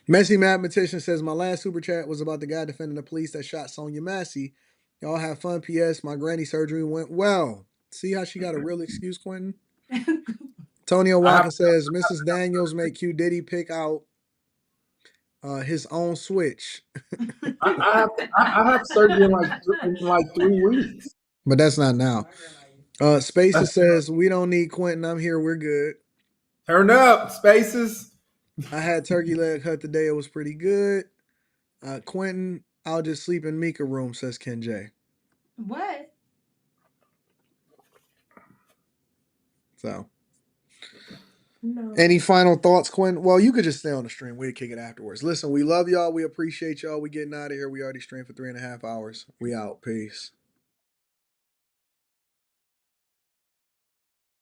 Messy Mathematician says, "My last super chat was about the guy defending the police that shot Sonia Massey. Y'all have fun. P.S. My granny surgery went well." See how she got a real excuse, Quentin? Tonio I have, Watkins says, "Mrs. Daniels make Q Diddy pick out his own switch." I have surgery in like 3 weeks. But that's not now. Spacer says, "We don't need Quentin. I'm here. We're good." Turn up, spaces. I had turkey leg hut today. It was pretty good. Quentin, I'll just sleep in Mika room, says Ken J. What? So No. Any final thoughts, Quinn? Well, you could just stay on the stream. We'll kick it afterwards. Listen, we love y'all. We appreciate y'all. We getting out of here. We already streamed for 3.5 hours. We out. Peace.